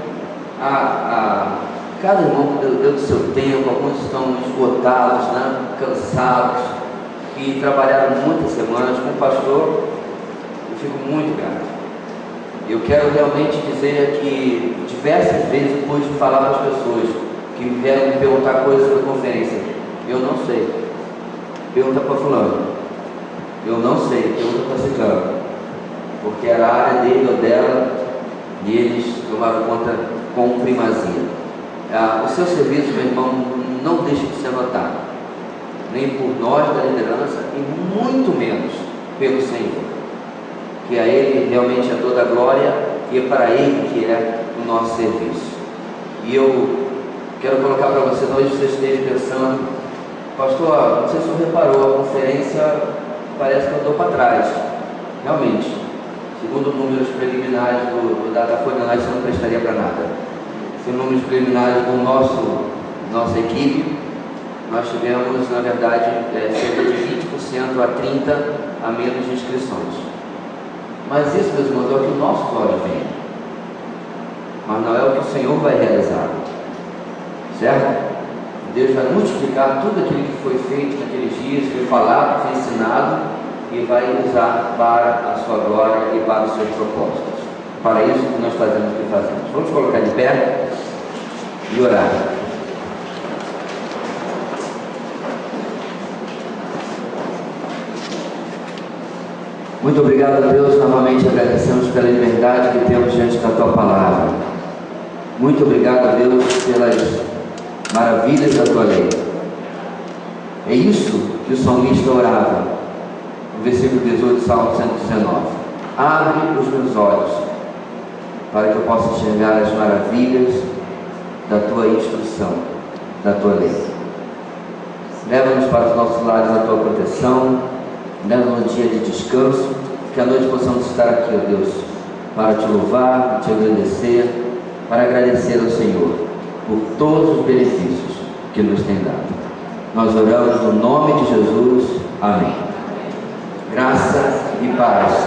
a cada irmão que deu do seu tempo. Alguns estão esgotados, né? Cansados, e trabalharam muitas semanas com o pastor. Eu fico muito grato. Eu quero realmente dizer que diversas vezes eu pude falar para as pessoas que vieram me perguntar coisas sobre a conferência. Eu não sei. Pergunta para fulano. Eu não sei, pergunta para ciclano, porque era a área dele ou dela, e eles tomaram conta com primazia. O seu serviço, meu irmão, não deixa de ser notado, nem por nós da liderança, e muito menos pelo Senhor, que a Ele realmente é toda a glória, e é para Ele que é o nosso serviço. E eu quero colocar para você, hoje você esteja pensando, pastor, não sei se você reparou, a conferência parece que eu estou para trás. Realmente, segundo números preliminares do Datafolha, isso não prestaria para nada. Segundo números preliminares do nossa equipe, nós tivemos, na verdade, cerca de 20% a 30% a menos de inscrições. Mas isso, meus irmãos, é o que os nossos olhos veem, mas não é o que o Senhor vai realizar, certo? Deus vai multiplicar tudo aquilo que foi feito naqueles dias, foi falado, foi ensinado, e vai usar para a sua glória e para os seus propósitos. Para isso que nós fazemos o que fazemos. Vamos colocar de pé e orar. Muito obrigado, Deus. Novamente agradecemos pela liberdade que temos diante da Tua Palavra. Muito obrigado, Deus, pelas maravilhas da Tua lei. É isso que o salmista orava, no versículo 18 do Salmo 119. Abre os meus olhos, para que eu possa enxergar as maravilhas da Tua instrução, da Tua lei. Leva-nos para os nossos lares na Tua proteção, leva-nos no dia de descanso, que à noite possamos estar aqui, ó Deus, para te louvar, te agradecer, para agradecer ao Senhor por todos os benefícios que nos tem dado. Nós oramos no nome de Jesus. Amém. Graça e paz